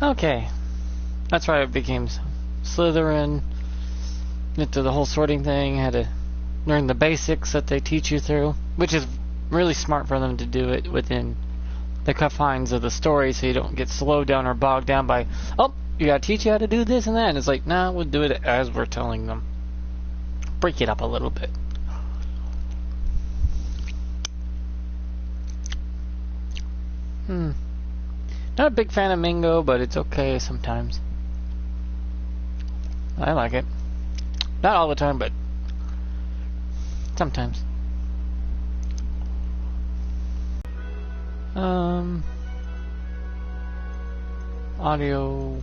Okay. That's why it became Slytherin. Into the whole sorting thing, had to learn the basics that they teach you through, which is really smart for them to do it within the confines of the story so you don't get slowed down or bogged down by, oh, you gotta teach you how to do this and that. And it's like, nah, we'll do it as we're telling them. Break it up a little bit. Not a big fan of mango, but it's okay sometimes. I like it. Not all the time, but sometimes. Audio.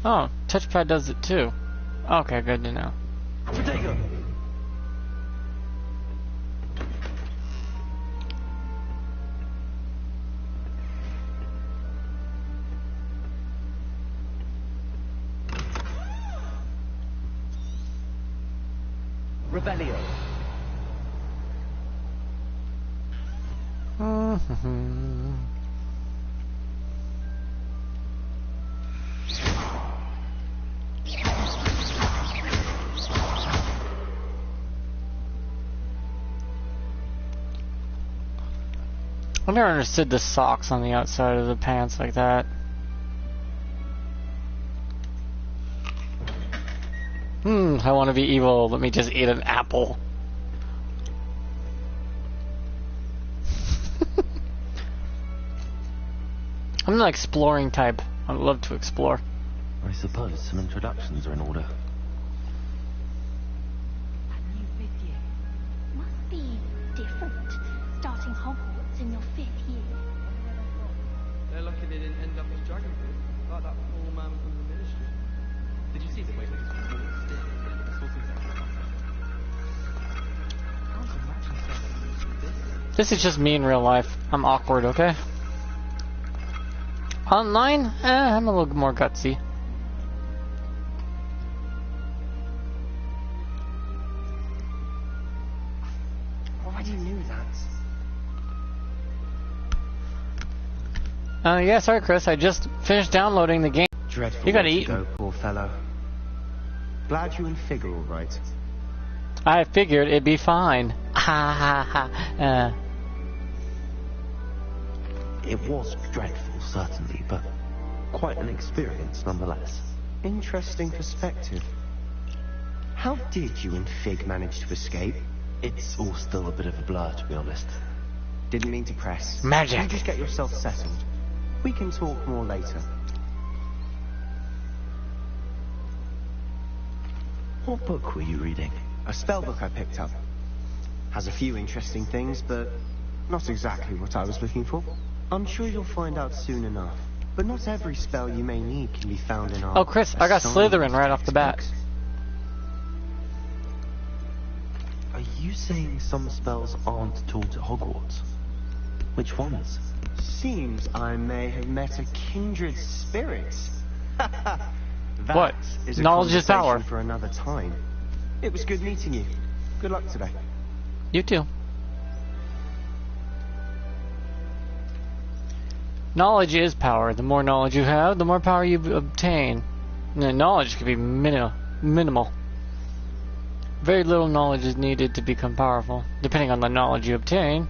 Oh, touchpad does it too. Okay, good to know. Potato. Rebellion. I never understood the socks on the outside of the pants like that. I want to be evil. Let me just eat an apple. I'm the exploring type. I love to explore. I suppose some introductions are in order. A new fifth year. Must be different. Starting Hogwarts in your 5th year. They're lucky they didn't end up as dragon food, like that poor man from the ministry. Did you see the way that his performance did in the sorting section? Can't imagine something this. This is just me in real life. I'm awkward, okay? Online? I'm a little more gutsy. Already knew that. Yeah, sorry Chris, I just finished downloading the game. Dreadful. You gotta way to eat. go, poor fellow. Glad you and Fig are all right. I figured it'd be fine. Ha ha ha. It was dreadful, certainly, but quite an experience nonetheless. Interesting perspective. How did you and Fig manage to escape? It's all still a bit of a blur, to be honest. Didn't mean to press. Magic. You just get yourself settled. We can talk more later. What book were you reading? A spell book I picked up. Has a few interesting things, but not exactly what I was looking for. I'm sure you'll find out soon enough. But not every spell you may need can be found in our... Oh, Chris, I got Slytherin right off the bat. textbooks. Are you saying some spells aren't taught at Hogwarts? Which ones? Seems I may have met a kindred spirit. That What? is a Knowledge is power. conversation for another time. It was good meeting you. Good luck today. You too. Knowledge is power. The more knowledge you have, the more power you obtain. And the knowledge can be minimal. Very little knowledge is needed to become powerful, depending on the knowledge you obtain.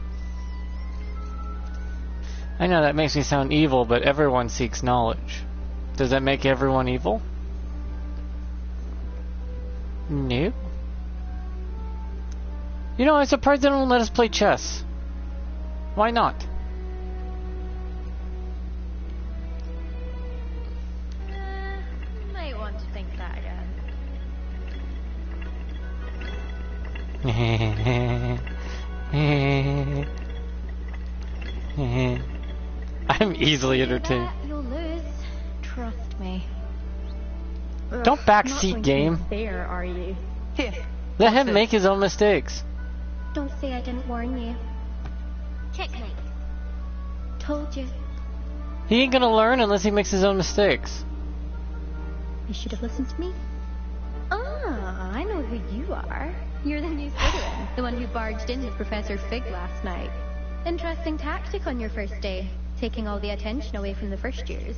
I know that makes me sound evil, but everyone seeks knowledge. Does that make everyone evil? No. You know, I'm surprised they don't let us play chess. Why not? Might want to think that again. I'm easily Do that, entertained. you'll lose. Trust me. Don't Not backseat going to game. be there, are you? Here. Let him this? make his own mistakes. Don't say I didn't warn you. Checkmate. Told you. He ain't gonna learn unless he makes his own mistakes. You should have listened to me. Ah, I know who you are. You're the new Slytherin, the one who barged in with Professor Fig last night. Interesting tactic on your first day, taking all the attention away from the first years.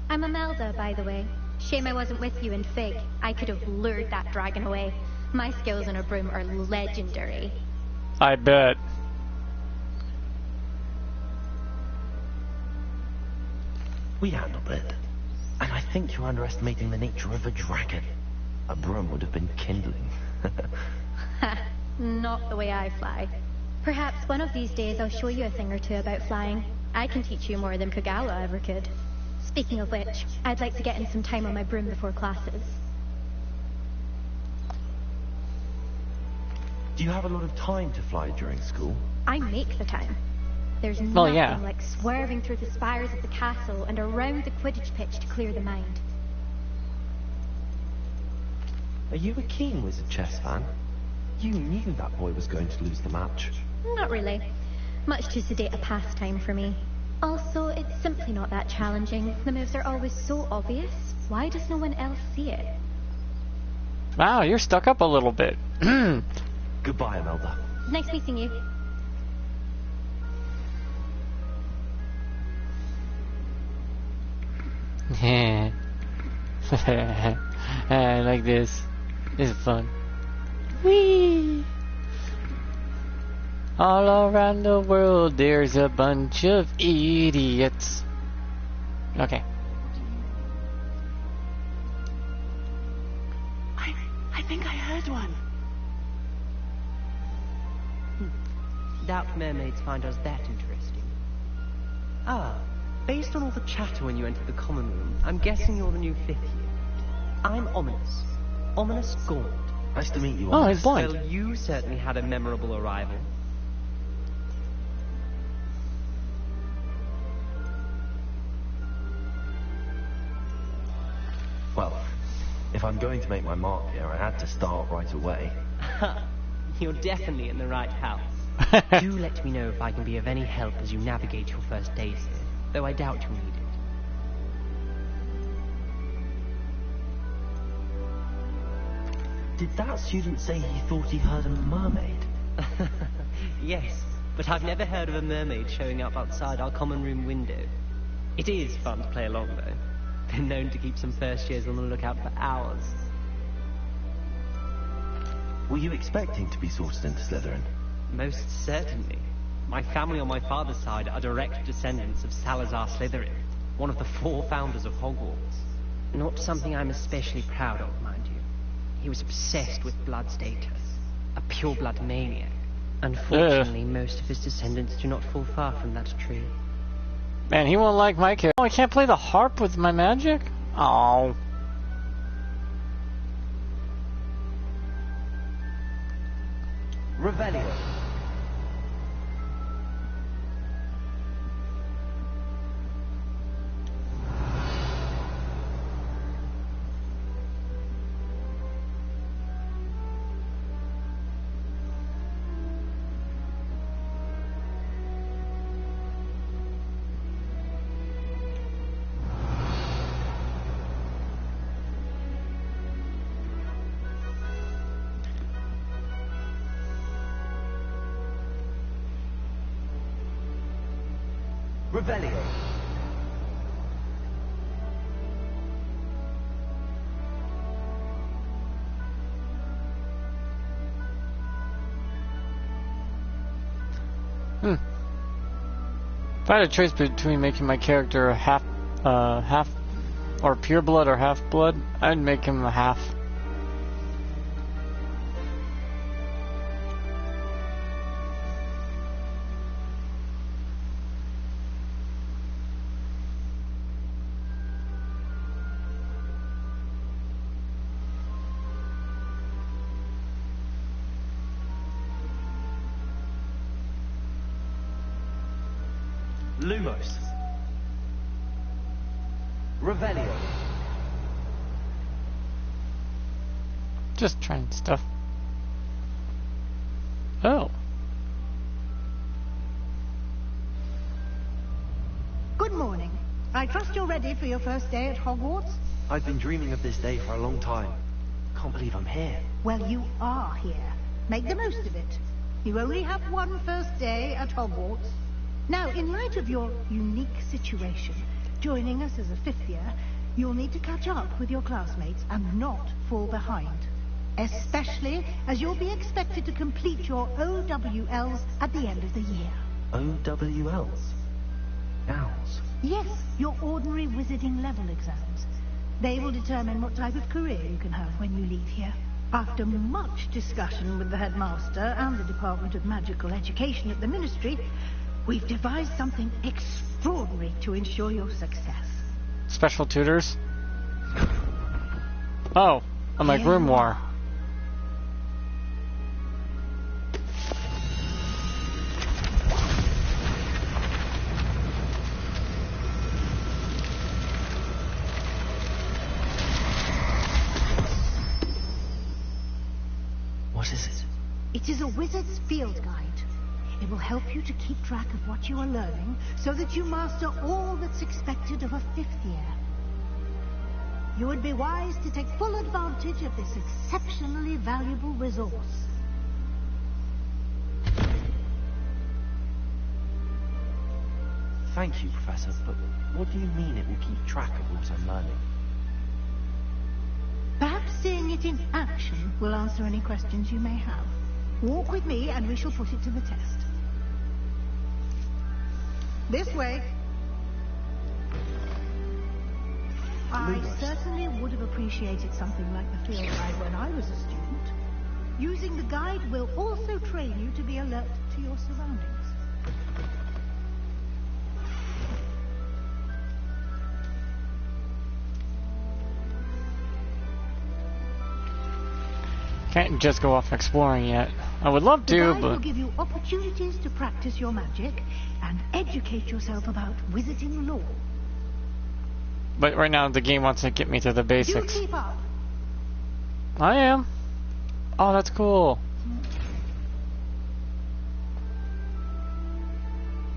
I'm Imelda, by the way. Shame I wasn't with you in Fig. I could have lured that dragon away. My skills on a broom are legendary. I bet. We handled it. And I think you're underestimating the nature of a dragon. A broom would have been kindling. Ha, not the way I fly. Perhaps one of these days I'll show you a thing or two about flying. I can teach you more than Kagawa ever could. Speaking of which, I'd like to get in some time on my broom before classes. Do you have a lot of time to fly during school? I make the time. There's Well, nothing yeah. like swerving through the spires of the castle and around the Quidditch pitch to clear the mind. Are you a keen Wizard chess fan? You knew that boy was going to lose the match. Not really. Much too sedate a pastime for me. Also, it's simply not that challenging. The moves are always so obvious. Why does no one else see it? Wow, you're stuck up a little bit. Goodbye, Imelda. Nice meeting you. I like this. This is fun. Whee! All around the world, there's a bunch of idiots. Okay. I think I heard one. Doubt mermaids find us that interesting. Ah, based on all the chatter when you entered the common room, I'm guessing you're the new fifth year. I'm Ominous. Ominous Gaunt. Nice to meet you. Oh, Ominous. he's blind. Well, you certainly had a memorable arrival. Well, if I'm going to make my mark here, I had to start right away. You're definitely in the right house. Do let me know if I can be of any help as you navigate your first days here, though I doubt you'll need it. Did that student say he thought he heard a mermaid? Yes, but I've never heard of a mermaid showing up outside our common room window. It is fun to play along, though. Been known to keep some first years on the lookout for hours. Were you expecting to be sorted into Slytherin? Most certainly. My family on my father's side are direct descendants of Salazar Slytherin, one of the 4 founders of Hogwarts. Not something I'm especially proud of, mind you. He was obsessed with blood status, a pure-blood maniac. Unfortunately, most of his descendants do not fall far from that tree. Man, he won't like my character. Oh, I can't play the harp with my magic? Oh. Revelio. Revelio. If I had a choice between making my character a half, or pure blood or half blood, I'd make him a half. Lumos. Revelio. Just trying stuff. Oh. Good morning. I trust you're ready for your first day at Hogwarts? I've been dreaming of this day for a long time. Can't believe I'm here. Well, you are here. Make the most of it. You only have one first day at Hogwarts. Now, in light of your unique situation, joining us as a fifth year, you'll need to catch up with your classmates and not fall behind. Especially as you'll be expected to complete your OWLs at the end of the year. OWLs? Owls? Yes, your ordinary wizarding level exams. They will determine what type of career you can have when you leave here. After much discussion with the headmaster and the Department of Magical Education at the Ministry, we've devised something extraordinary to ensure your success. Special tutors? Oh, I'm like grimoire. What is it? It is a wizard's field guide. It will help you to keep track of what you are learning so that you master all that's expected of a fifth year. You would be wise to take full advantage of this exceptionally valuable resource. Thank you, Professor, but what do you mean it will keep track of what I'm learning? Perhaps seeing it in action will answer any questions you may have. Walk with me and we shall put it to the test. This way. I certainly would have appreciated something like the field guide when I was a student. Using the guide will also train you to be alert to your surroundings. Can't just go off exploring yet. I would love The to, guide will but give you opportunities to practice your magic and educate yourself about wizarding lore. right now the game wants to get me to the Do basics. keep up. I am. Oh, that's cool.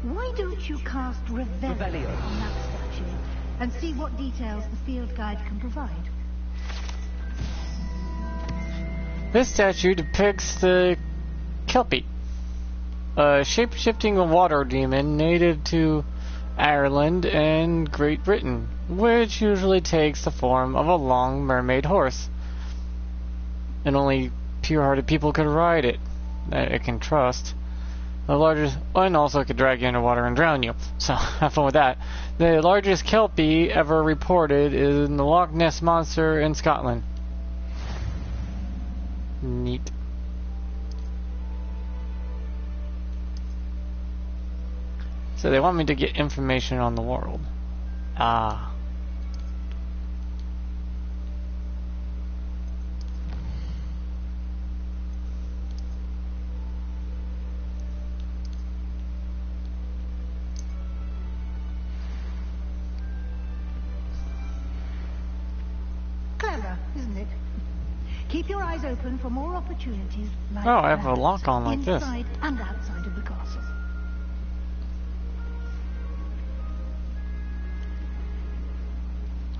Why don't you cast Revelio on that statue and see what details the field guide can provide? This statue depicts the Kelpie, a shape-shifting water demon native to Ireland and Great Britain, which usually takes the form of a long mermaid horse. And only pure-hearted people could ride it, that it can trust. The largest, and also it could drag you underwater and drown you, so have fun with that. The largest Kelpie ever reported is the Loch Ness Monster in Scotland. Neat. So they want me to get information on the world. Ah. Clever, isn't it? Keep your eyes open for more opportunities like Oh, I have a that, lock on like this. inside and outside of the castle.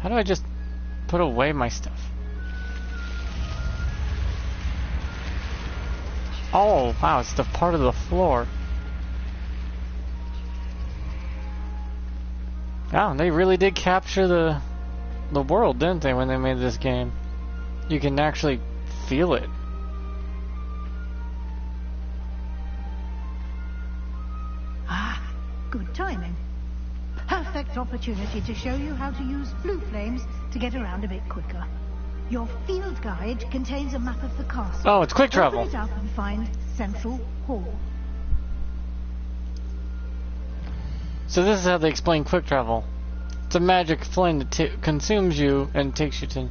How do I just put away my stuff? Oh, wow, it's the part of the floor. Wow, they really did capture the world, didn't they, when they made this game? You can actually feel it. Ah, good timing. Perfect opportunity to show you how to use blue flames to get around a bit quicker. Your field guide contains a map of the castle. Oh, it's quick travel. Open it up and find Central Hall. So this is how they explain quick travel. It's a magic flame that consumes you and takes you to...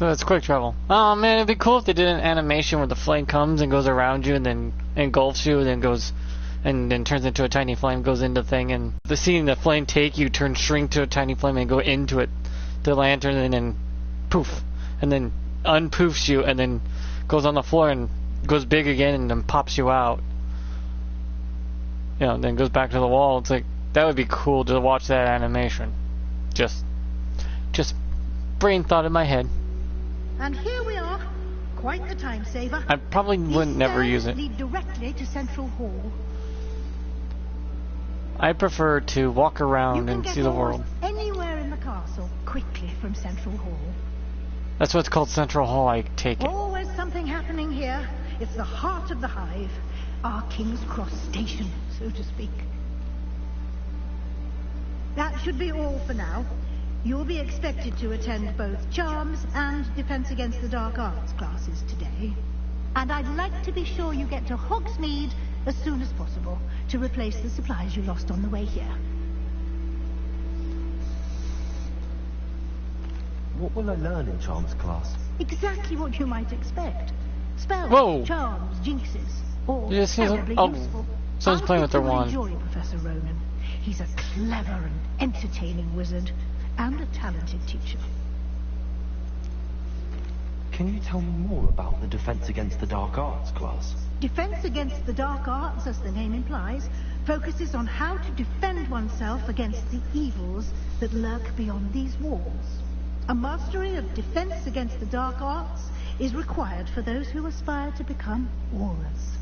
So that's quick travel. Oh man, it'd be cool if they did an animation where the flame comes and goes around you and then engulfs you and then goes and then turns into a tiny flame, goes into the thing, and the seeing the flame take you, shrink to a tiny flame and go into it, the lantern, and then poof, and then unpoofs you and then goes on the floor and goes big again and then pops you out. You know, and then goes back to the wall. It's like, that would be cool to watch that animation. Just brain thought in my head. And here we are. Quite the time saver. I probably wouldn't never use it. Lead directly to Central Hall. I prefer to walk around and see the world. Anywhere in the castle quickly from Central Hall. That's what's called Central Hall, I take it. Always something happening here. It's the heart of the hive. Our King's Cross station, so to speak. That should be all for now. You'll be expected to attend both Charms and Defense Against the Dark Arts classes today. And I'd like to be sure you get to Hogsmeade as soon as possible to replace the supplies you lost on the way here. What will I learn in Charms class? Exactly what you might expect. Spells, Whoa. charms, jinxes, all You just see terribly oh, useful. someone's I playing think with their you will wand. enjoy Professor Ronan. He's a clever and entertaining wizard and a talented teacher. Can you tell me more about the Defense Against the Dark Arts class? Defense Against the Dark Arts, as the name implies, focuses on how to defend oneself against the evils that lurk beyond these walls. A mastery of Defense Against the Dark Arts is required for those who aspire to become Aurors.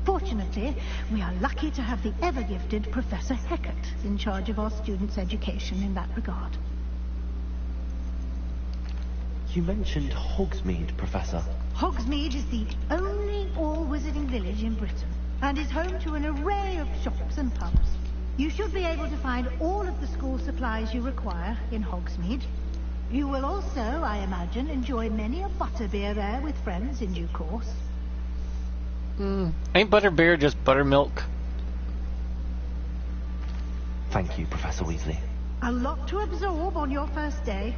Fortunately, we are lucky to have the ever-gifted Professor Hecat in charge of our students' education in that regard. You mentioned Hogsmeade, Professor. Hogsmeade is the only all-wizarding village in Britain and is home to an array of shops and pubs. You should be able to find all of the school supplies you require in Hogsmeade. You will also, I imagine, enjoy many a butterbeer there with friends in due course. Ain't butterbeer just buttermilk? Thank you, Professor Weasley. A lot to absorb on your first day,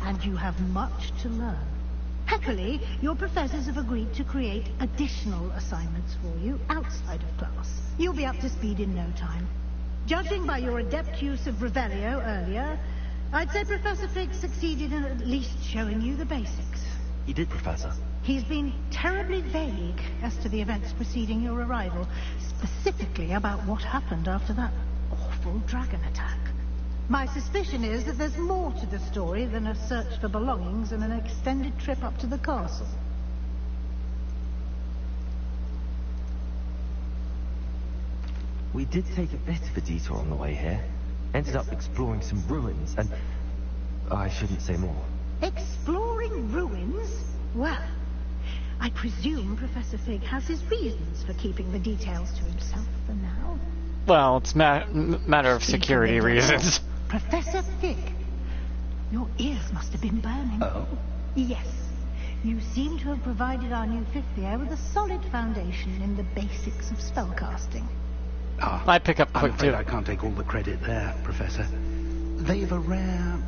and you have much to learn. Happily, your professors have agreed to create additional assignments for you outside of class. You'll be up to speed in no time. Judging by your adept use of Revelio earlier, I'd say Professor Fig succeeded in at least showing you the basics. He did, Professor. He's been terribly vague as to the events preceding your arrival, specifically about what happened after that awful dragon attack. My suspicion is that there's more to the story than a search for belongings and an extended trip up to the castle. We did take a bit of a detour on the way here. Ended up exploring some ruins and... I shouldn't say more. Exploring ruins? Well, I presume Professor Fig has his reasons for keeping the details to himself for now. Well, it's matter of security reasons. Professor Fig, your ears must have been burning. Oh? Yes. You seem to have provided our new fifth year with a solid foundation in the basics of spellcasting. I pick up I'm quick afraid too. I can't take all the credit there, Professor. They've a rare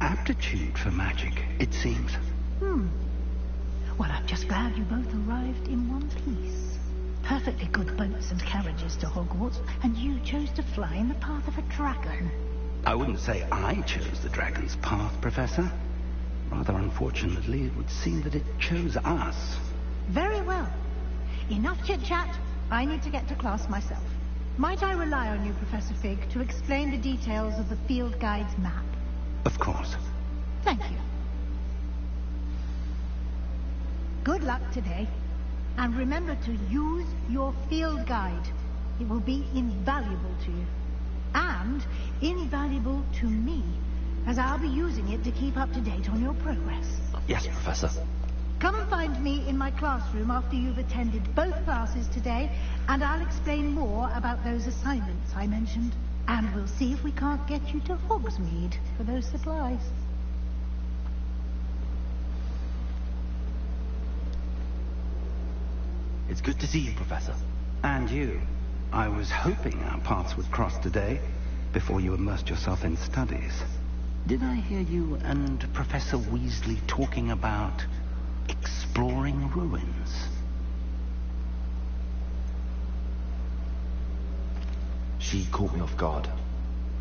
aptitude for magic, it seems. Well, I'm just glad you both arrived in one piece. Perfectly good boats and carriages to Hogwarts, and you chose to fly in the path of a dragon. I wouldn't say I chose the dragon's path, Professor. Rather unfortunately, it would seem that it chose us. Very well. Enough chit-chat. I need to get to class myself. Might I rely on you, Professor Fig, to explain the details of the field guide's map? Of course. Thank you. Good luck today. And remember to use your field guide. It will be invaluable to you. And invaluable to me, as I'll be using it to keep up to date on your progress. Yes, Professor. Come and find me in my classroom after you've attended both classes today, and I'll explain more about those assignments I mentioned. And we'll see if we can't get you to Hogsmeade for those supplies. It's good to see you, Professor. And you. I was hoping our paths would cross today, before you immersed yourself in studies. Did I hear you and Professor Weasley talking about exploring ruins? She caught me off guard.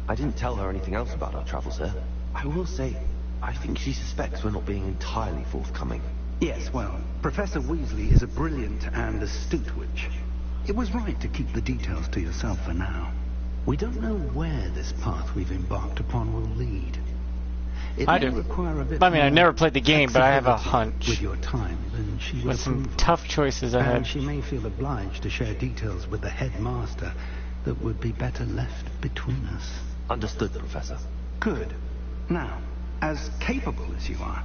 I didn't tell her anything else about our travels here. I will say, I think she suspects we're not being entirely forthcoming. Yes, well, Professor Weasley is a brilliant and astute witch. It was right to keep the details to yourself for now. We don't know where this path we've embarked upon will lead. It I may do. require a bit I mean, I've more never played the game, but I have a flexibility hunch. with your time than she will With some approve of. tough choices ahead. And she may feel obliged to share details with the headmaster that would be better left between us. Understood, Professor. Good. Now, as capable as you are,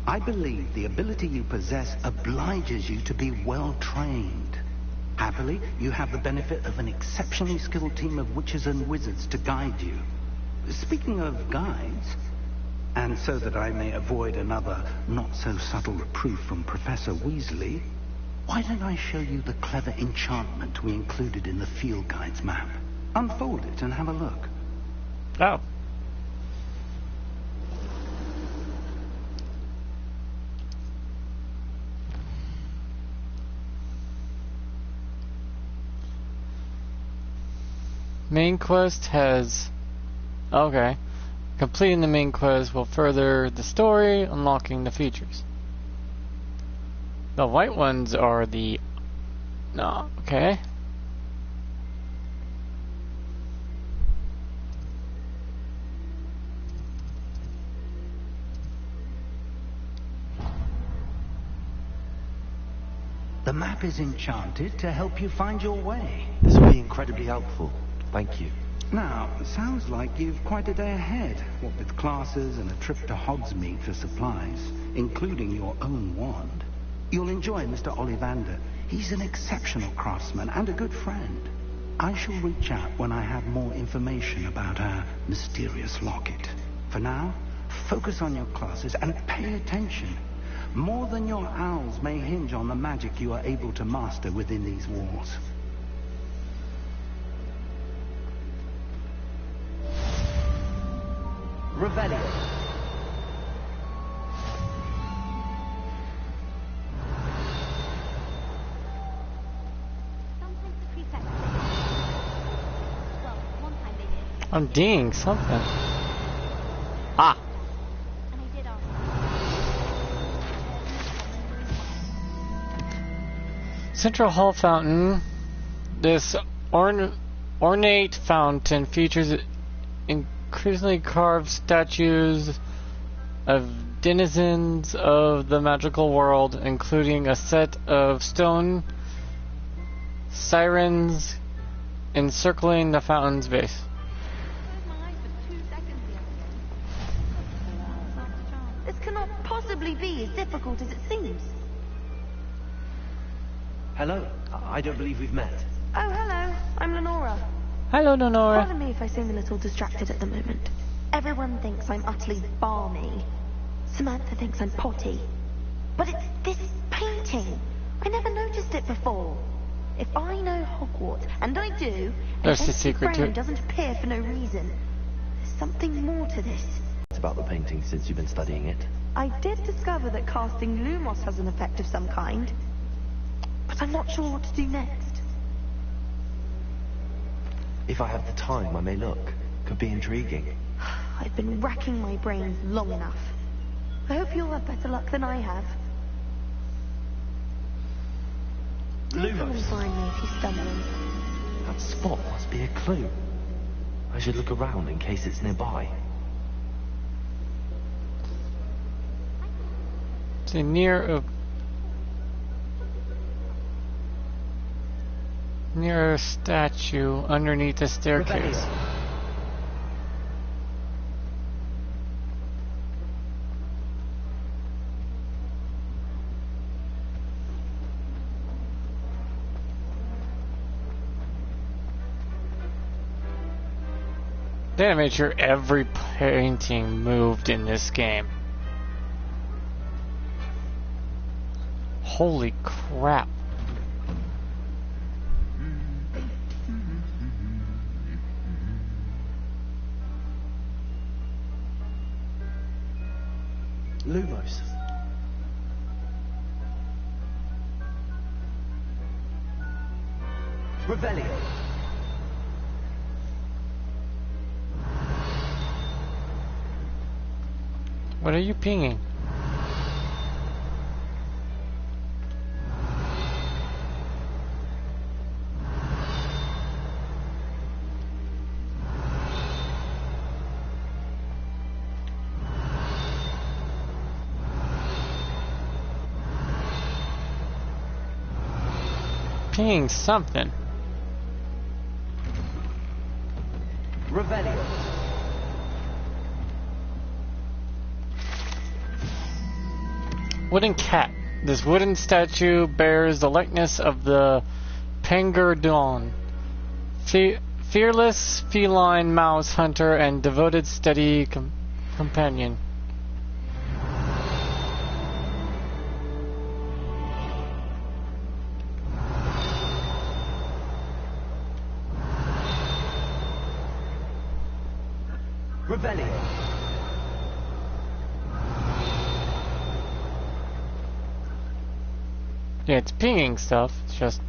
I believe the ability you possess obliges you to be well trained. Happily, you have the benefit of an exceptionally skilled team of witches and wizards to guide you. Speaking of guides, and so that I may avoid another not-so-subtle reproof from Professor Weasley, why don't I show you the clever enchantment we included in the field guide's map? Unfold it and have a look. Oh. Main quest has... Okay. Completing the main quest will further the story, unlocking the features. The white ones are the... No, okay. The map is enchanted to help you find your way. This will be incredibly helpful. Thank you. Now, sounds like you've quite a day ahead, what with classes and a trip to Hogsmeade for supplies, including your own wand. You'll enjoy Mr. Ollivander. He's an exceptional craftsman and a good friend. I shall reach out when I have more information about our mysterious locket. For now, focus on your classes and pay attention. More than your owls may hinge on the magic you are able to master within these walls. Revelio. Sometimes the prefect... Well, one time they did. I'm dinging something. Ah! And I did ask Central Hall Fountain. This ornate fountain features increasingly carved statues of denizens of the magical world, including a set of stone sirens encircling the fountain's base. This cannot possibly be as difficult as it seems. Hello. I don't believe we've met. Oh, hello. I'm Lenora. Hello, Nonora. Pardon me if I seem a little distracted at the moment. Everyone thinks I'm utterly balmy. Samantha thinks I'm potty. But it's this painting. I never noticed it before. If I know Hogwarts, and I do, There's an the empty secret to frame it. doesn't appear for no reason. There's something more to this. It's about the painting since you've been studying it. I did discover that casting Lumos has an effect of some kind. But I'm not sure what to do next. If I have the time, I may look. Could be intriguing. I've been racking my brains long enough. I hope you'll have better luck than I have. Do come and find me if you stumble. That spot must be a clue. I should look around in case it's nearby. It's near a statue underneath a staircase. They made sure every painting moved in this game. Holy crap. Lumos. Revelio. What are you pinging? Pinging something. Revelio. Wooden cat. This wooden statue bears the likeness of the Pangardon, fearless feline mouse hunter and devoted steady companion. Revelio. Yeah, it's pinging stuff. It's just...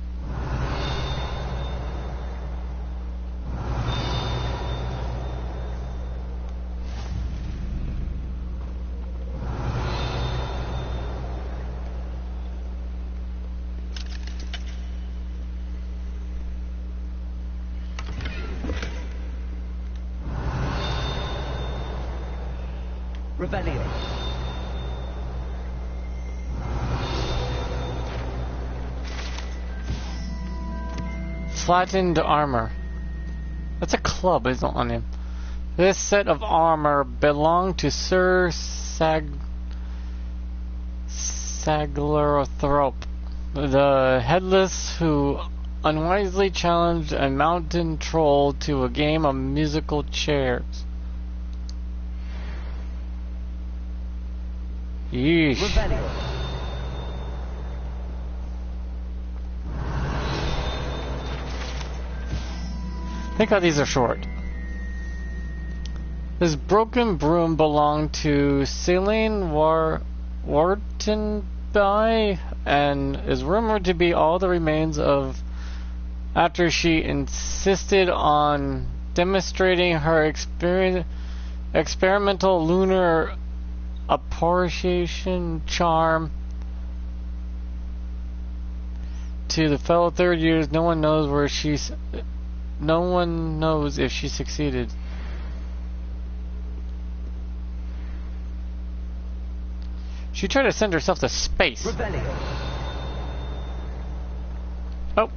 Revelio. Flattened armor. That's a club, isn't it, on him? This set of armor belonged to Sir Saglerthrope, the headless who unwisely challenged a mountain troll to a game of musical chairs. Yeesh. Revelio. Think how these are short. This broken broom belonged to Celine Wartenby and is rumored to be all the remains of after she insisted on demonstrating her experimental lunar appreciation charm to the fellow third years. No one knows where she's. No one knows if she succeeded. She tried to send herself to space. Revelio. Oh.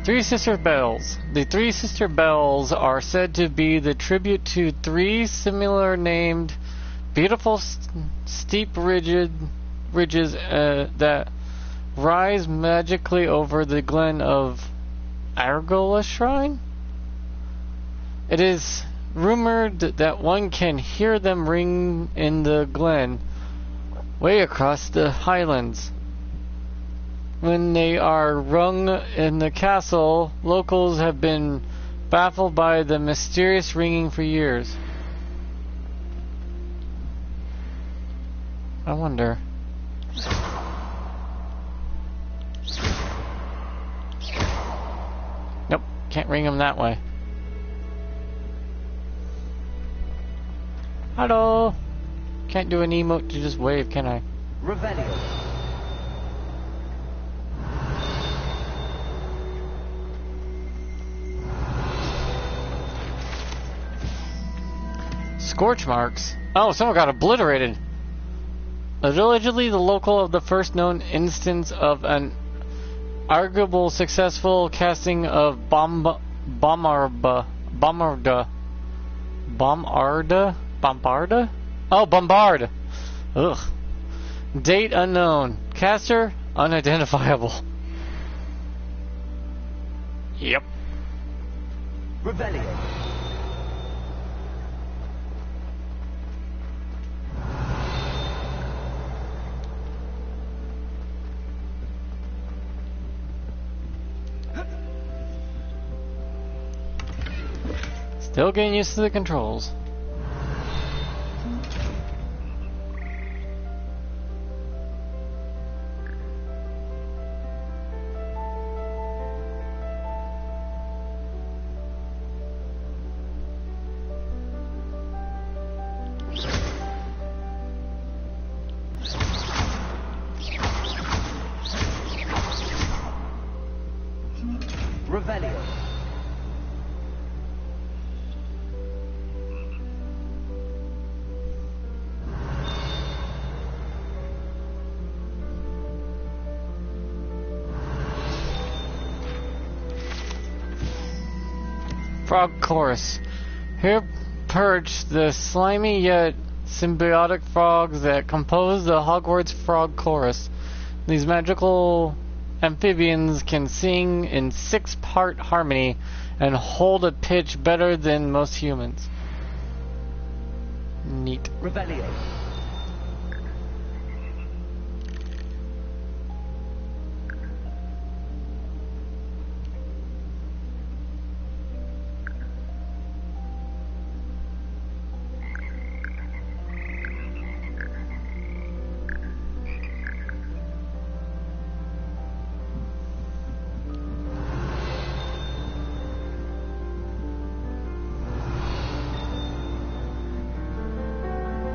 Three Sister Bells. The Three Sister Bells are said to be the tribute to three similar named beautiful steep ridges that rise magically over the glen of Argola Shrine. It is rumored that one can hear them ring in the glen way across the highlands. When they are rung in the castle, locals have been baffled by the mysterious ringing for years. I wonder. Nope, can't ring them that way. Hello! Can't do an emote to just wave, can I? Revelio. Scorch marks? Oh, someone got obliterated. Allegedly the local of the first known instance of an arguable successful casting of Bombarda? Oh, Bombard! Ugh. Date unknown. Caster unidentifiable. Yep. Revelio. Still getting used to the controls. Revelio. Frog Chorus. Here perch the slimy yet symbiotic frogs that compose the Hogwarts Frog Chorus. These magical amphibians can sing in 6-part harmony and hold a pitch better than most humans. Neat. Revelio.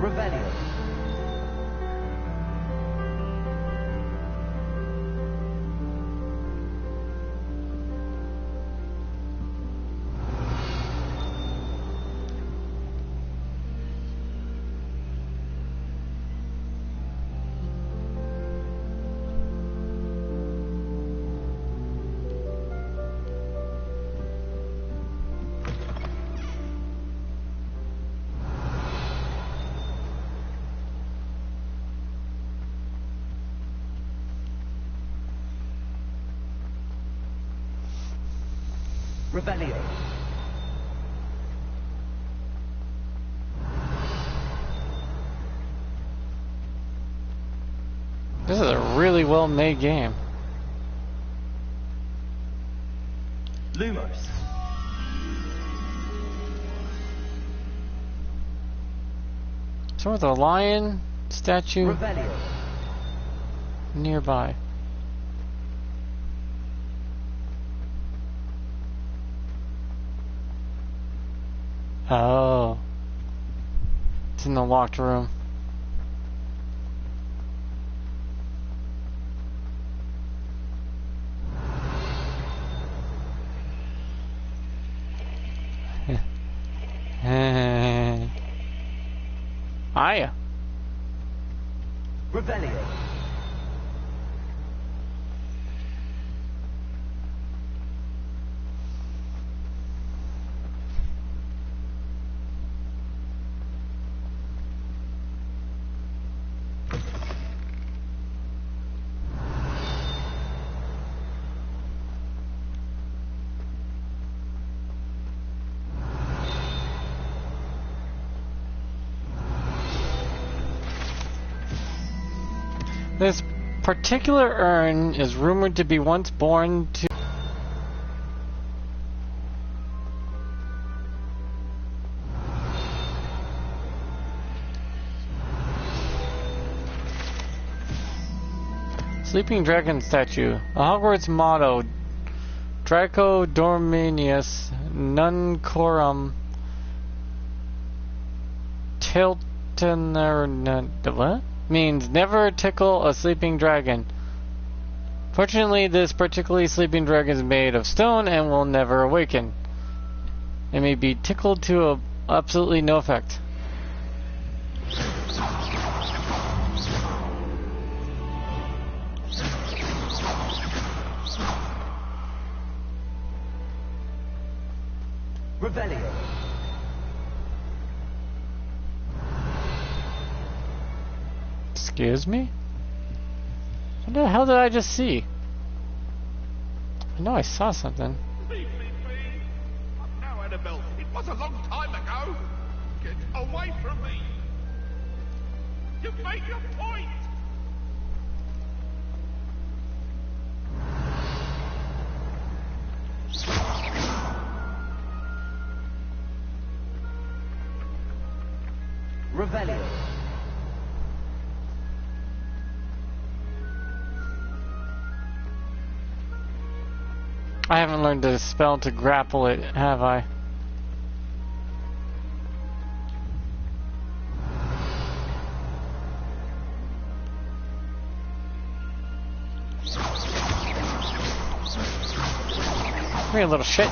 Revelio. Revelio. This is a really well made game. Lumos. So with a lion statue Revelio. nearby. Oh. It's in the locked room. Hiya. Revelio. This particular urn is rumored to be once born to Sleeping Dragon statue. A Hogwarts motto: Draco Dorminius Nuncorum Tiltener. What? Means never tickle a sleeping dragon. Fortunately, this particularly sleeping dragon is made of stone and will never awaken. It may be tickled to absolutely no effect. Revelio. Excuse me? What the hell did I just see? I know I saw something. Leave me be. Now, Annabelle, it was a long time ago. Get away from me. You've made your point. Revelio. I haven't learned the spell to grapple it, have I? Come here, little shit.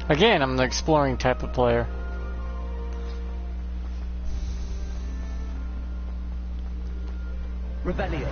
Again, I'm the exploring type of player. Revelio.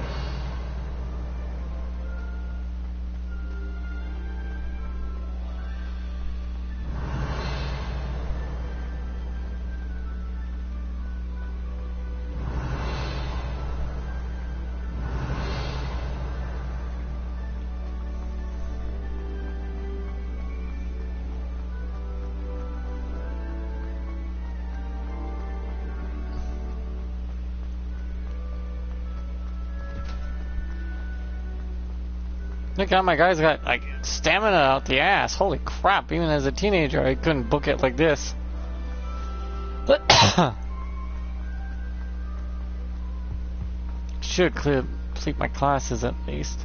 Look how my guy's got like stamina out the ass. Holy crap, even as a teenager I couldn't book it like this. Should complete my classes at least.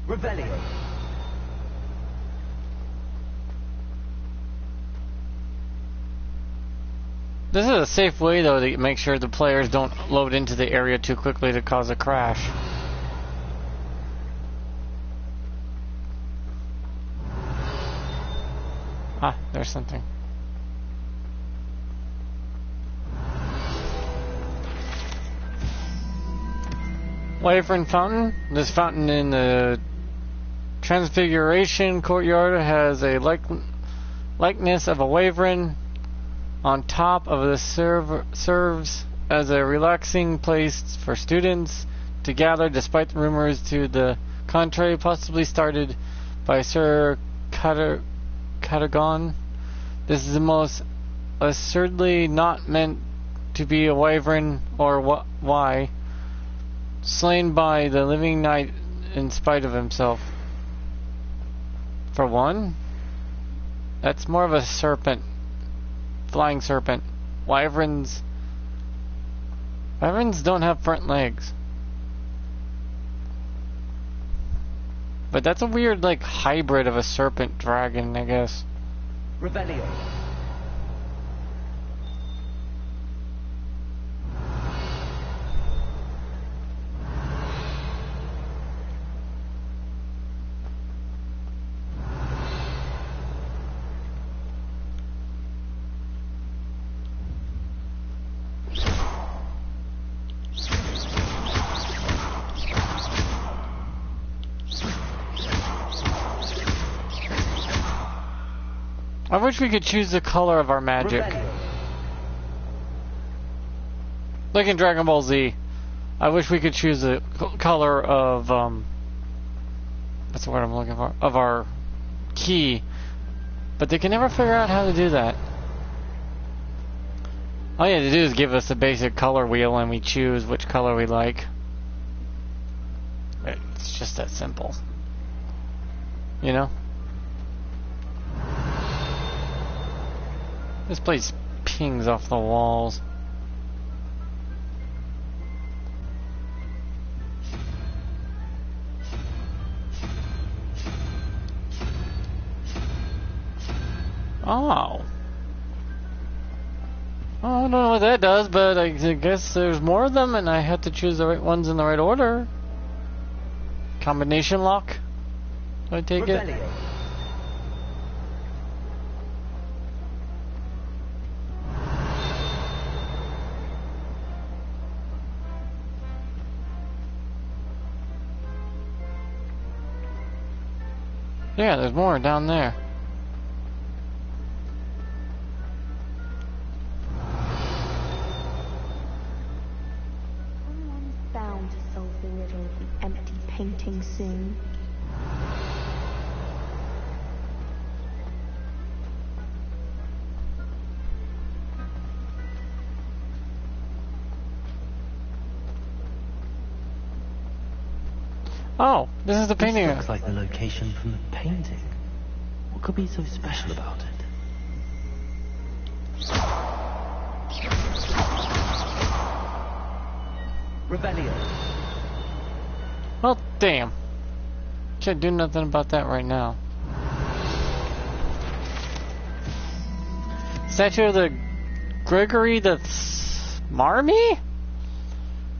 Revelio. This is a safe way though to make sure the players don't load into the area too quickly to cause a crash. Ah, there's something. Wyvern Fountain. This fountain in the Transfiguration Courtyard has a likeness of a wyvern on top of the serves as a relaxing place for students to gather, despite the rumors to the contrary, possibly started by Sir Catagon. This is the most assuredly not meant to be a wyvern or why, slain by the living knight in spite of himself. For one, that's more of a serpent. Flying serpent. Wyverns don't have front legs. But that's a weird like hybrid of a serpent dragon, I guess. Revelio. I wish we could choose the color of our magic. Like in Dragon Ball Z. I wish we could choose the color of, what's the word I'm looking for? Of our key. But they can never figure out how to do that. All you have to do is give us a basic color wheel and we choose which color we like. It's just that simple. You know? This place pings off the walls. Oh. I don't know what that does, but I guess there's more of them and I have to choose the right ones in the right order. Combination lock? Do I take it? Yeah, there's more down there. Someone's bound to solve the riddle of the empty painting soon. Oh, this is the This painting. looks like the location from the painting. What could be so special about it? Rebellion. Well, damn. Can't do nothing about that right now. Statue of the Gregory the Smarmy?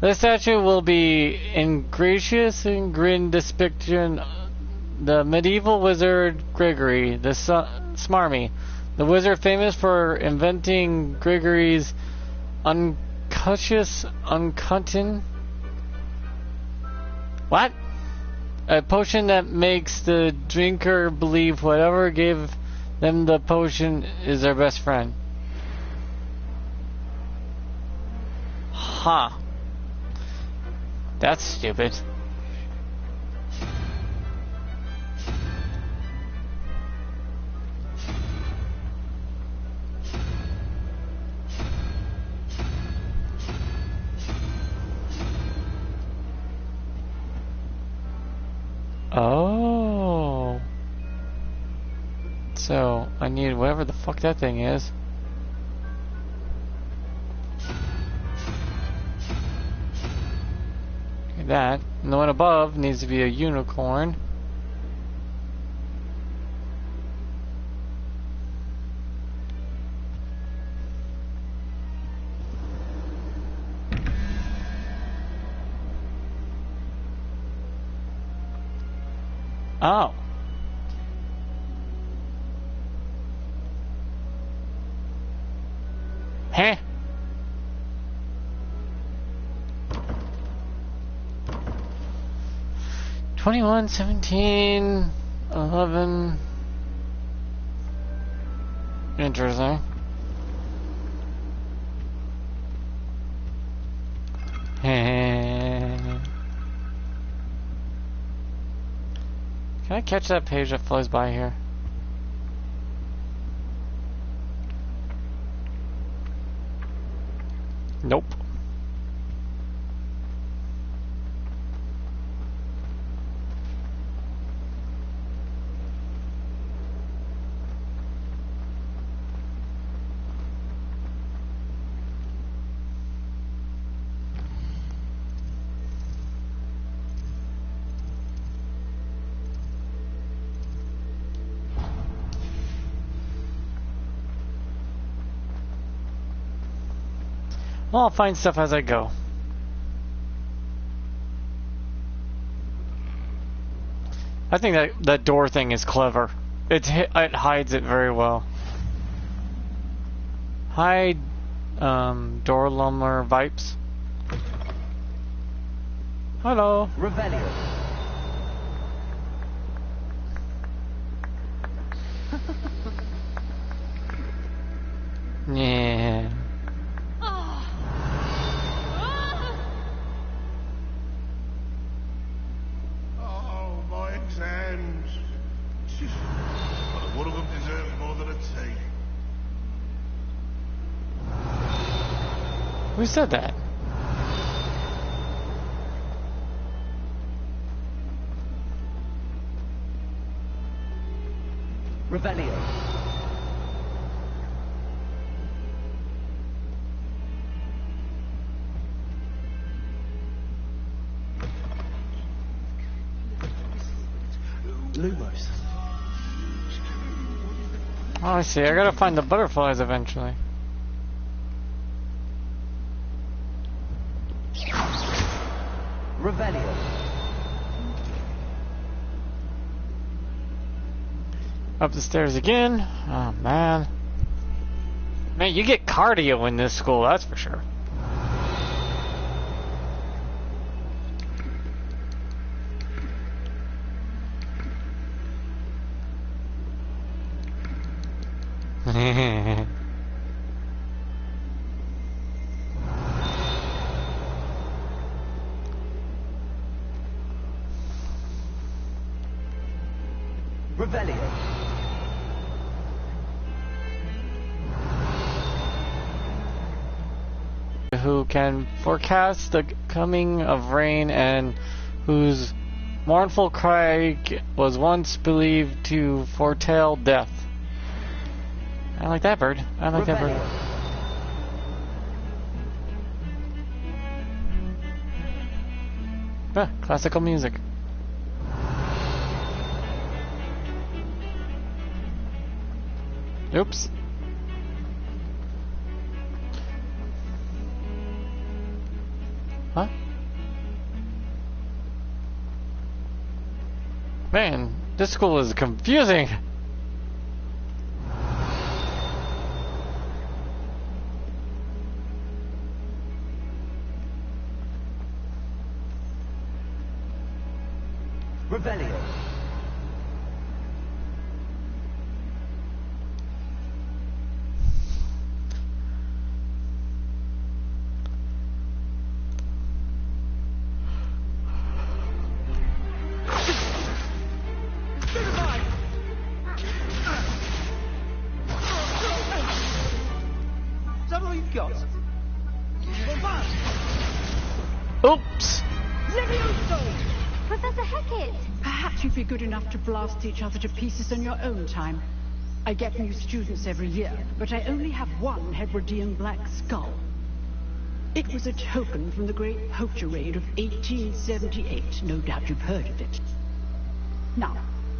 The statue will be ingratious and grin depiction the medieval wizard Gregory the Smarmy. The wizard famous for inventing Gregory's unconscious what? A potion that makes the drinker believe whatever gave them the potion is their best friend. Huh. That's stupid. Oh. So, I need whatever the fuck that thing is. Okay, that. And the one above needs to be a unicorn. Oh. Huh? $21, $17, $11. Interesting. Can I catch that page that flows by here? Nope. Well, I'll find stuff as I go. I think that door thing is clever. It hides it very well. Hide door lumber vipes. Hello. Rebellion. Yeah. Oh, my exams. Well, one of them deserves more than a T. Who said that? Rebellion. Lumos. Oh, I see. I gotta find the butterflies eventually. Rebellion. Up the stairs again. Oh, man. Man, you get cardio in this school, that's for sure. Rebellion. Who can forecast the coming of rain and whose Mournful Crag was once believed to foretell death. I like that bird. I like that bird. Ah, classical music. Oops. Huh? Man, this school is confusing. Rebellion. Is that all you've got? Oops. Professor Hackett! Perhaps you'd be good enough to blast each other to pieces in your own time. I get new students every year, but I only have one Hebridean black skull. It was a token from the Great Poacher Raid of 1878. No doubt you've heard of it. Now,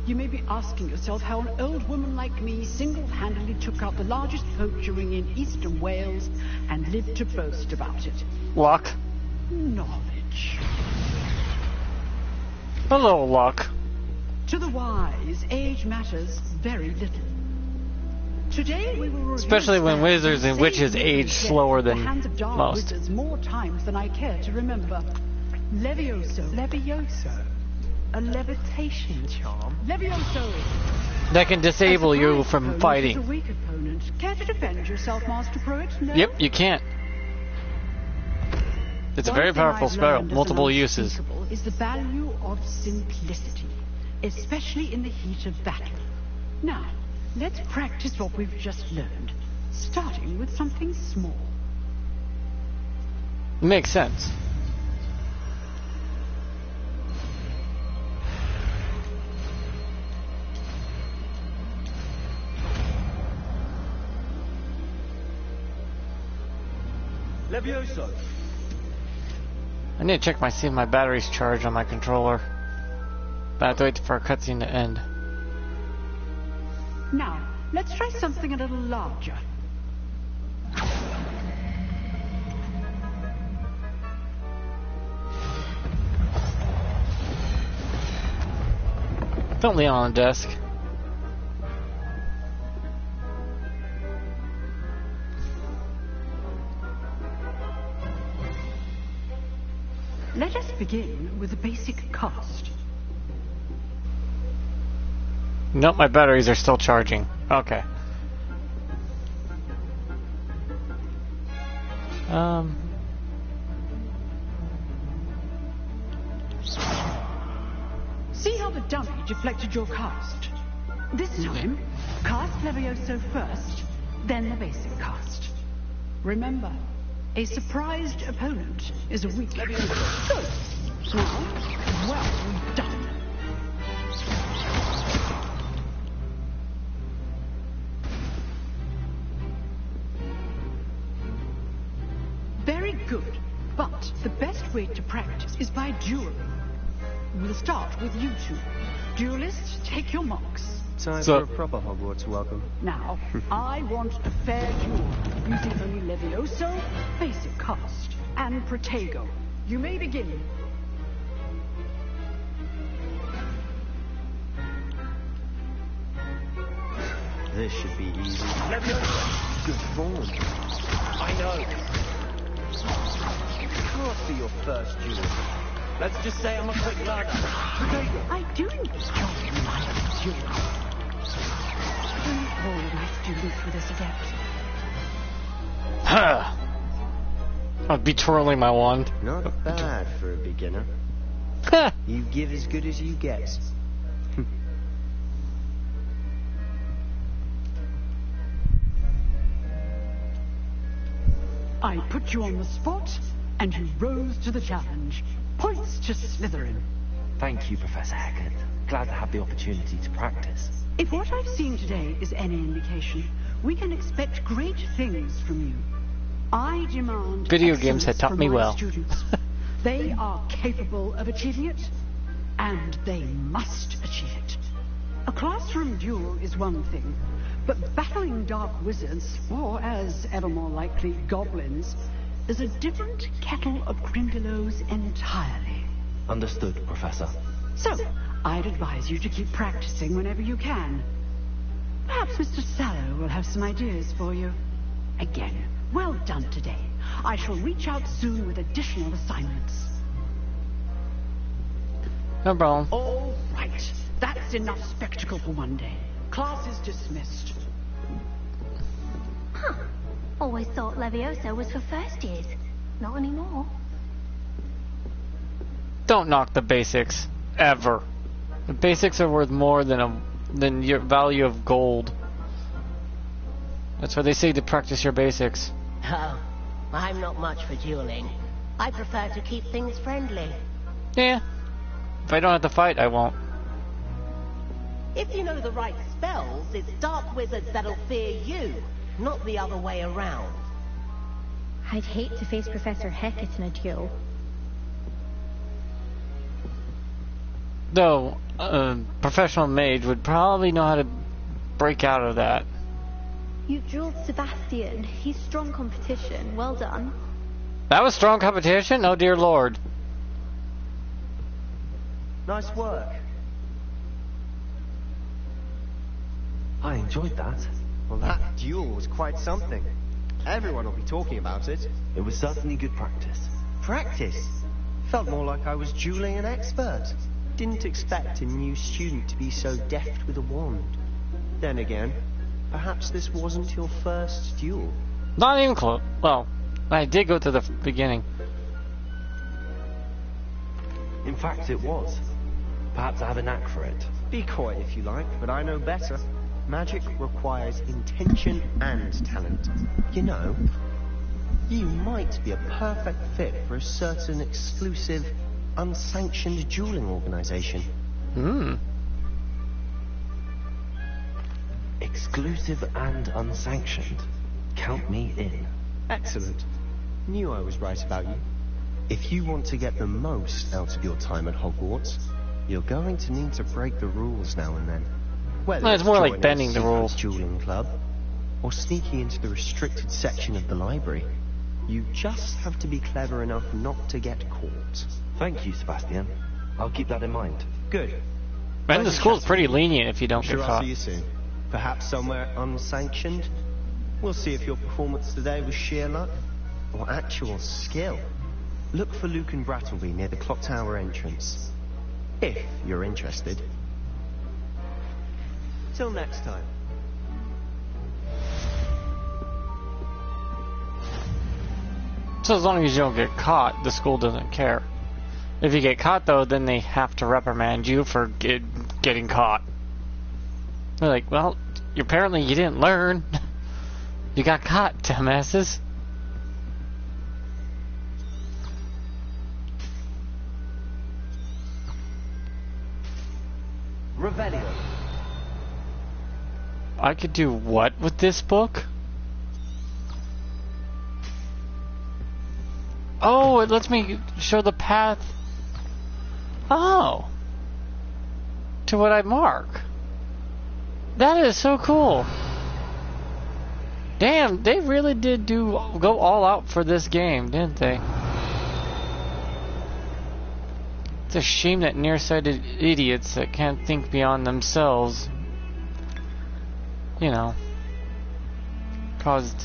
you may be asking yourself how an old woman like me single-handedly took out the largest poacher ring in eastern Wales and lived to boast about it. Luck. Knowledge. Hello, luck. To the wise, age matters very little. Today we will review Especially when wizards and witches age slower than the hands of dark most. wizards more times than I care to remember. Levioso. Levioso? A levitation charm? Levioso. That can disable A you surprise from opponent fighting. is a weak opponent. Care to defend yourself, Master Pruitt? No? Yep, you can't. It's a very One thing powerful I've spell, learned as multiple an uses. unspeakable is the value of simplicity, especially in the heat of battle. Now, let's practice what we've just learned, starting with something small. Makes sense. Levioso. I need to check see if my battery's charged on my controller. But I have to wait for a cutscene to end. Now, let's try something a little larger. Don't lean on the desk. Let us begin with the basic cast. Nope, my batteries are still charging. Okay. See how the dummy deflected your cast? This time, cast Levioso first, then the basic cast. Remember, a surprised opponent is a weak Levioso. Good. Now, well done. Very good, but the best way to practice is by dueling. We'll start with you two. Duelists, take your marks. Time So- for a proper Hogwarts welcome. Now, I want a fair duel, using only Levioso, basic cast, and Protego. You may begin. This should be easy. Levioso! Good form. I know. Can't be your first duel. Let's just say I'm a quick learner. I do enjoy my duels. Bring all my students for this adept. Huh. I'll be twirling my wand. Not bad for a beginner. Huh. You give as good as you get. I put you on the spot, and you rose to the challenge. Points to Slytherin. Thank you, Professor Hackett. Glad to have the opportunity to practice. If what I've seen today is any indication, we can expect great things from you. I demand Video games have excellence taught from me my well. students. They are capable of achieving it, and they must achieve it. A classroom duel is one thing, but battling dark wizards, or as ever more likely, goblins, is a different kettle of grindylows entirely. Understood, Professor. So, I'd advise you to keep practicing whenever you can. Perhaps Mr. Sallow will have some ideas for you. Again, well done today. I shall reach out soon with additional assignments. No problem. All right. That's enough spectacle for one day. Class is dismissed. Huh. Always thought Levioso was for first years. Not anymore. Don't knock the basics. Ever. The basics are worth more than your value of gold. That's why they say to practice your basics. Oh, I'm not much for dueling. I prefer to keep things friendly. Yeah. If I don't have to fight, I won't. If you know the right spells, it's dark wizards that'll fear you, not the other way around. I'd hate to face Professor Hackett in a duel. Though, a professional mage would probably know how to break out of that. You dueled Sebastian. He's strong competition. Well done. That was strong competition? Oh dear lord. Nice work. I enjoyed that. Well, that duel was quite something. Everyone will be talking about it. It was certainly good practice. Practice? Felt more like I was dueling an expert. Didn't expect a new student to be so deft with a wand. Then again, perhaps this wasn't your first duel. Not even close. Well, I did go to the beginning. In fact, it was. Perhaps I have a knack for it. Be coy if you like, but I know better. Magic requires intention and talent. You know, you might be a perfect fit for a certain exclusive, unsanctioned dueling organization. Exclusive and unsanctioned. Count me in. Excellent. Knew I was right about you. If you want to get the most out of your time at Hogwarts, you're going to need to break the rules now and then. Whether It's more like joining bending a the secret rules. dueling club, or sneaking into the restricted section of the library, you just have to be clever enough not to get caught. Thank you, Sebastian. I'll keep that in mind. Good. And the school's pretty lenient if you don't Sure, get I'll caught. see you soon. Perhaps somewhere unsanctioned. We'll see if your performance today was sheer luck or actual skill. Look for Luke and Brattleby near the clock tower entrance. If you're interested. Till next time. So as long as you don't get caught, the school doesn't care. If you get caught, though, then they have to reprimand you for getting caught. They're like, well, apparently you didn't learn. You got caught, dumbasses. Revelio. I could do what with this book? Oh, it lets me show the path. Oh. To what I mark. That is so cool. Damn, they really did go all out for this game, didn't they? It's a shame that nearsighted idiots that can't think beyond themselves, you know, caused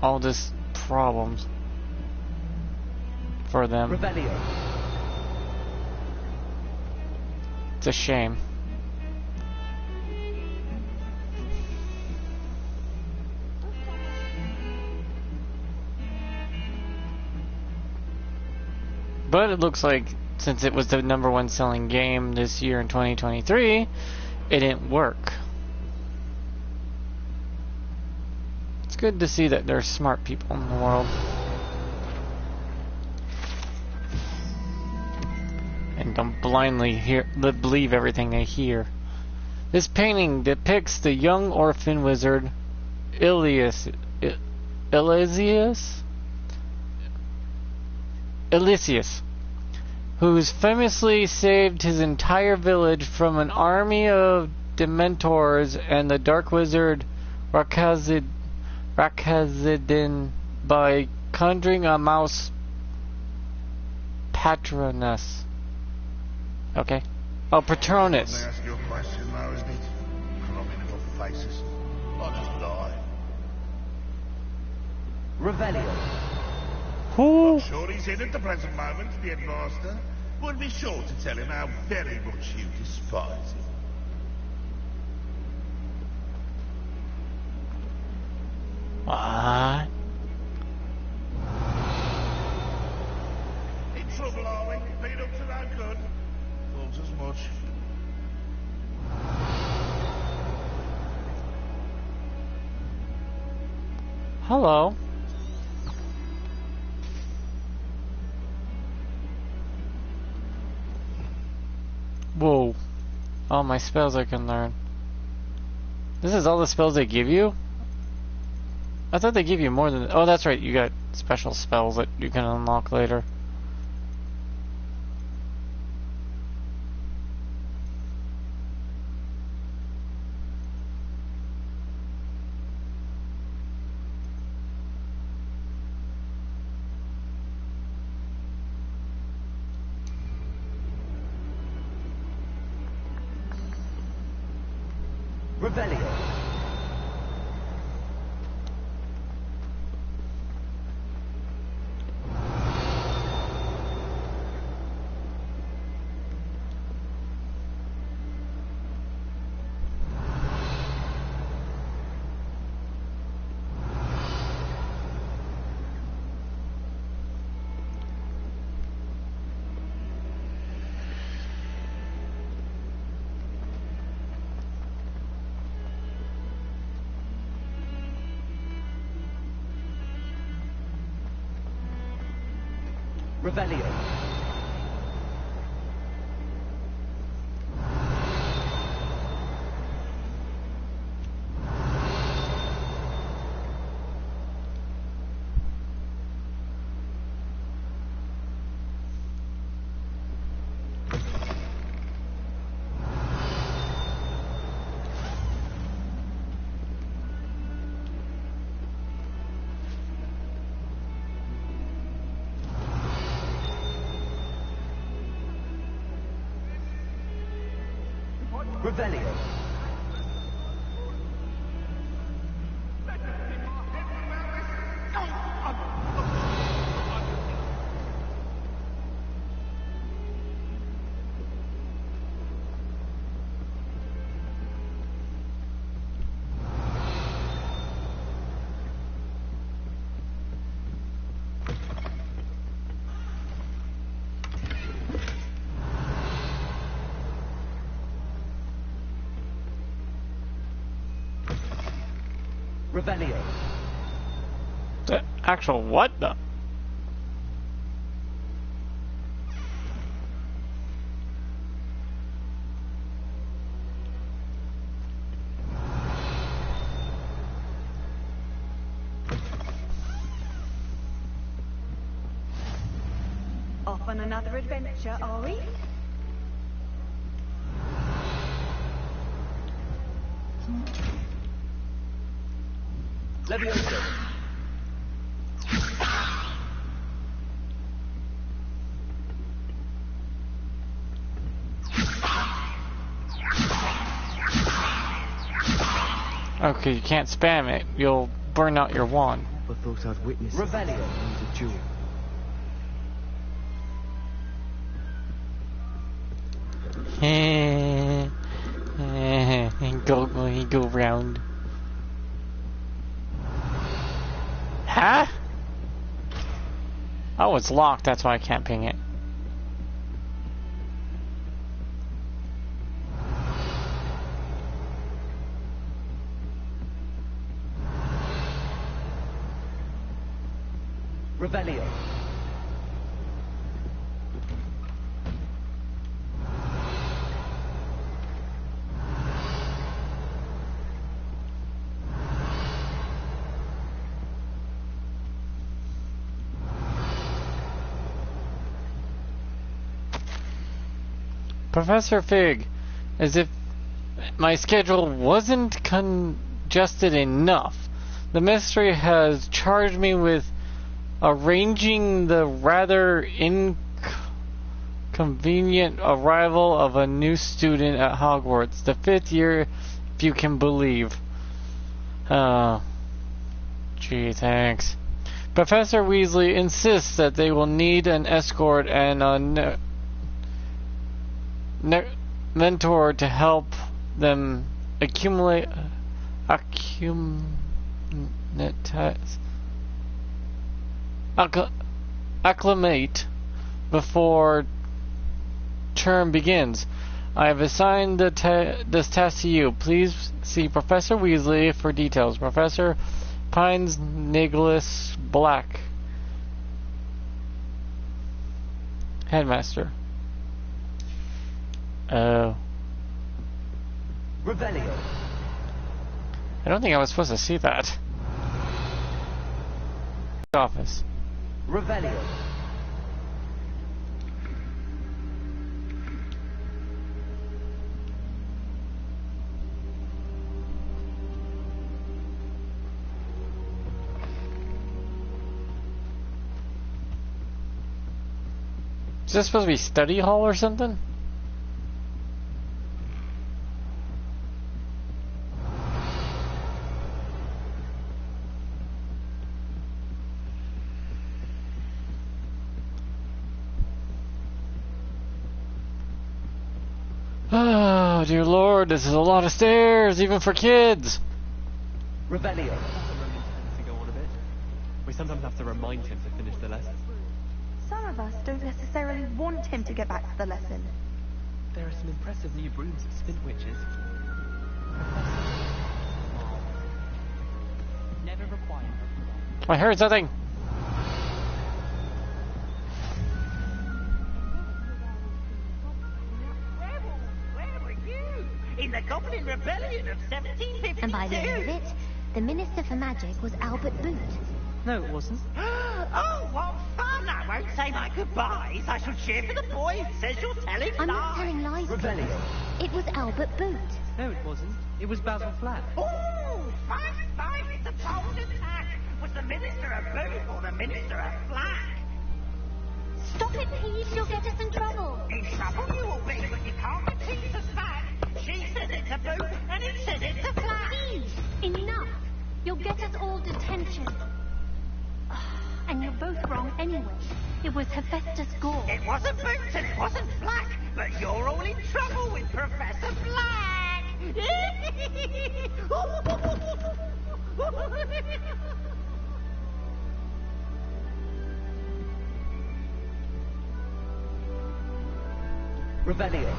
all this problems for them. Revelio. It's a shame. But it looks like since it was the #1 selling game this year in 2023, it didn't work. It's good to see that there's smart people in the world. And them blindly believe everything they hear. This painting depicts the young orphan wizard Elysius, who's famously saved his entire village from an army of Dementors and the dark wizard Rakazidin by conjuring a mouse Patronus. Okay. Oh, Patronus. Let me ask you a question now, isn't it? Crumbing it off faces. I'll just die. Revelio. Who? I'm sure he's in at the present moment, the headmaster. Would be sure to tell him how very much you despise him. What? In trouble, are we? Been up to no good? Thought as much. Hello. Whoa. All my spells I can learn. This is all the spells they give you? I thought they give you more than... Oh, that's right. You got special spells that you can unlock later. Revelio. Revelio. Revelio. Revelio. The actual what the? Off on another adventure, are we? Levioso. Okay, you can't spam it. You'll burn out your wand. I thought I'd witness Revelio. A duel. Go round. Huh? Oh, it's locked. That's why I can't ping it. Revelio. Professor Fig, as if my schedule wasn't congested enough, the mystery has charged me with arranging the rather inconvenient arrival of a new student at Hogwarts, the 5th year, if you can believe. Oh, gee, thanks. Professor Weasley insists that they will need an escort and a mentor to help them acclimate before term begins. I have assigned this task to you. Please see Professor Weasley for details. Professor Pines Nicholas Black, Headmaster. Oh. Revelio. I don't think I was supposed to see that. Office. Revelio. Is this supposed to be study hall or something? Oh, dear Lord, this is a lot of stairs, even for kids. Revelio. Roman tends to go on a bit. We sometimes have to remind him to finish the lesson. Some of us don't necessarily want him to get back to the lesson. There are some impressive new brooms at Spintwitches. Never required. I heard something. Where were you? In the Goblin Rebellion of 1752? And by the end of it, the Minister for Magic was Albert Boot. No, it wasn't. Oh, what fun! I won't say my goodbyes. I shall cheer for the boy who says you're telling I'm lies. not telling lies. Revelio. It was Albert Boot. No, it wasn't. It was Basil Flack. Oh, 5-5, it's a bold attack. Was the Minister a boot or the Minister a flag? Stop it, please. You'll get us in trouble. In trouble you will be, but you can't repeat us back. She says it's a boot, and he says it's a flag. Please, enough. You'll get us all detention. And you're both wrong anyway. It was Hephaestus Gore. It wasn't boots and it wasn't black, but you're all in trouble with Professor Black. Revelio.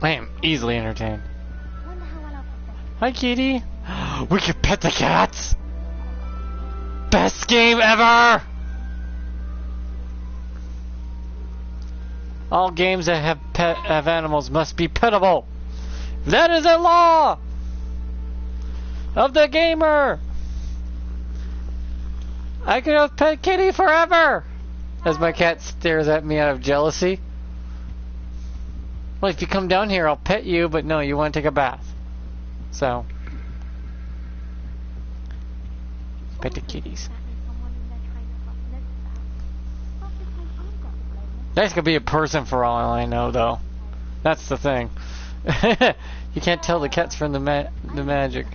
I am easily entertained. Hi, kitty. We can pet the cats. Best game ever. All games that have animals must be pettable. That is a law of the gamer. I could have pet kitty forever. As my cat stares at me out of jealousy. Well, if you come down here, I'll pet you, but no, you want to take a bath. So, pet the kitties. That could be a person for all I know, though. That's the thing. You can't tell the cats from the magic.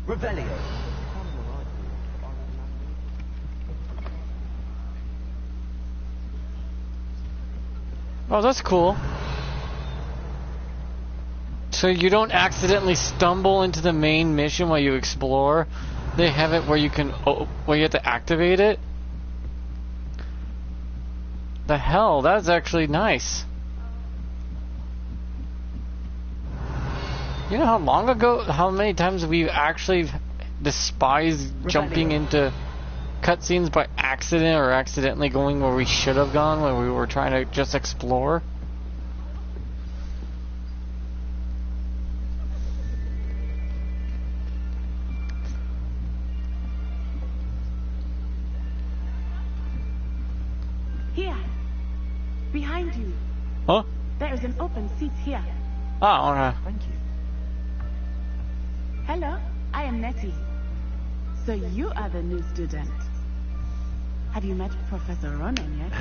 Revelio. Oh, that's cool. So you don't accidentally stumble into the main mission while you explore. They have it where you can, where you have to activate it. The hell, that's actually nice. You know how many times we've actually despised jumping into cutscenes by accident or accidentally going where we should have gone when we were trying to just explore. Here. Behind you. Huh? There is an open seat here. Oh, okay. Thank you. Hello, I am Nettie. So you are the new student. Have you met Professor Ronan yet?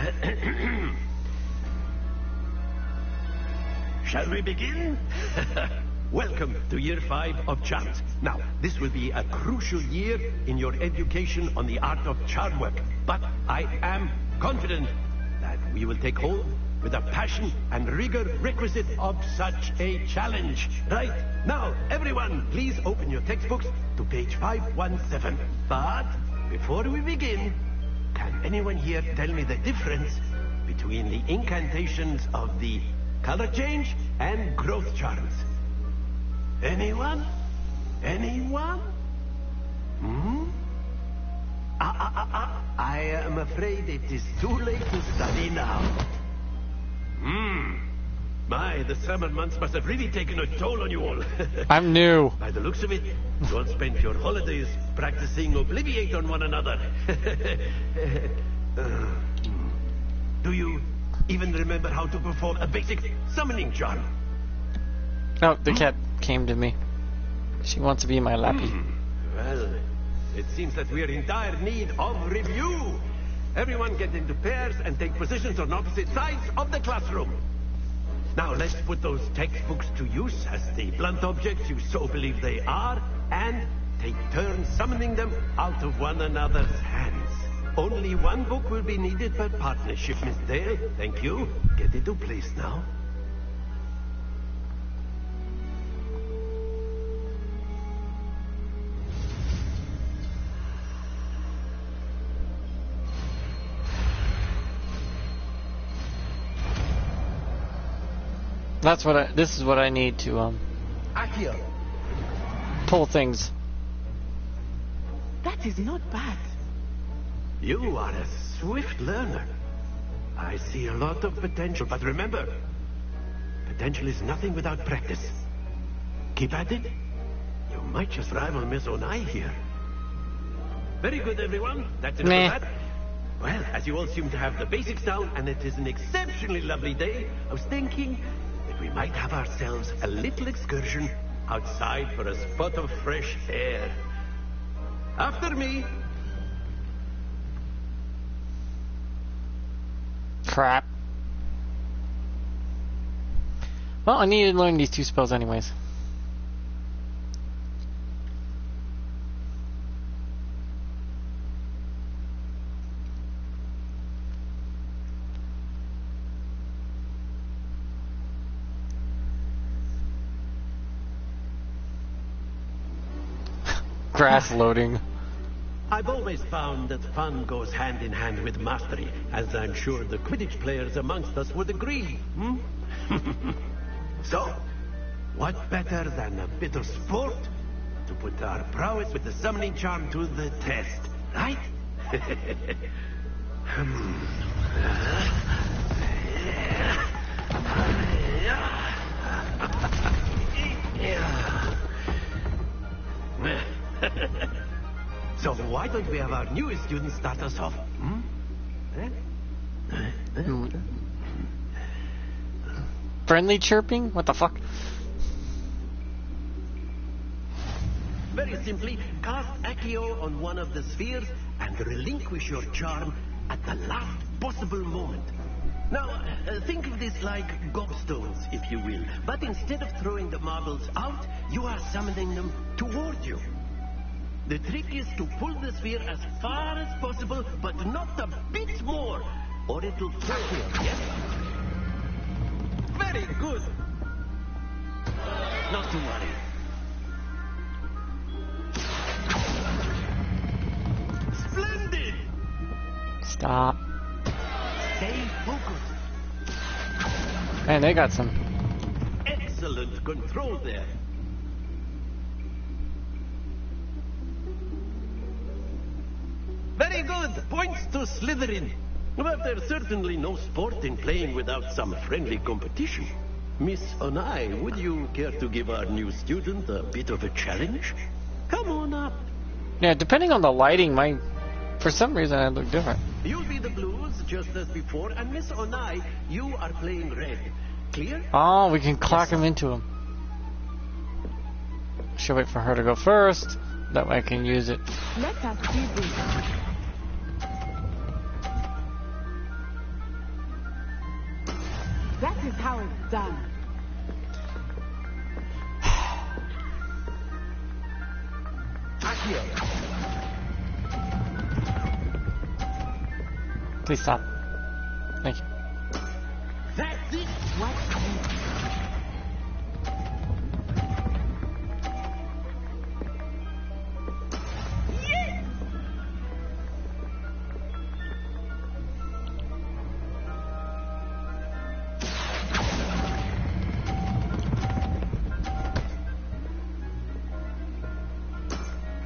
Shall we begin? Welcome to Year 5 of Charms. Now, this will be a crucial year in your education on the art of charm work. But I am confident that we will take hold with the passion and rigor requisite of such a challenge. Right? Now, everyone, please open your textbooks to page 517. But before we begin, can anyone here tell me the difference between the incantations of the color change and growth charms? Anyone? Anyone? Hmm? I am afraid it is too late to study now. My, the summer months must have really taken a toll on you all. I'm new. By the looks of it, you all spent your holidays practicing Obliviate on one another. Do you even remember how to perform a basic summoning charm? Oh, the cat came to me. She wants to be my lappy. Well, it seems that we are in dire need of review. Everyone get into pairs and take positions on opposite sides of the classroom. Now let's put those textbooks to use as the blunt objects you so believe they are, and take turns summoning them out of one another's hands. Only one book will be needed per partnership, Miss Dale. Thank you. Get into place now. That's what this is what I need to Accio. pull things. That is not bad. You are a swift learner. I see a lot of potential, but remember, potential is nothing without practice. Keep at it. You might just rival Miss Onai here. Very good, everyone. That's it for that. Well, as you all seem to have the basics down, and it is an exceptionally lovely day, I was thinking that we might have ourselves a little excursion outside for a spot of fresh air. After me. Crap. Well, I need to learn these two spells anyways. Grass loading. I've always found that fun goes hand in hand with mastery, as I'm sure the Quidditch players amongst us would agree. So, what better than a bit of sport to put our prowess with the summoning charm to the test, right? So why don't we have our newest student start us off? Friendly chirping? What the fuck? Very simply, cast Accio on one of the spheres and relinquish your charm at the last possible moment. Now, think of this like gobstones, if you will. But instead of throwing the marbles out, you are summoning them toward you. The trick is to pull the sphere as far as possible, but not a bit more, or it'll fail, yes? Very good. Not to worry. Splendid! Stop. Stay focused. Man, they got some. Excellent control there. Very good. Points to Slytherin. But there's certainly no sport in playing without some friendly competition. Miss Onai, would you care to give our new student a bit of a challenge? Come on up. Yeah, depending on the lighting, for some reason I look different. You'll be the blues, just as before, and Miss Onai, you are playing red. Clear? Oh, we can clock him into him. Should wait for her to go first. That way I can use it. Let us do this. That is how it's done. Please stop. Thank you. That's it.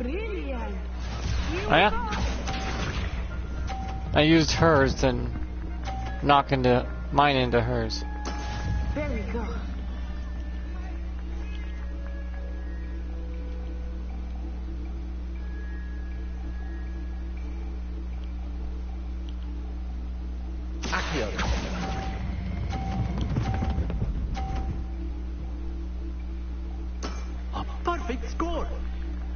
Brilliant. Oh yeah? I used hers to knock mine into hers. Very good. A perfect score.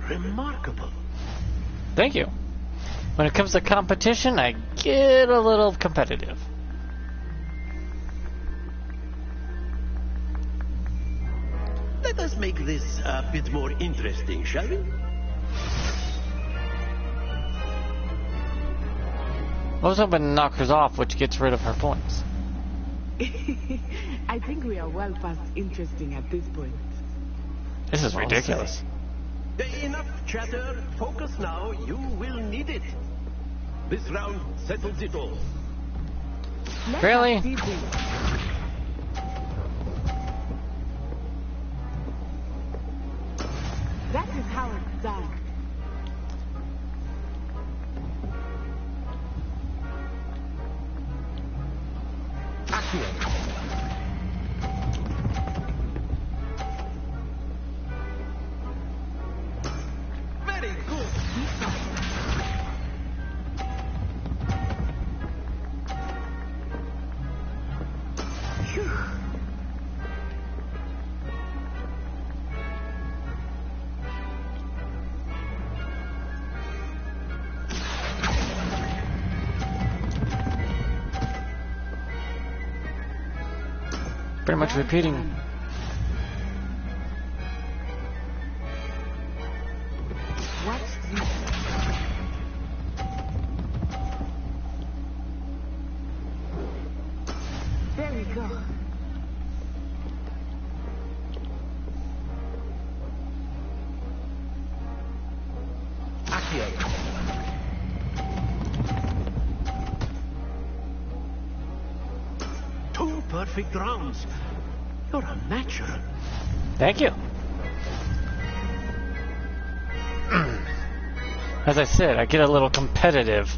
Remarkable. Thank you. When it comes to competition, I get a little competitive. Let us make this a bit more interesting, shall we? I was hoping to knock hers off, which gets rid of her points. I think we are well past interesting at this point. This is ridiculous. Enough chatter. Focus now. You will need it. This round settles it all. Really? That is how it's done. Very good. Pretty much repeating. Watch this. Very good. Two perfect rounds. You're a natural. Thank you. As I said, I get a little competitive.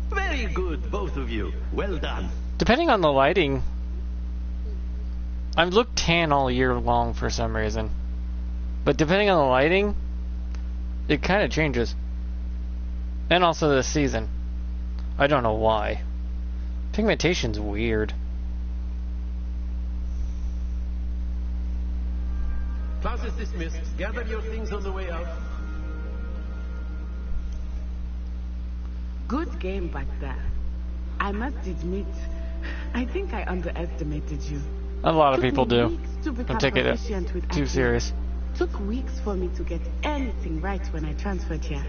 Very good, both of you. Well done. Depending on the lighting, I've looked tan all year long for some reason. But depending on the lighting, it kind of changes. And also the season. I don't know why. Pigmentation's weird. Class is dismissed. Gather your things on the way out. Good game back there. I must admit, I think I underestimated you. A lot of Took people me do. weeks to become Don't take it proficient with too acting. serious. Took weeks for me to get anything right when I transferred here.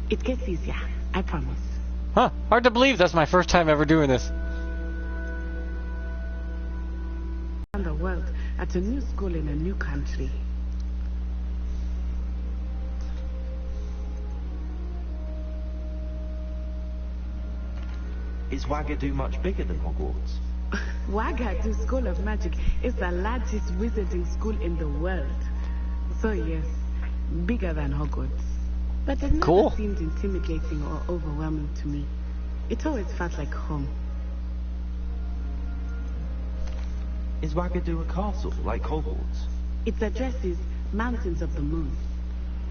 It gets easier, I promise. Huh, hard to believe that's my first time ever doing this. Around the world at a new school in a new country. Is Wagadu much bigger than Hogwarts? Wagadu School of Magic is the largest wizarding school in the world. So yes, bigger than Hogwarts. But it never Cool. seemed intimidating or overwhelming to me. It always felt like home. Is Wagadu a castle, like Hogwarts? Its address is Mountains of the Moon.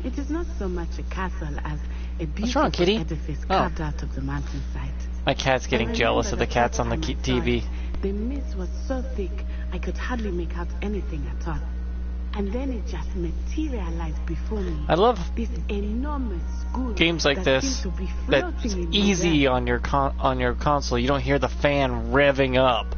It is not so much a castle as a beautiful wrong, kitty? edifice Oh. carved out of the mountainside. My cat's getting I jealous of the remember cats on the first time I TV. saw it, the mist was so thick I could hardly make out anything at all. And then it just materialized before me. I love this enormous school games like that this seemed to be that's floating in easy midair. on your console. You don't hear the fan revving up.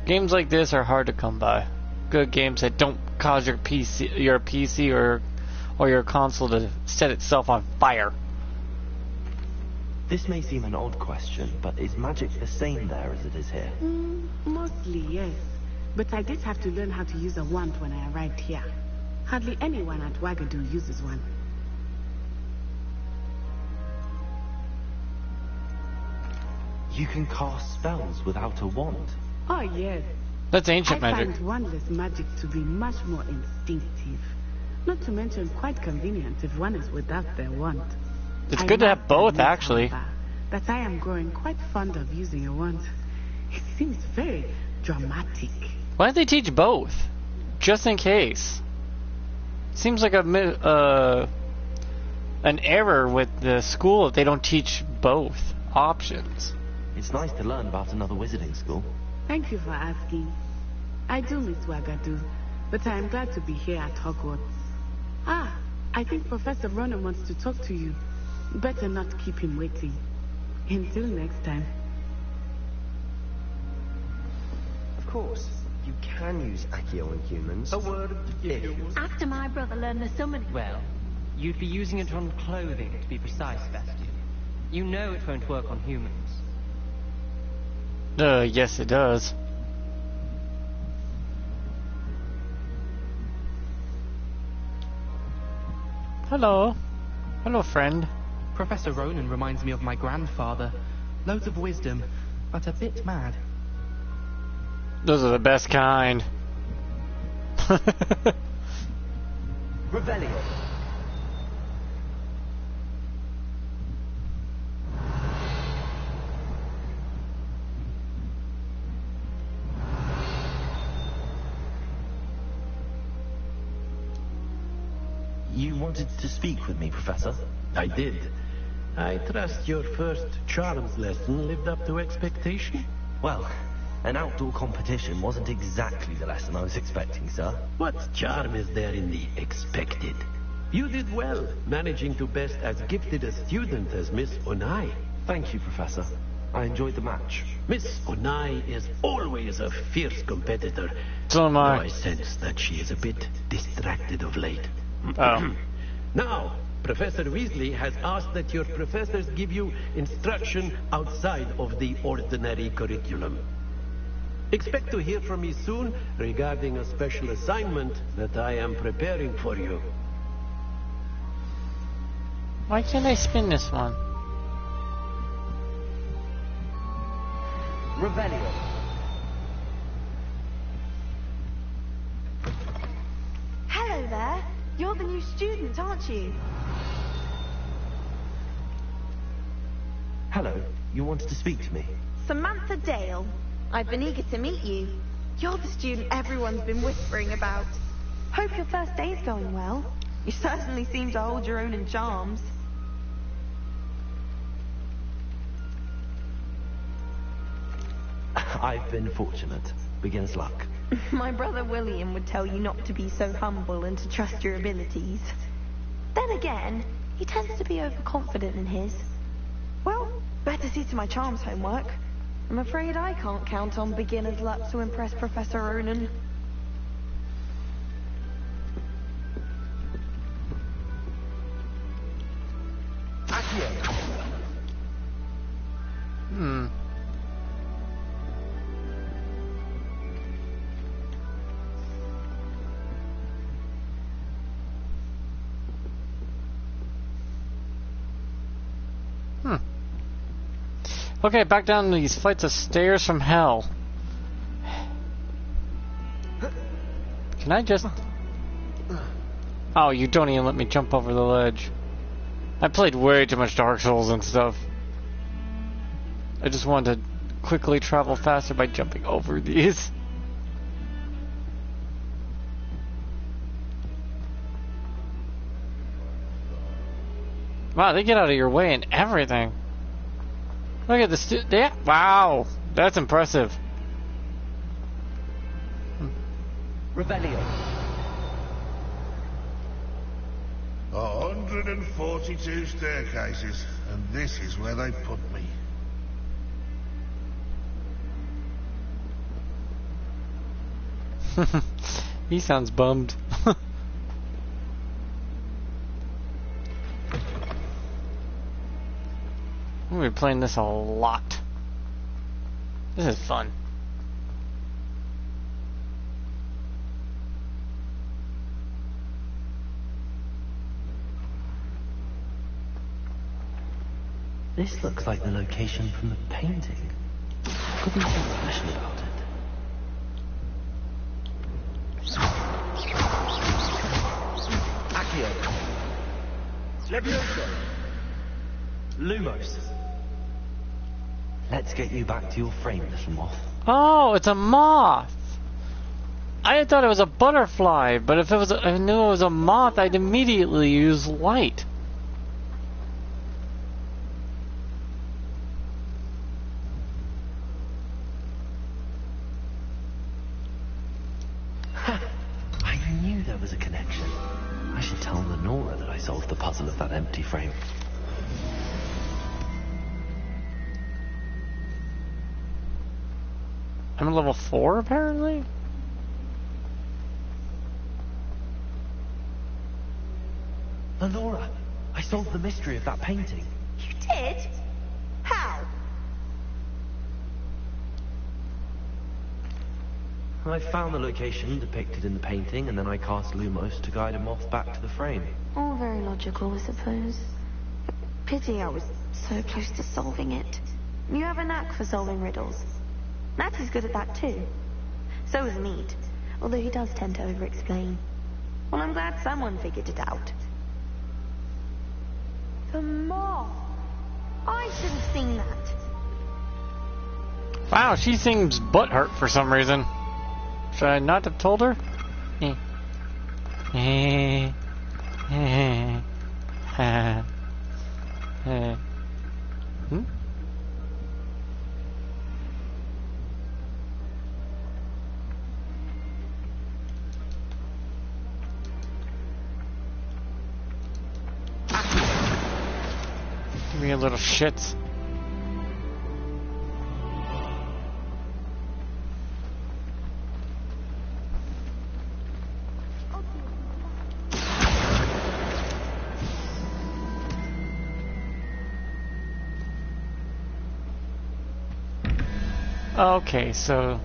Games like this are hard to come by. Good games that don't cause your PC or your console to set itself on fire. This may seem an odd question, but is magic the same there as it is here? Mostly, yes. But I did have to learn how to use a wand when I arrived here. Hardly anyone at Wagadu uses one. You can cast spells without a wand. Oh, yes. That's ancient I magic. find wandless magic to be much more instinctive. Not to mention quite convenient if one is without their wand. It's I good to must have both, admit, actually. however, that I am growing quite fond of using a wand. It seems very dramatic. Why don't they teach both? Just in case. Seems like an error with the school if they don't teach both options. It's nice to learn about another wizarding school. Thank you for asking. I do miss Wagadu, but I am glad to be here at Hogwarts. Ah, I think Professor Ronan wants to talk to you. Better not keep him waiting. Until next time. Of course, you can use Accio on humans. A word if you After my brother learned the summoning. Well, you'd be using it on clothing, to be precise, Sebastian. You know it won't work on humans. Yes it does. Hello. Hello, friend. Professor Ronan reminds me of my grandfather. Loads of wisdom, but a bit mad. Those are the best kind. Rebellion. You wanted to speak with me, Professor? I did. I trust your first charms lesson lived up to expectation? Well, an outdoor competition wasn't exactly the lesson I was expecting, sir. What charm is there in the expected? You did well, managing to best as gifted a student as Miss Onai. Thank you, Professor. I enjoyed the match. Miss Onai is always a fierce competitor. So am I. Though I sense that she is a bit distracted of late. Oh. Now, Professor Weasley has asked that your professors give you instruction outside of the ordinary curriculum. Expect to hear from me soon regarding a special assignment that I am preparing for you. Why can't I spin this one? Rebellion. Hello there. You're the new student, aren't you? Hello, you wanted to speak to me? Samantha Dale. I've been eager to meet you. You're the student everyone's been whispering about. Hope your first day's going well. You certainly seem to hold your own in charms. I've been fortunate. Beginner's luck. My brother William would tell you not to be so humble and to trust your abilities. Then again, he tends to be overconfident in his. Well, better see to my charms homework. I'm afraid I can't count on beginner's luck to impress Professor Ronan. Hmm. Okay, back down these flights of stairs from hell. Can I just... Oh, you don't even let me jump over the ledge. I played way too much Dark Souls and stuff. I just wanted to quickly travel faster by jumping over these. Wow, they get out of your way and everything. Look at this. Yeah, wow, that's impressive. Revelio. 142 staircases, and this is where they put me. He sounds bummed. I'm gonna be playing this a lot. This is fun. This looks like the location from the painting. Could be something special about it. Accio. Levioso. Lumos. Let's get you back to your frame, little moth. Oh, it's a moth. I thought it was a butterfly, but if I knew it was a moth, I'd immediately use light. I knew there was a connection. I should tell Lenora that I solved the puzzle of that empty frame. I'm at level 4, apparently? Lenora, I solved the mystery of that painting. You did? How? I found the location depicted in the painting, and then I cast Lumos to guide a moth back to the frame. All very logical, I suppose. Pity I was so close to solving it. You have a knack for solving riddles. Nat is good at that too. So is Mead, although he does tend to over-explain. Well, I'm glad someone figured it out. The moth. I should have seen that. Wow, she seems butthurt for some reason. Should I not have told her? Hmm? Give me a little shits. Okay, so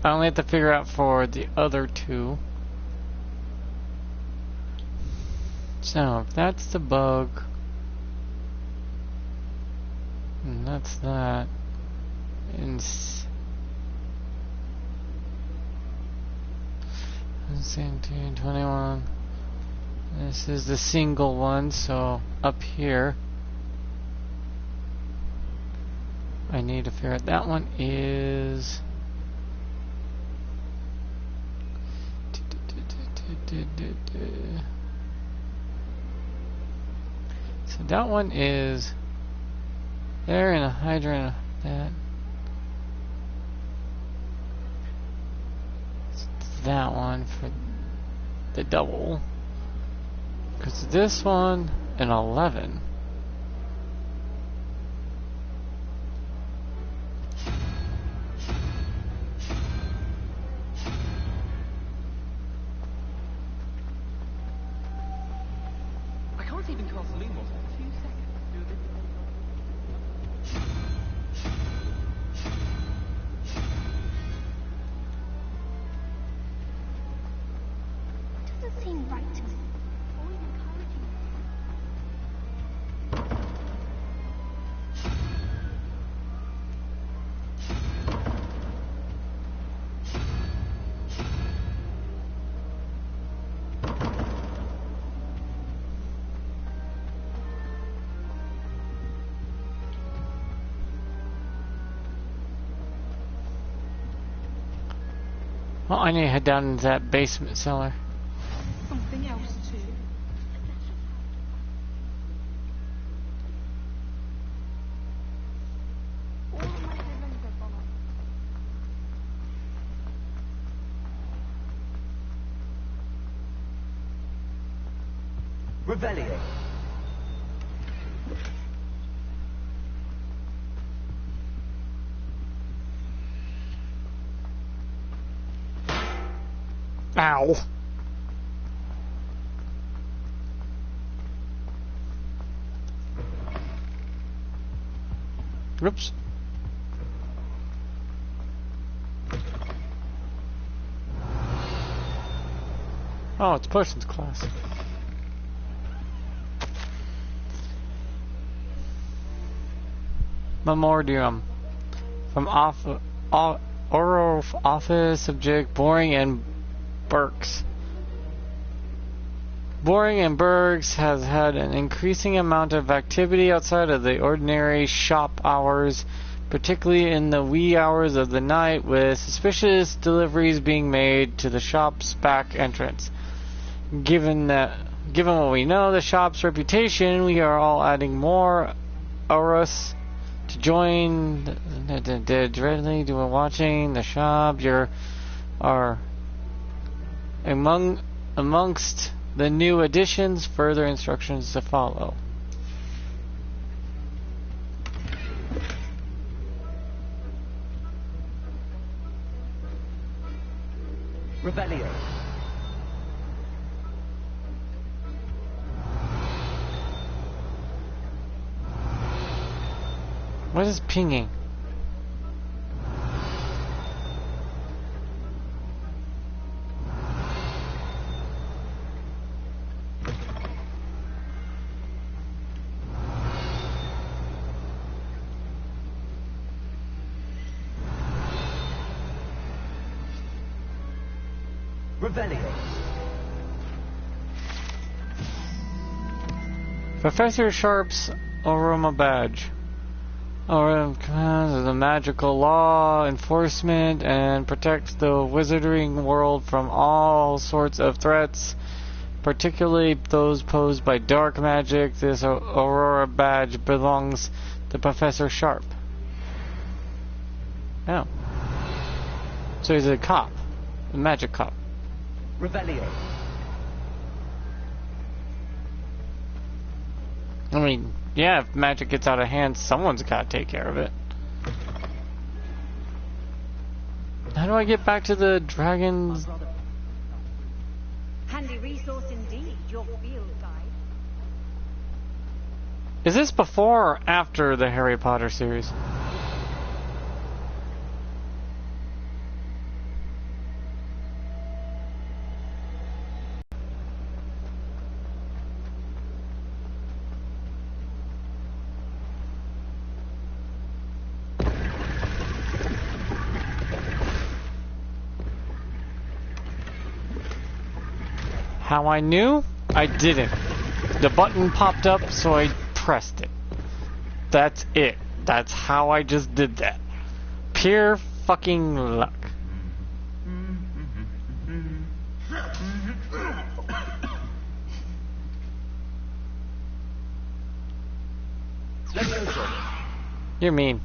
I only have to figure out for the other two. So, if that's the bug, and that's that, and 17, 21, this is the single one, so up here, I need to figure out that one is so that one is there in a hydrant that it's that one for the double because this one an 11. Well, I need to head down into that basement cellar. Something else too. Revelio. Ow. Oops. Oh, it's Parsons' class. Memordium. From oral office subject Boring and Burks. Boring and Burks has had an increasing amount of activity outside of the ordinary shop hours, particularly in the wee hours of the night, with suspicious deliveries being made to the shop's back entrance. Given what we know, the shop's reputation, we are all adding more auras to join. Dreadly, do watching the shop. Are amongst the new additions. Further instructions to follow. Revelio. What is pinging? Revelio. Professor Sharp's Aroma Badge. Aroma commands the magical law enforcement and protects the wizarding world from all sorts of threats, particularly those posed by dark magic. This Aurora Badge belongs to Professor Sharp. Oh. So he's a cop. A magic cop. Revelio. I mean, yeah, if magic gets out of hand, someone's got to take care of it. How do I get back to the dragons? Handy resource indeed, your field guide. Is this before or after the Harry Potter series? How I knew? I didn't. The button popped up, so I pressed it. That's it. That's how I just did that. Pure fucking luck. You're mean.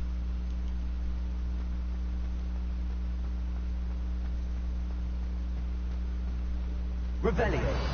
Revelio.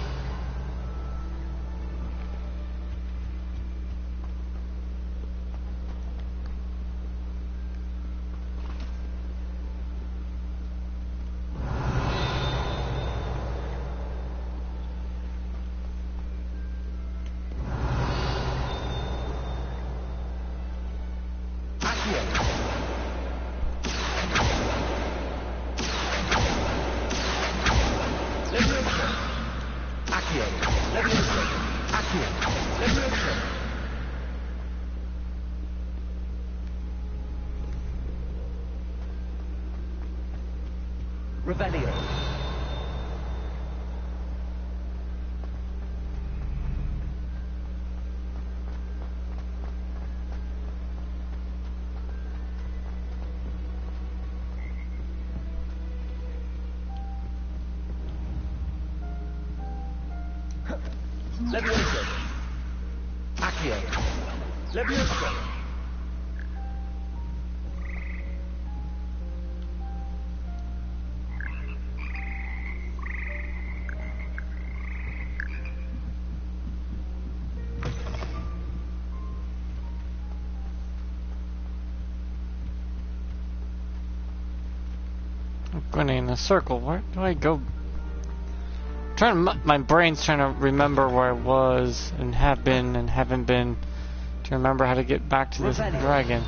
Revelio. Levioso. Accio. Levioso. I'm going in a circle. Where do I go? My brain's trying to remember where I was and have been and haven't been to remember how to get back to this dragon.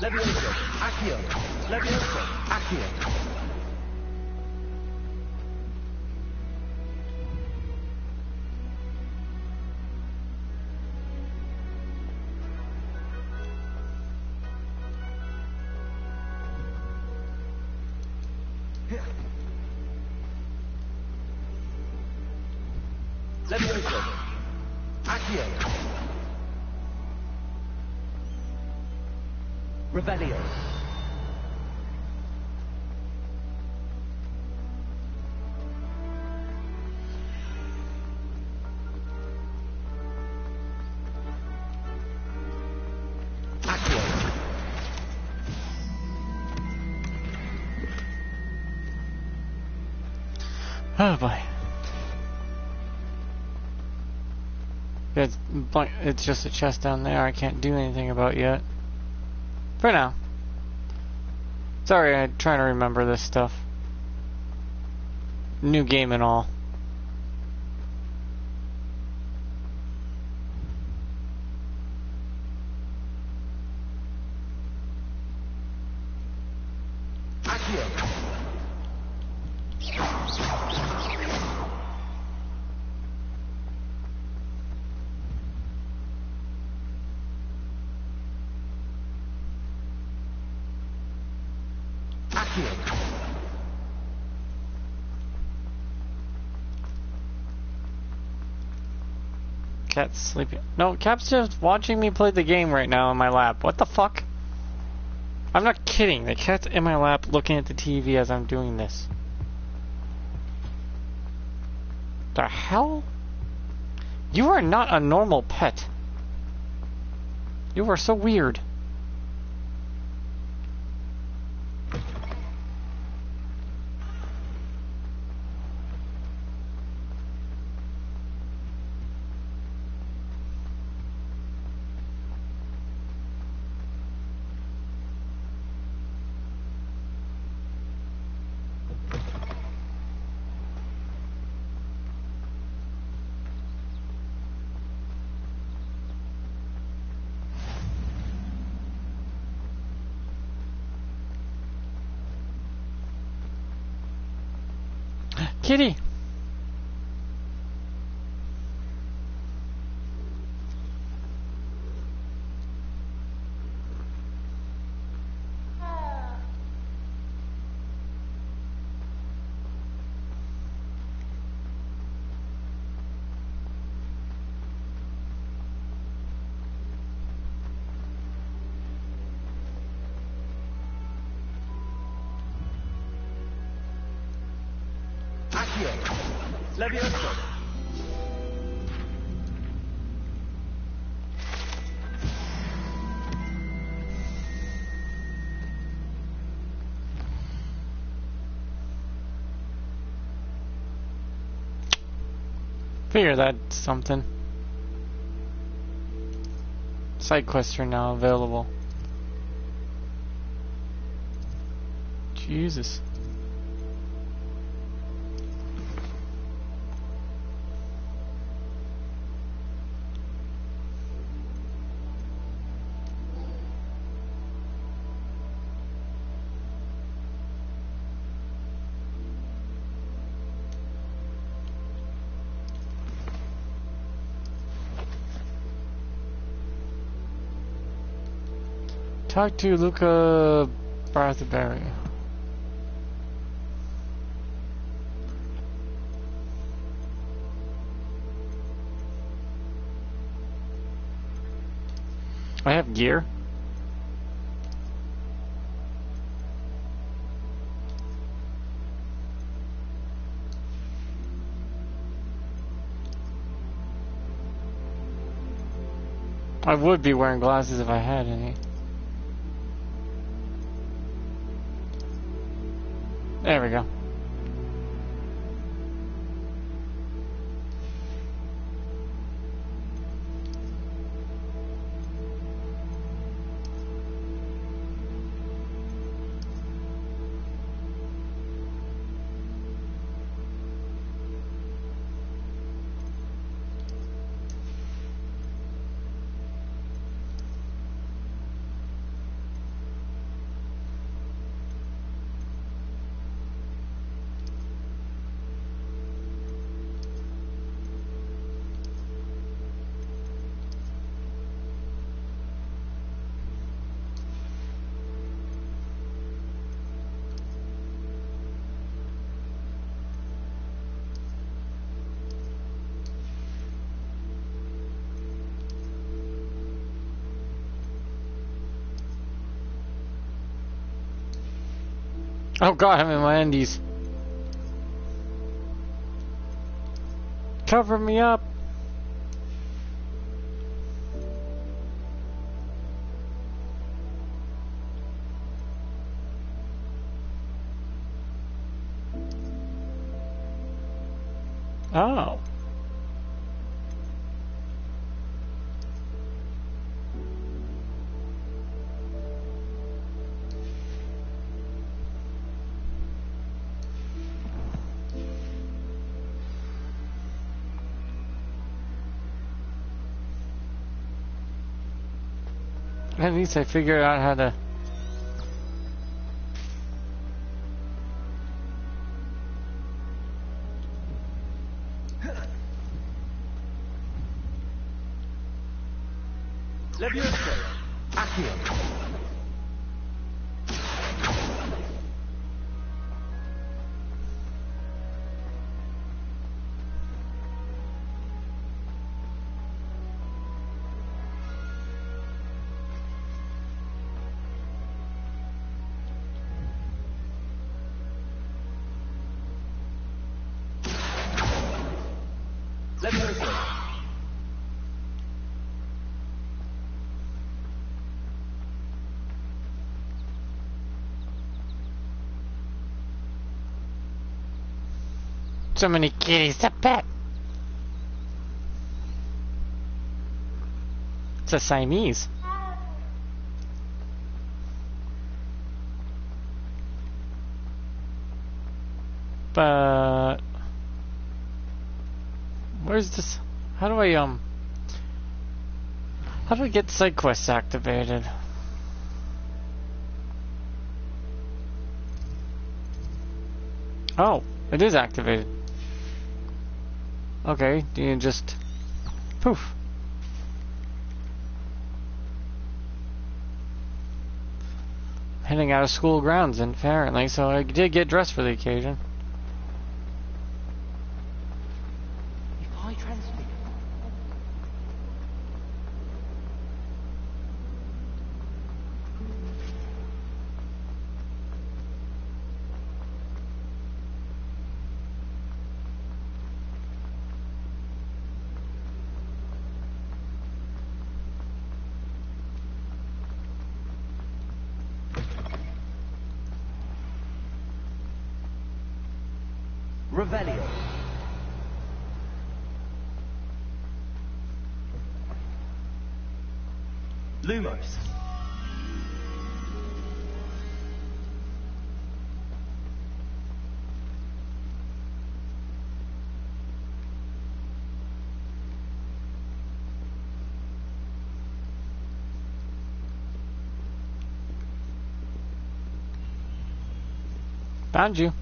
Levioso. Accio. Levioso. Accio. Levioso. Accio. Rebellion. Accio. Oh boy. It's just a chest down there I can't do anything about yet. For now. Sorry, I'm trying to remember this stuff. New game and all. Cat's sleeping. No, Cap's just watching me play the game right now in my lap. What the fuck? I'm not kidding. The cat's in my lap looking at the TV as I'm doing this. The hell? You are not a normal pet. You are so weird. Kitty! Levioso. Figure that's something. Side quests are now available. Jesus. Talk to Luca Barthberry. I have gear. I would be wearing glasses if I had any. There we go. Oh god, I'm in my undies. Cover me up. Oh. At least I figured out how to... Levioso. Accio. So many kitties to pet. It's a Siamese. But where's this? How do I get side quests activated? Oh, it is activated. Okay, do you just poof? Heading out of school grounds, apparently, so I did get dressed for the occasion. If I transmit. Revelio. Lumos. Found you.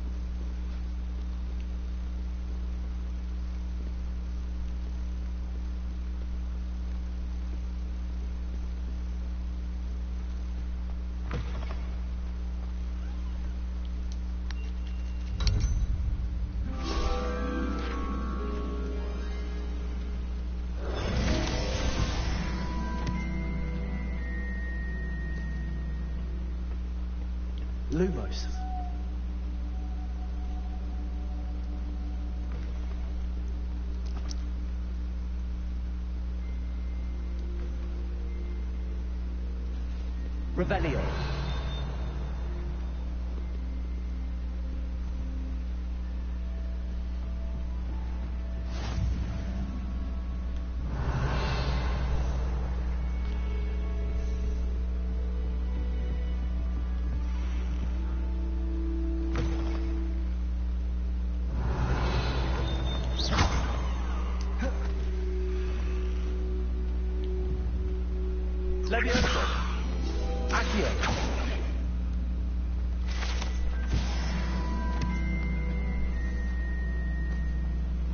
Lumos. Revelio. Levioso. Accio.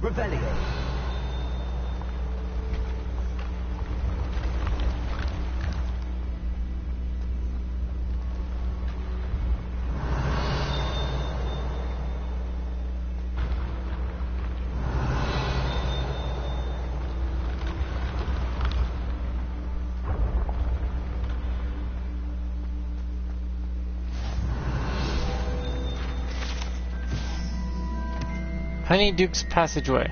Revelio. Honeyduke's Passageway.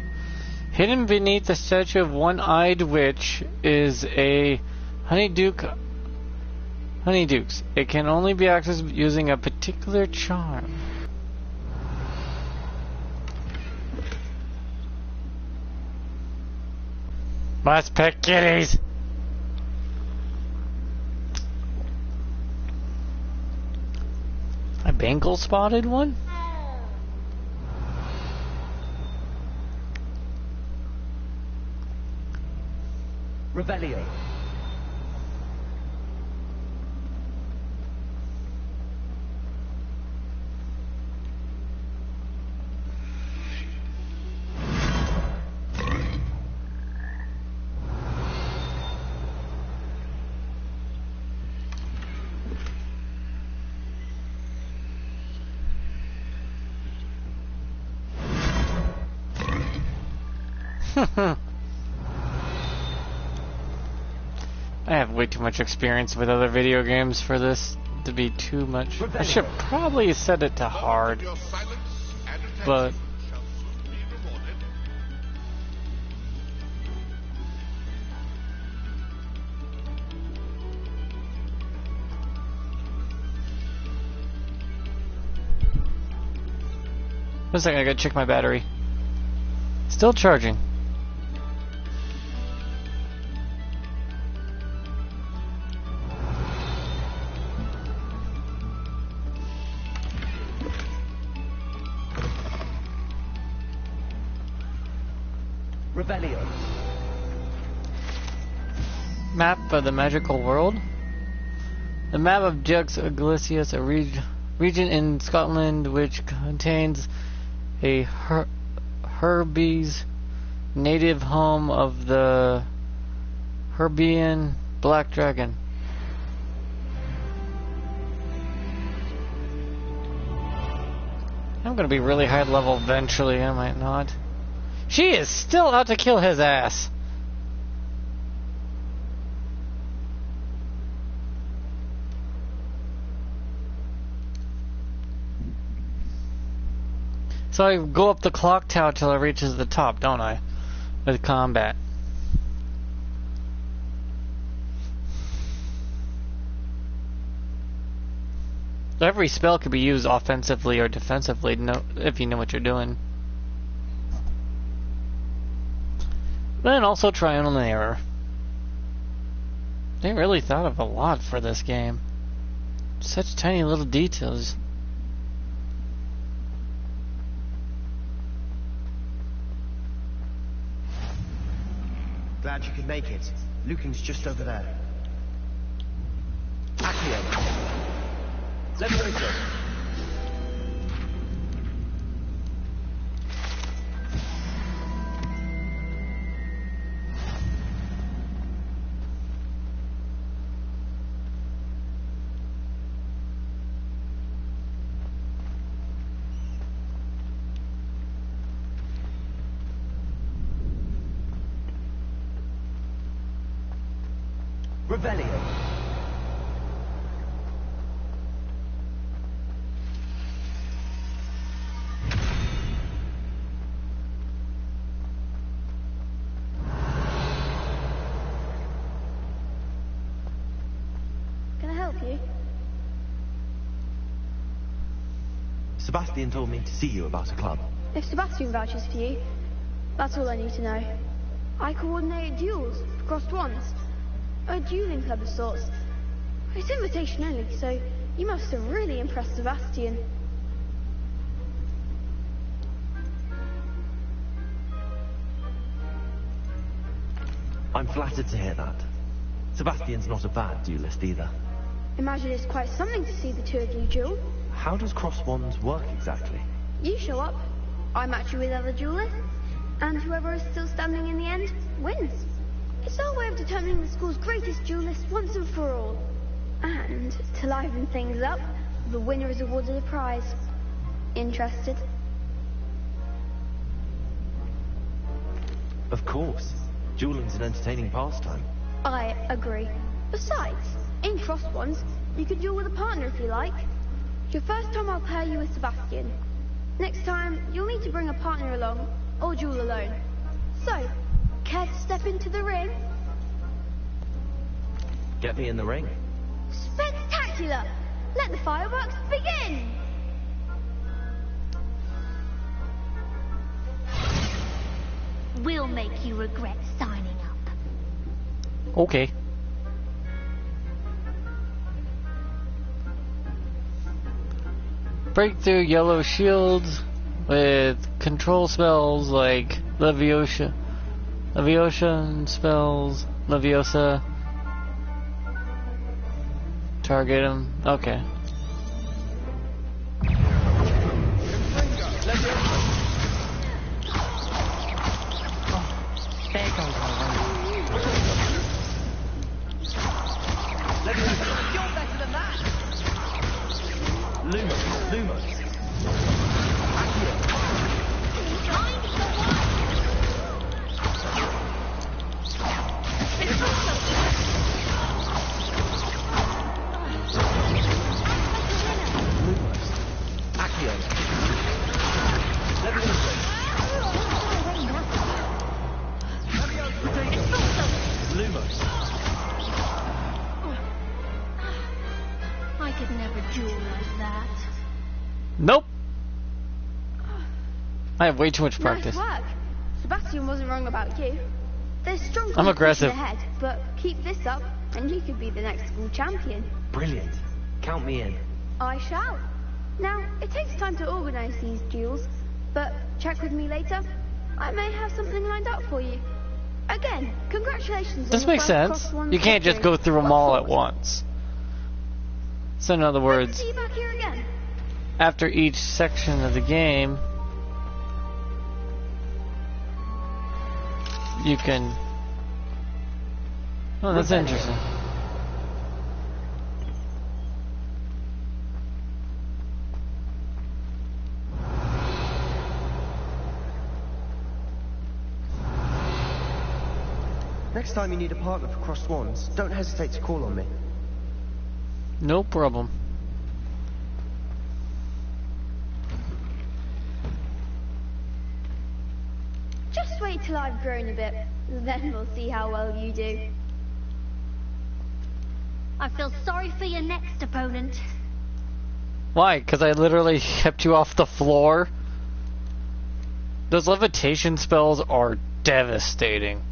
Hidden beneath the statue of one-eyed witch is a Honeydukes. It can only be accessed using a particular charm. Must pet kitties! A Bengal spotted one? Revelio. I have way too much experience with other video games for this to be too much. I should probably set it to hard, but one second, I gotta check my battery. Still charging. Revelio. Map of the magical world. The map of Jux Iglesias, a region in Scotland which contains a Herbies native home of the Herbian Black Dragon. I'm gonna be really high level eventually, I might not. She is still out to kill his ass. So I go up the clock tower till it reaches the top, don't I? With combat. Every spell could be used offensively or defensively, if you know what you're doing. Then also trial and error. They really thought of a lot for this game. Such tiny little details. Glad you could make it. Lucan's just over there. Accio. Levioso. Revelio. Sebastian told me to see you about a club. If Sebastian vouches for you, that's all I need to know. I coordinate duels, crossed wands, a dueling club of sorts. It's invitation only, so you must have really impressed Sebastian. I'm flattered to hear that. Sebastian's not a bad duelist either. Imagine it's quite something to see the two of you duel. How does cross wands work exactly? You show up, I match you with other duelists, and whoever is still standing in the end wins. It's our way of determining the school's greatest duelist once and for all. And to liven things up, the winner is awarded a prize. Interested? Of course. Dueling's an entertaining pastime. I agree. Besides, in crossed wands, you could duel with a partner if you like. Your first time I'll pair you with Sebastian. Next time, you'll need to bring a partner along, or duel alone. So, care to step into the ring? Get me in the ring. Spectacular! Let the fireworks begin! We'll make you regret signing up. Okay. Break through yellow shields with control spells like Leviosa spells, Leviosa. Target him. Okay. There goes You're better than that! Lumos. I could never duel like that. Nope. I have way too much practice. Nice work. Sebastian wasn't wrong about you. There's strong I'm aggressive. competition ahead, but keep this up, and you could be the next school champion. Brilliant. Count me in. I shall. Now, it takes time to organize these duels, but check with me later. I may have something lined up for you. Again, congratulations. This on your makes first sense. cross one You can't just victory. go through them all at once. So in other words, See you back here again. after each section of the game, you can... Oh, that's interesting. Next time you need a partner for crossed wands, don't hesitate to call on me. No problem. Just wait till I've grown a bit, then we'll see how well you do. I feel sorry for your next opponent. Why? Because I literally kept you off the floor? Those levitation spells are devastating.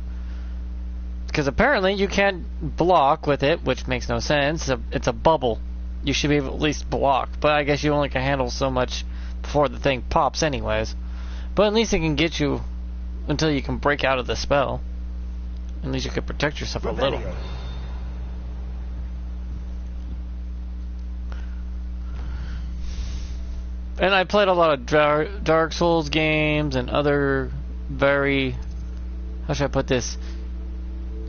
Because apparently you can't block with it, which makes no sense. It's a bubble. You should be able to at least block. But I guess you only can handle so much before the thing pops anyways. But at least it can get you until you can break out of the spell. At least you can protect yourself a little. And I played a lot of Dark Souls games and other very... How should I put this?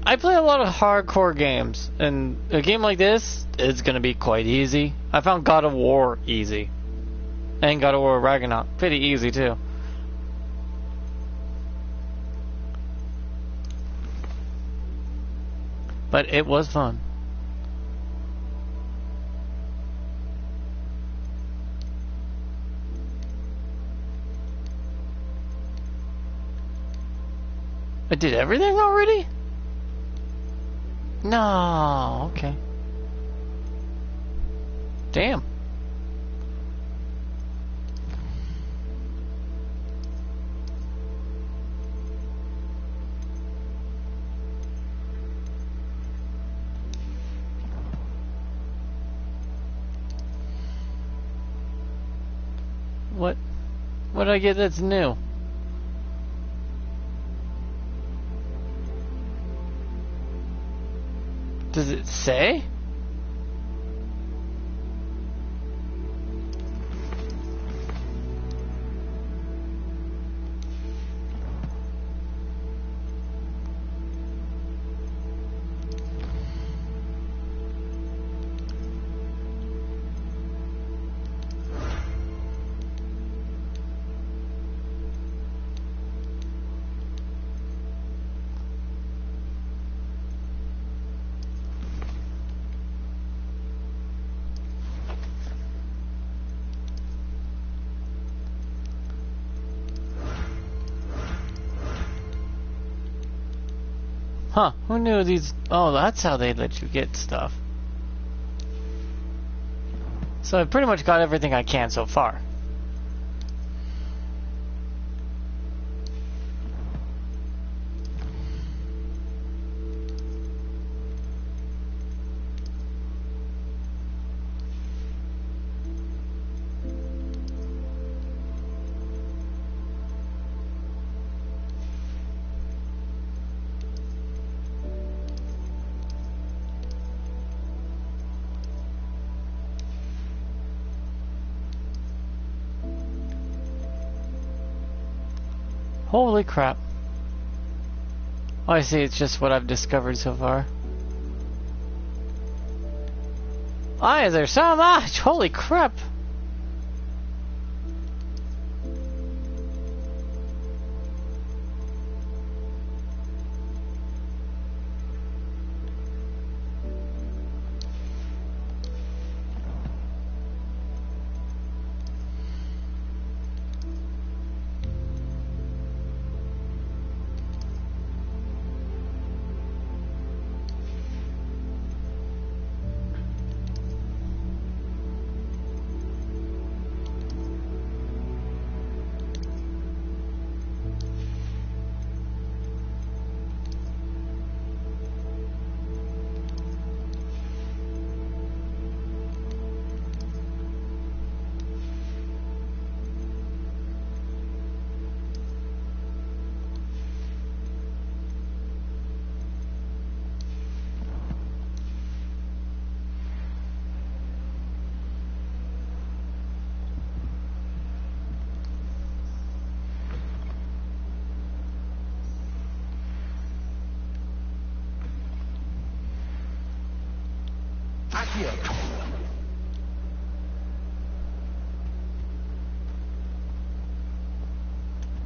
I play a lot of hardcore games, and a game like this is going to be quite easy. I found God of War easy. And God of War Ragnarok pretty easy too. But it was fun. I did everything already? No, okay. What did I get that's new? Does it say? Huh, who knew these... Oh, that's how they let you get stuff. So I've pretty much got everything I can so far. Holy crap. Oh, I see, it's just what I've discovered so far. Why is there so much? Holy crap.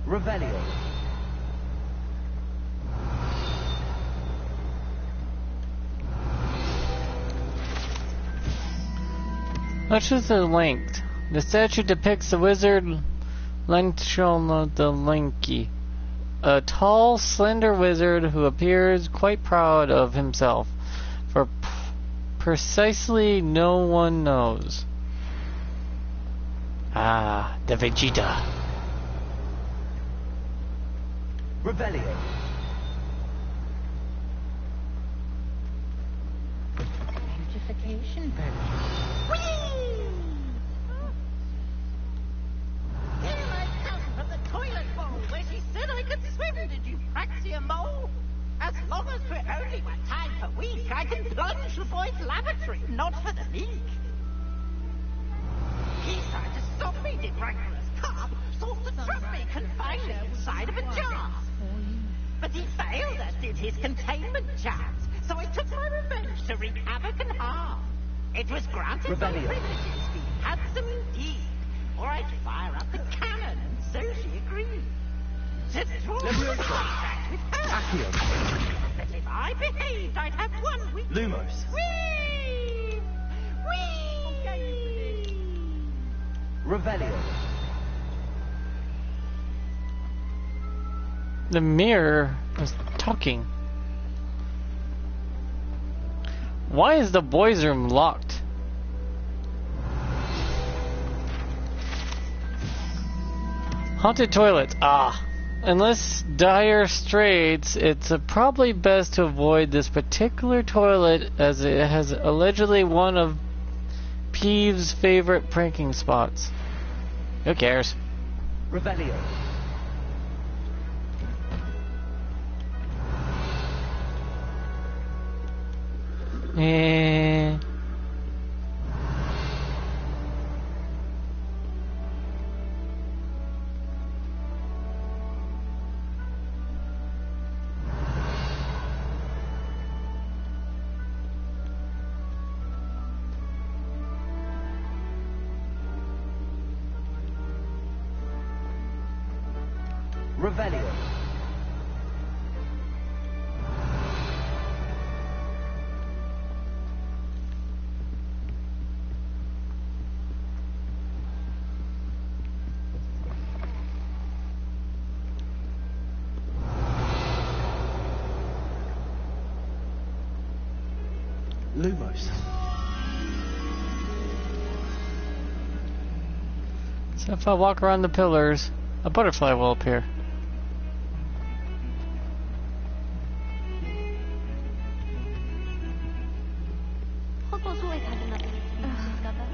Revelio. Much as they're linked. The statue depicts the wizard Lentshom the Linky, a tall, slender wizard who appears quite proud of himself, for precisely no one knows. Ah, the Vegeta. Revelio. Beautification Whee! Here I come from the toilet bowl where she said I could swim, did you praxia mole? As long as we're only one time per week, I can plunge the boys' lavatory, not for the leak. He tried to stop me, did Rancorous Carp, thought to trap me confined inside of a jar. But he failed, as did his containment charms, so I took my revenge to wreak havoc and harm. It was granted some privileges, be handsome indeed, or I'd fire up the cannon, and so she agreed. To draw a contract with her. That if I behaved, I'd have 1 week. Lumos. Whee! Whee! Revelio. The mirror is talking. Why is the boys' room locked? Haunted toilets. Ah. Unless dire straits, it's probably best to avoid this particular toilet as it has allegedly one of Peeves' favorite pranking spots. Who cares? Revelio. Eh. Revelio. Lumos. So if I walk around the pillars, a butterfly will appear. Hogwarts always had another to discover.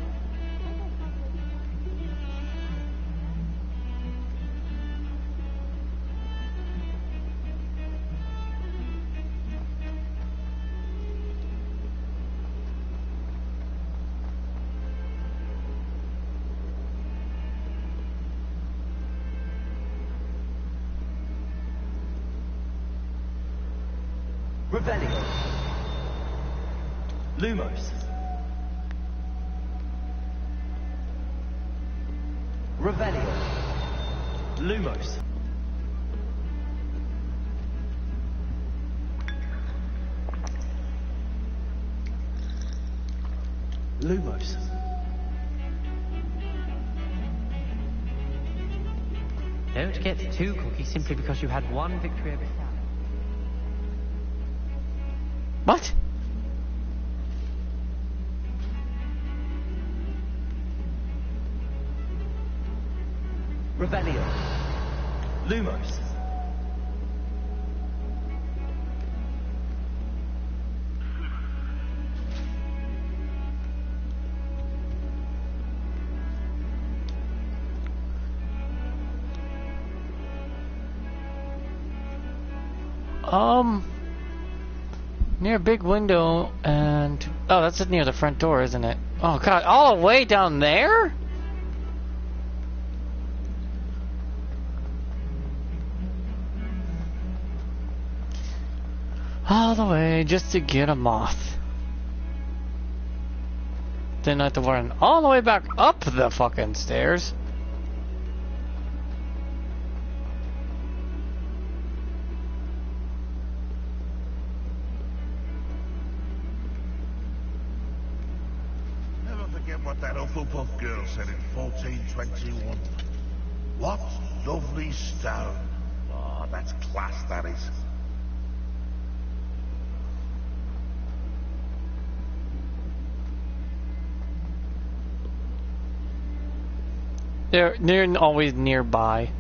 Revelio. Lumos. Revelio. Lumos. Lumos. Don't get too cocky simply because you had one victory over Sal. What? Revelio. Lumos. Near a big window and... Oh, that's near the front door, isn't it? Oh god, all the way down there? All the way just to get a moth. Then I have to run all the way back up the fucking stairs. Never forget what that Hufflepuff girl said in 1421. What lovely stone. Oh, that's class, that is. They're always nearby.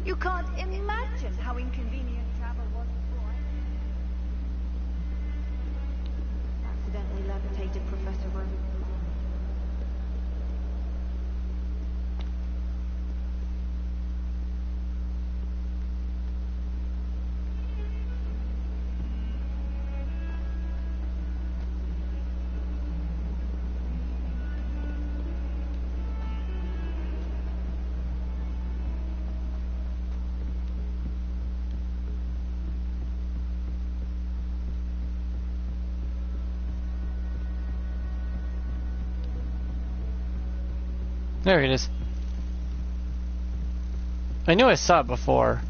You can't imagine how inconvenient travel was before. Accidentally levitated Professor Room. There it is. I knew I saw it before.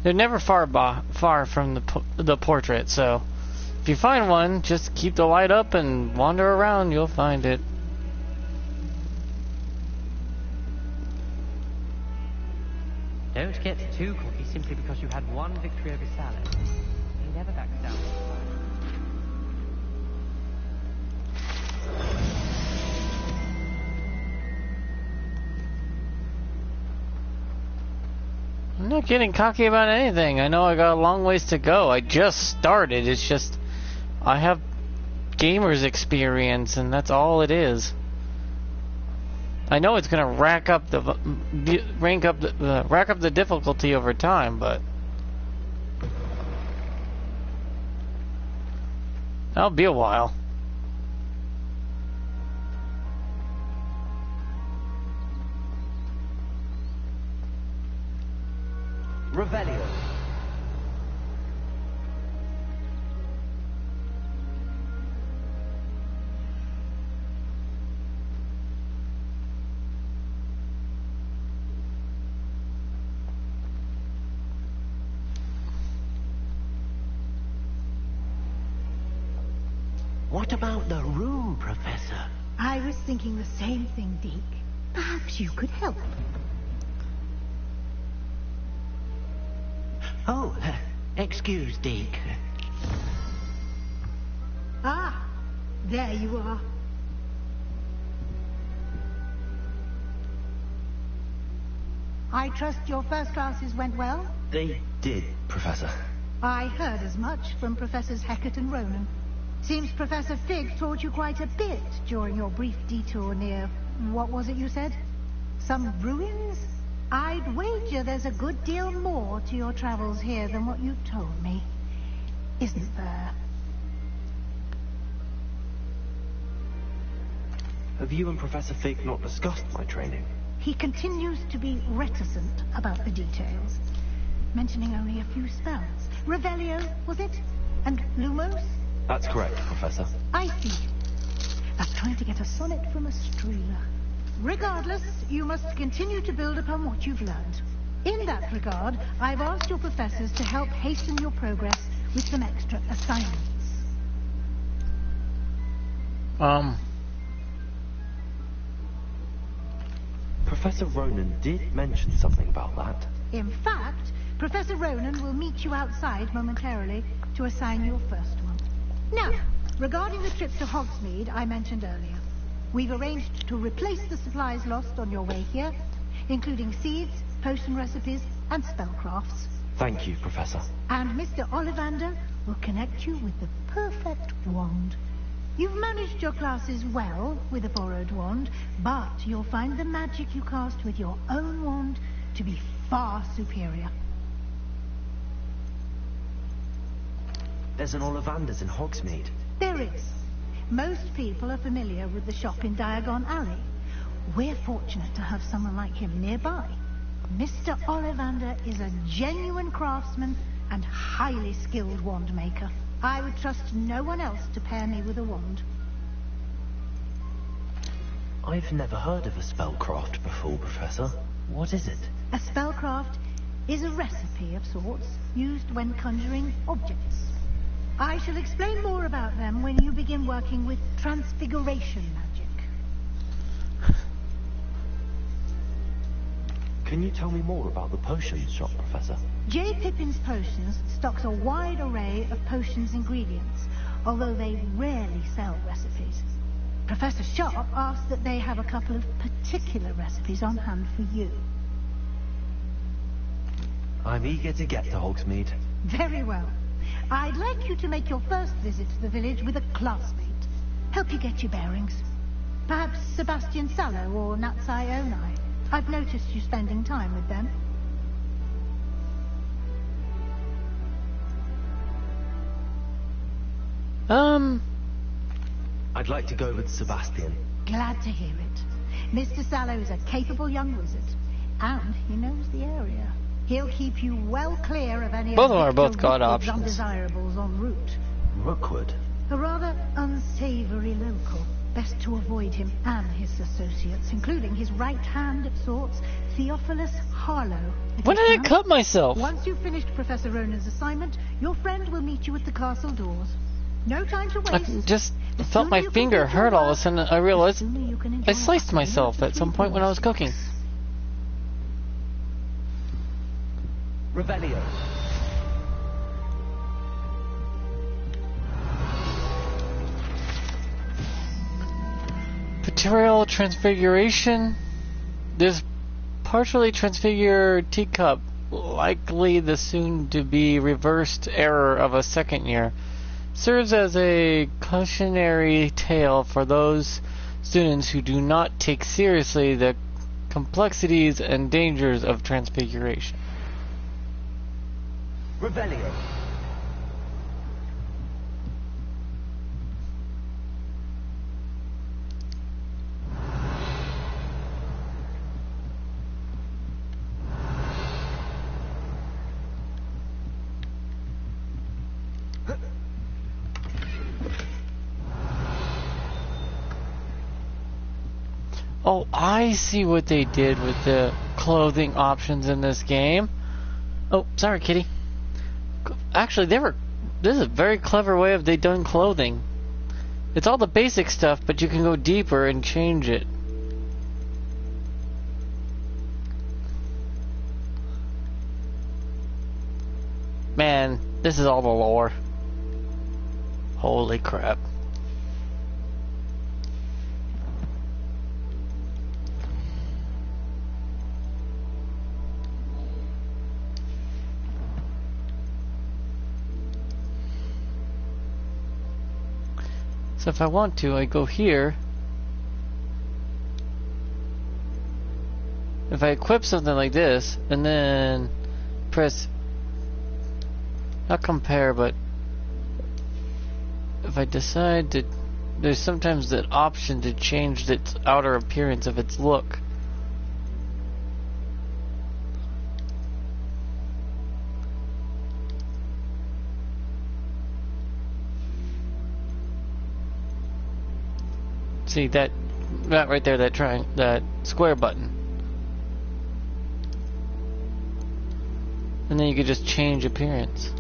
They're never far from the portrait, so if you find one, just keep the light up and wander around, you'll find it. Don't get too cocky simply because you had one victory over Salad. He never backs down. I'm not getting cocky about anything. I know I got a long ways to go. I just started. It's just I have gamer's experience, and that's all it is. I know it's gonna rack up the difficulty over time, but that'll be a while. Revelio. What about the room, Professor? I was thinking the same thing, Deke. Perhaps you could help. Oh, excuse, Deke. Ah, there you are. I trust your first classes went well? They did, Professor. I heard as much from Professors Hecat and Ronan. Seems Professor Fig taught you quite a bit during your brief detour near... what was it you said? Some ruins? I'd wager there's a good deal more to your travels here than what you told me. Isn't there? Have you and Professor Fig not discussed my training? He continues to be reticent about the details, mentioning only a few spells. Revelio, was it? And Lumos? That's correct, Professor. I see. That's trying to get a sonnet from a streeler. Regardless, you must continue to build upon what you've learned. In that regard, I've asked your professors to help hasten your progress with some extra assignments. Professor Ronan did mention something about that. In fact, Professor Ronan will meet you outside momentarily to assign your first one. Now, regarding the trip to Hogsmeade I mentioned earlier, we've arranged to replace the supplies lost on your way here, including seeds, potion recipes, and spellcrafts. Thank you, Professor. And Mr. Ollivander will connect you with the perfect wand. You've managed your classes well with a borrowed wand, but you'll find the magic you cast with your own wand to be far superior. There's an Ollivander's in Hogsmeade. There is. Most people are familiar with the shop in Diagon Alley. We're fortunate to have someone like him nearby. Mr. Ollivander is a genuine craftsman and highly skilled wand maker. I would trust no one else to pair me with a wand. I've never heard of a spellcraft before, Professor. What is it? A spellcraft is a recipe of sorts used when conjuring objects. I shall explain more about them when you begin working with transfiguration magic. Can you tell me more about the potions shop, Professor? J. Pippin's Potions stocks a wide array of potions ingredients, although they rarely sell recipes. Professor Sharp asks that they have a couple of particular recipes on hand for you. I'm eager to get to Hogsmeade. Very well. I'd like you to make your first visit to the village with a classmate. Help you get your bearings. Perhaps Sebastian Sallow or Natsai Onai. I've noticed you spending time with them. I'd like to go with Sebastian. Glad to hear it. Mr. Sallow is a capable young wizard, and he knows the area. He'll keep you well clear of any both of them are both god options. Undesirables en route. Rookwood? A rather unsavory local. Best to avoid him and his associates, including his right hand of sorts, Theophilus Harlow. When did I cut myself? Once you've finished Professor Ronan's assignment, your friend will meet you at the castle doors. No time to waste. I just felt my finger hurt all of a sudden. I realized I sliced myself at some point when I was cooking. Revelio. Material transfiguration. This partially transfigured teacup, likely the soon-to-be reversed error of a second year, serves as a cautionary tale for those students who do not take seriously the complexities and dangers of transfiguration. Revelio. Oh, I see what they did with the clothing options in this game. Oh, sorry, kitty. Actually, this is a very clever way of they done clothing. It's all the basic stuff, but you can go deeper and change it. Man, this is all the lore. Holy crap. So if I want to, I go here. If I equip something like this, and then press, not compare, but if I decide to, there's sometimes that option to change its outer appearance of its look. See that right there, that square button. And then you could just change appearance.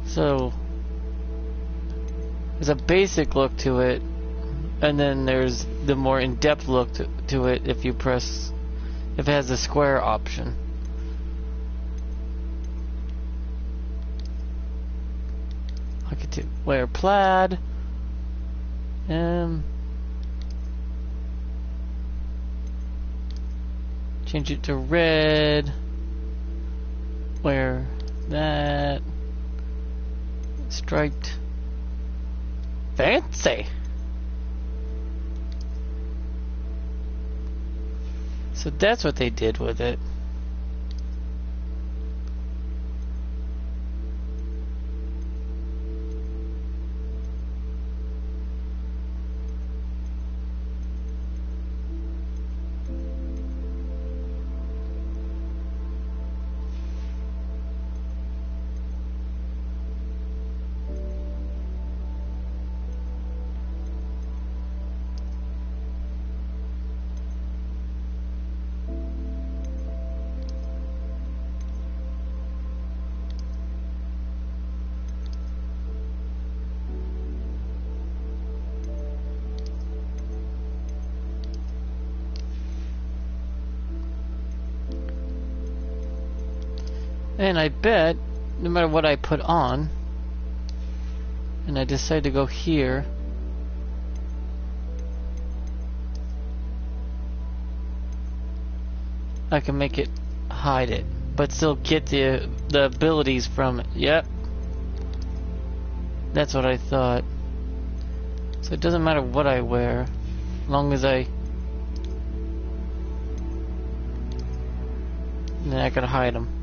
So there's a basic look to it, and then there's the more in-depth look to it if it has the square option. I get to wear plaid. Change it to red. Wear that. Striped. Fancy! So that's what they did with it. And I bet, no matter what I put on, and I decide to go here, I can make it hide it, but still get the abilities from it. Yep. That's what I thought. So it doesn't matter what I wear, as long as then I can hide them.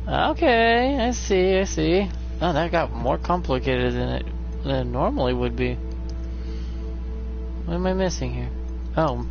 Okay, I see. Oh, that got more complicated than it normally would be. What am I missing here? Oh.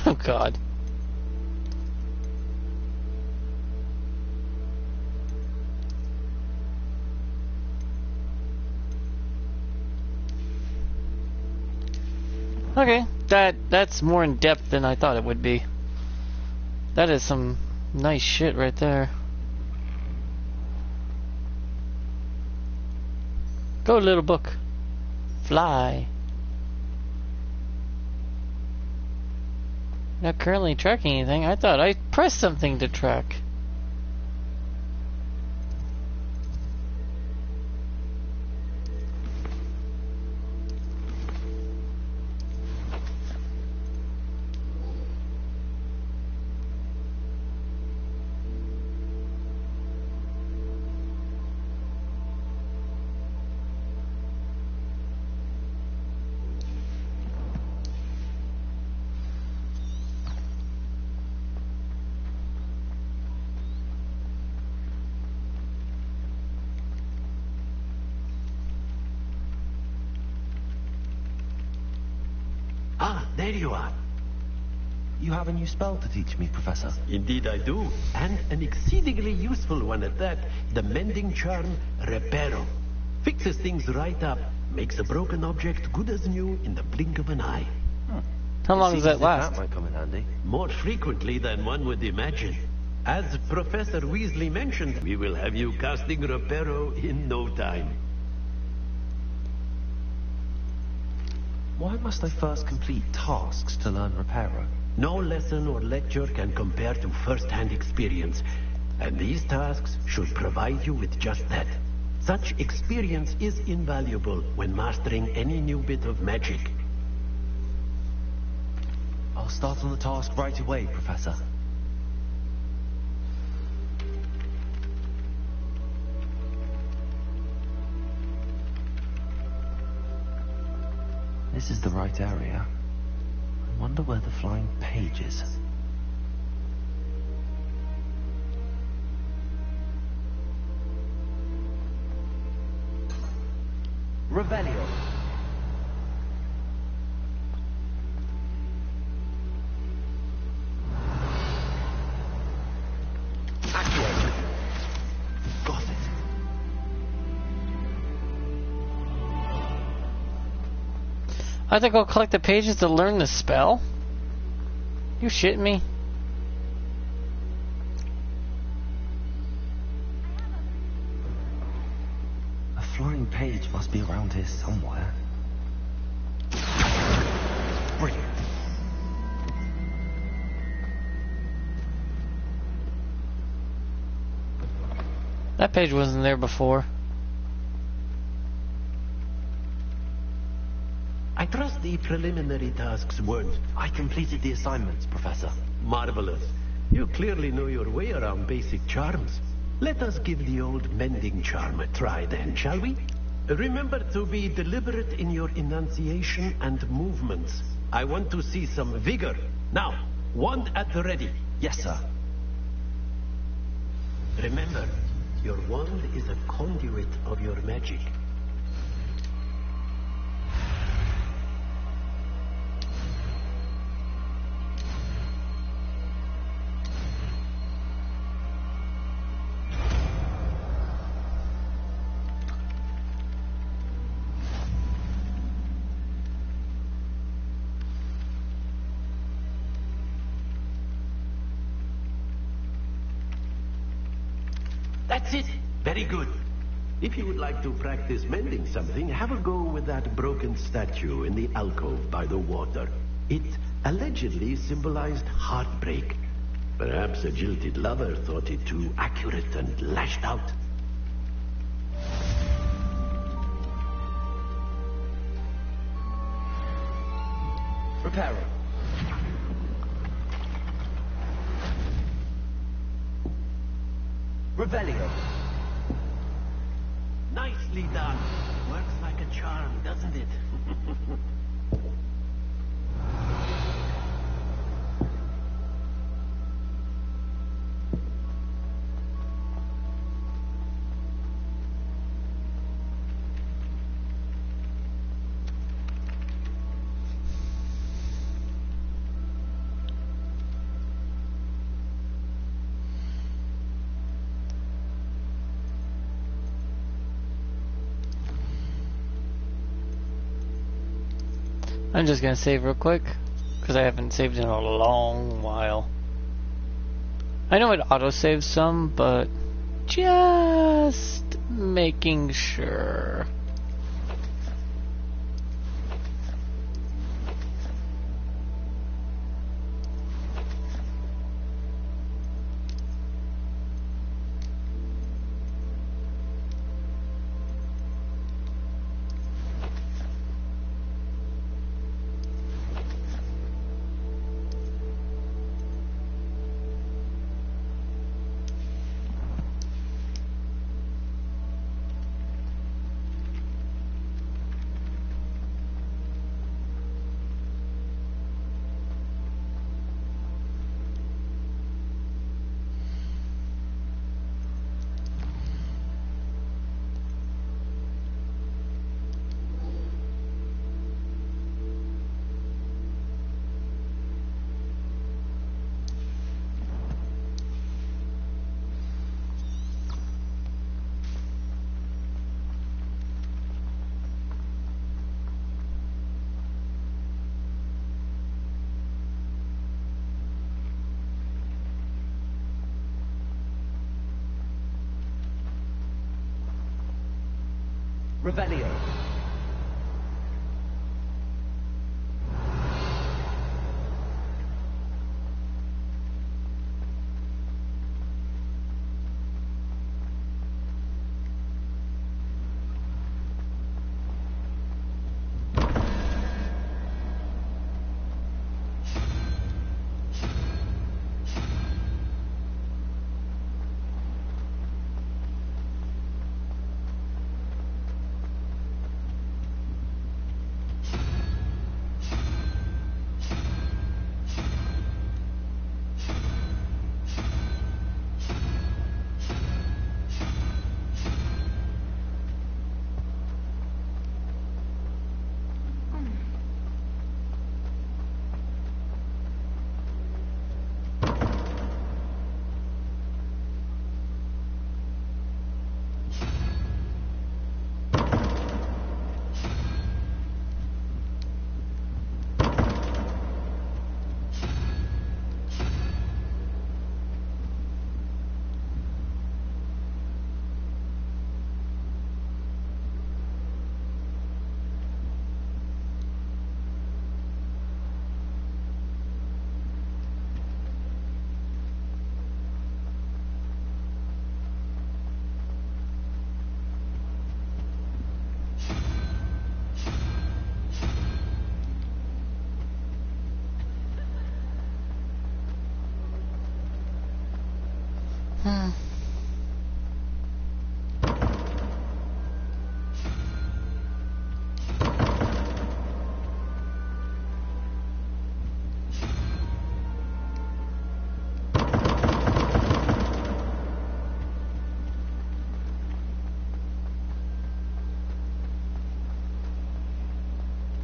Oh God. Okay, that's more in depth than I thought it would be. That is some nice shit right there. Go, little book. Fly. Not currently tracking anything. I thought I pressed something to track. Ah, there you are. You have a new spell to teach me, Professor. Indeed I do, and an exceedingly useful one at that. The mending charm, Reparo. Fixes things right up, makes a broken object good as new in the blink of an eye. How long does that last? That might come in handy. More frequently than one would imagine. As Professor Weasley mentioned, we will have you casting Reparo in no time. Why must I first complete tasks to learn Reparo? No lesson or lecture can compare to first-hand experience, and these tasks should provide you with just that. Such experience is invaluable when mastering any new bit of magic. I'll start on the task right away, Professor. This is the right area. I wonder where the flying page is. Revelio. Activate. Got it. I have to go collect the pages to learn the spell? You shitting me? A flying page must be around here somewhere. Brilliant. That page wasn't there before. I trust the preliminary tasks weren't. I completed the assignments, Professor. Marvelous. You clearly know your way around basic charms. Let us give the old mending charm a try then, shall we? Remember to be deliberate in your enunciation and movements. I want to see some vigor. Now, wand at the ready. Yes, sir. Remember, your wand is a conduit of your magic. That's it. Very good. If you would like to practice mending something, have a go with that broken statue in the alcove by the water. It allegedly symbolized heartbreak. Perhaps a jilted lover thought it too accurate and lashed out. Reparo. Revelio. Nicely done. Works like a charm, doesn't it? I'm just gonna save real quick, because I haven't saved in a long while. I know it autosaves some, but just making sure. Revelio.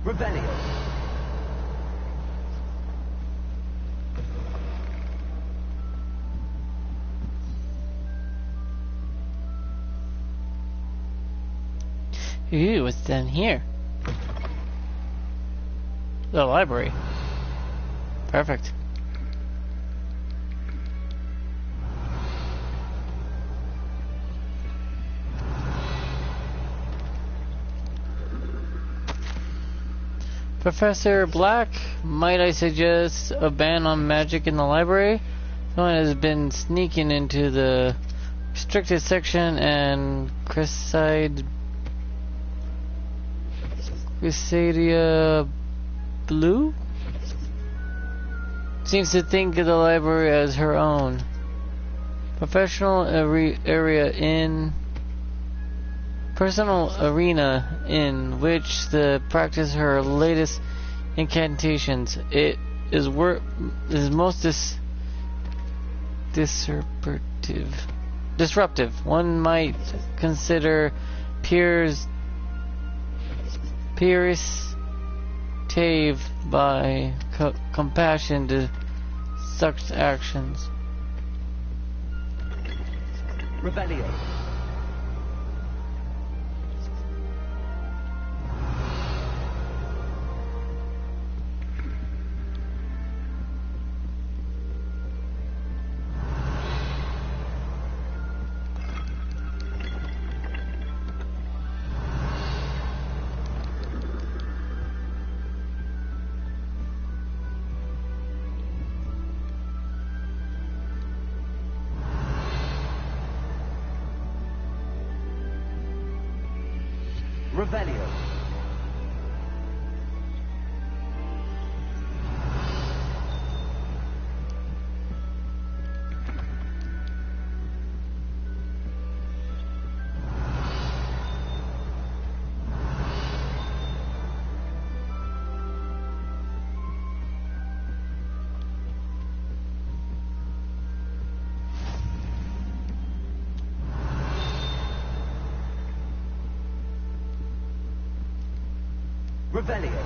Revelio. Ooh, what's down here? The library. Perfect. Professor Black, might I suggest a ban on magic in the library? Someone has been sneaking into the restricted section and Chrysadia Blue seems to think of the library as her own. Personal arena in which to practice her latest incantations. It is most disruptive. One might consider Pierre's tave by compassion to such actions. Revelio. Revelio. Revelio.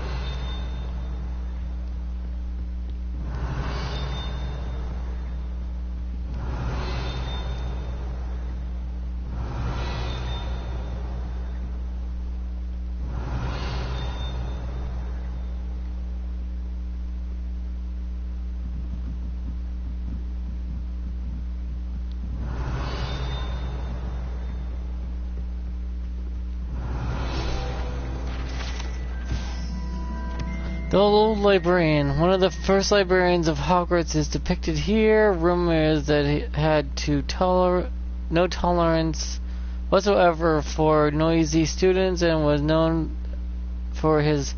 The old librarian. One of the first librarians of Hogwarts is depicted here. Rumor is that he had no tolerance whatsoever for noisy students and was known for his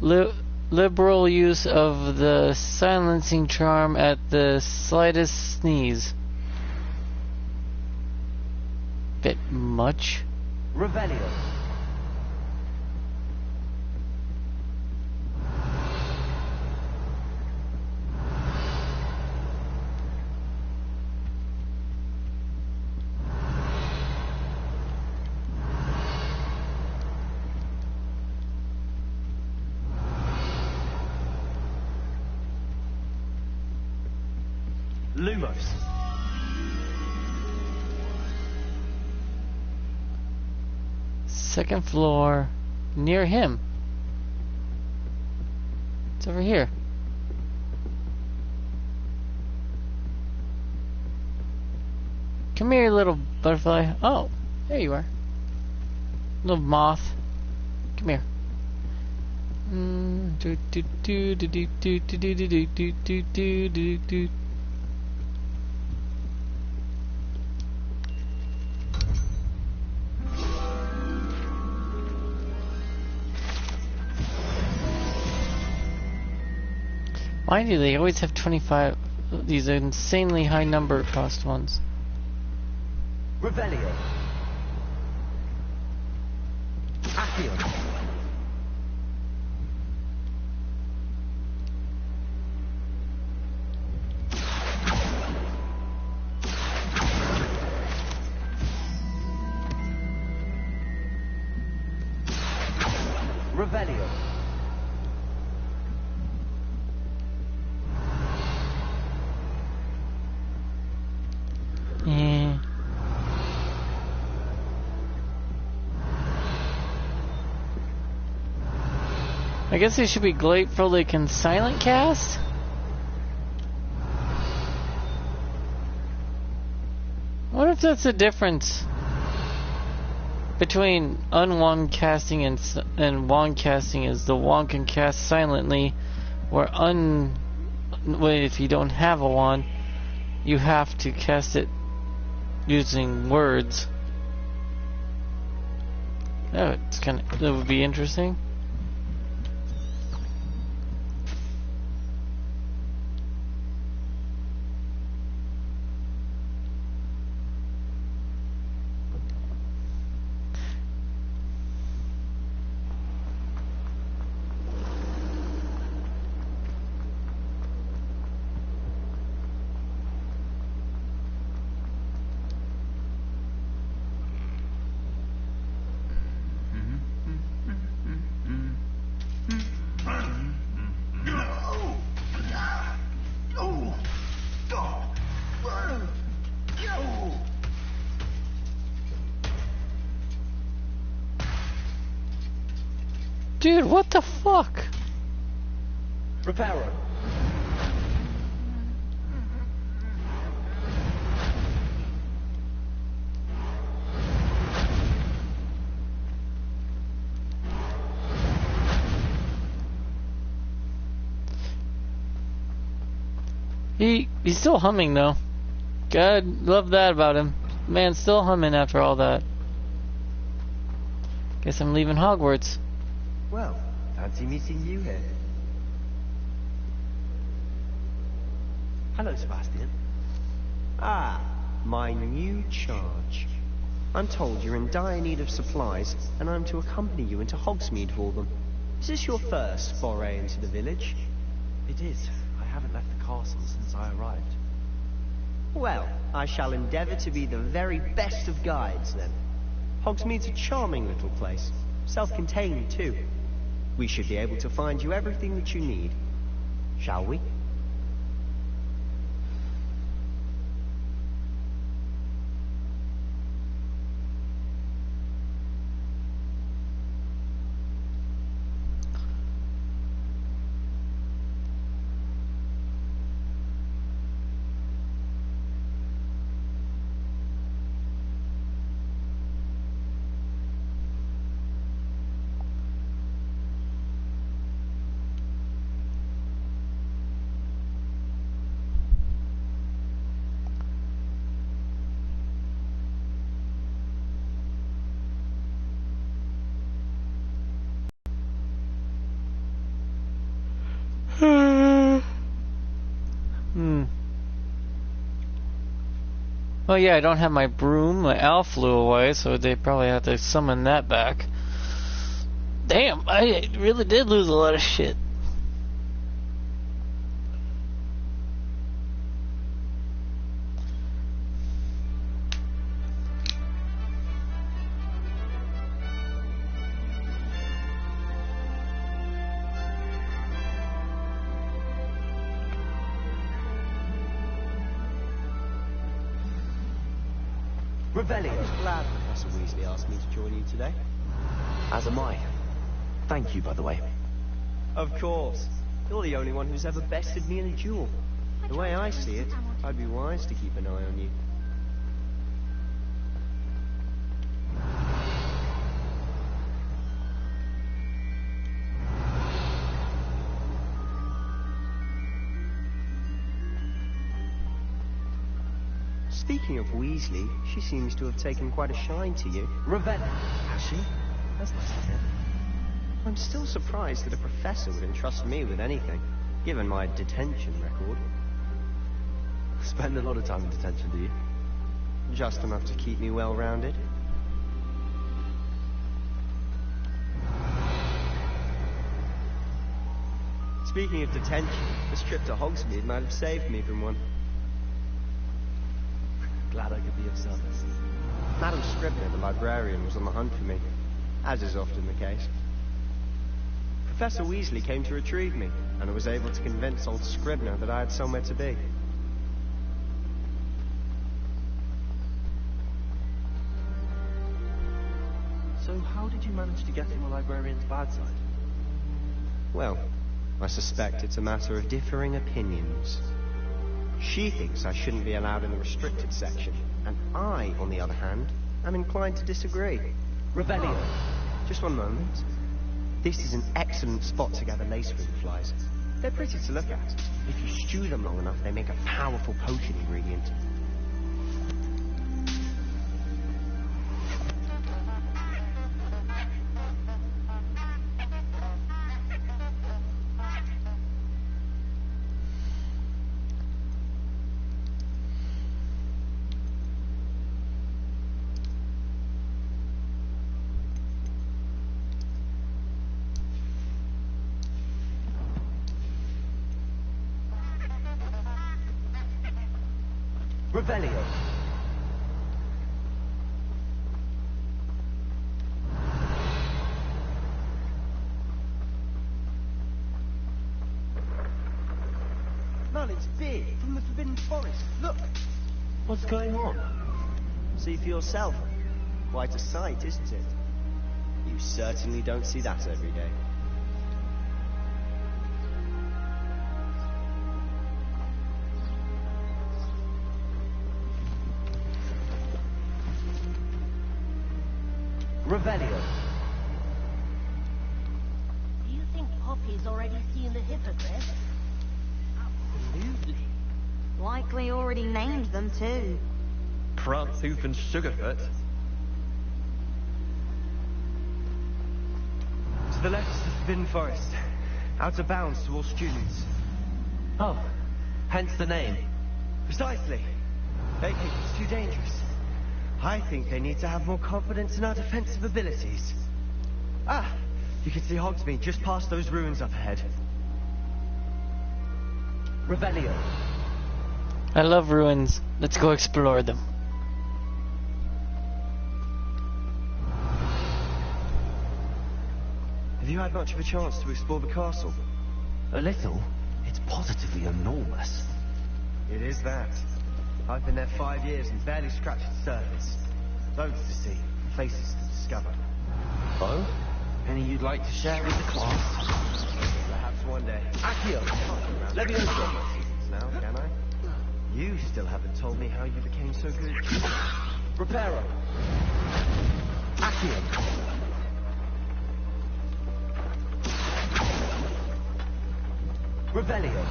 liberal use of the silencing charm at the slightest sneeze. Bit much. Revelio. Lumos. Second floor, near him. It's over here. Come here, little butterfly. Oh, there you are. Little moth. Come here. Do do do do do do do do do do do do do do. Mind you, they always have 25, these insanely high number cost ones. Revelio. Accio. Revelio. Yeah. I guess they should be grateful they can silent cast. What if that's the difference between unwand casting and wand casting? Is the wand can cast silently, where if you don't have a wand, you have to cast it using words. Oh, that would be interesting. Dude, what the fuck? Reparo. He's still humming though. God, love that about him. Man, still humming after all that. Guess I'm leaving Hogwarts. Well, fancy meeting you here. Hello, Sebastian. Ah, my new charge. I'm told you're in dire need of supplies, and I'm to accompany you into Hogsmeade for them. Is this your first foray into the village? It is. I haven't left the castle since I arrived. Well, I shall endeavour to be the very best of guides, then. Hogsmeade's a charming little place. Self-contained, too. We should be able to find you everything that you need. Shall we? Oh yeah, I don't have my broom. My owl flew away, so they probably have to summon that back. Damn, I really did lose a lot of shit. Revelio. Glad Professor Weasley asked me to join you today. As am I. Thank you, by the way. Of course. You're the only one who's ever bested me in a duel. The way I see it, I'd be wise to keep an eye on you. Speaking of Weasley, she seems to have taken quite a shine to you. Ravenna. Has she? That's nice to hear. I'm still surprised that a professor would entrust me with anything, given my detention record. Spend a lot of time in detention, do you? Just enough to keep me well-rounded. Speaking of detention, this trip to Hogsmeade might have saved me from one. Glad I could be of service. Madam Scribner, the librarian, was on the hunt for me, as is often the case. Professor Weasley came to retrieve me, and I was able to convince old Scribner that I had somewhere to be. So how did you manage to get on the librarian's bad side? Well, I suspect it's a matter of differing opinions. She thinks I shouldn't be allowed in the restricted section, and I, on the other hand, am inclined to disagree. Revelio. Just one moment. This is an excellent spot to gather lacewing flies. They're pretty to look at. If you stew them long enough, they make a powerful potion ingredient. Revelio. Merlin's beard from the Forbidden Forest. Look! What's going on? See for yourself. Quite a sight, isn't it? You certainly don't see that every day. Revelio. Do you think Poppy's already seen the hippogriff? Absolutely. Likely already named them too. Prantzoof and Sugarfoot. To the left is the Forbidden Forest. Out of bounds to all students. Oh, hence the name. Precisely. They think it's too dangerous. I think they need to have more confidence in our defensive abilities. Ah, you can see Hogsmeade just past those ruins up ahead. Revelio. I love ruins. Let's go explore them. Have you had much of a chance to explore the castle? A little. It's positively enormous. It is that. I've been there 5 years and barely scratched the surface. Loads to see, places to discover. Oh? Any you'd like to share with the class? Perhaps one day. Accio! Let me know now, can I? You still haven't told me how you became so good. Reparo! Accio! Revelio!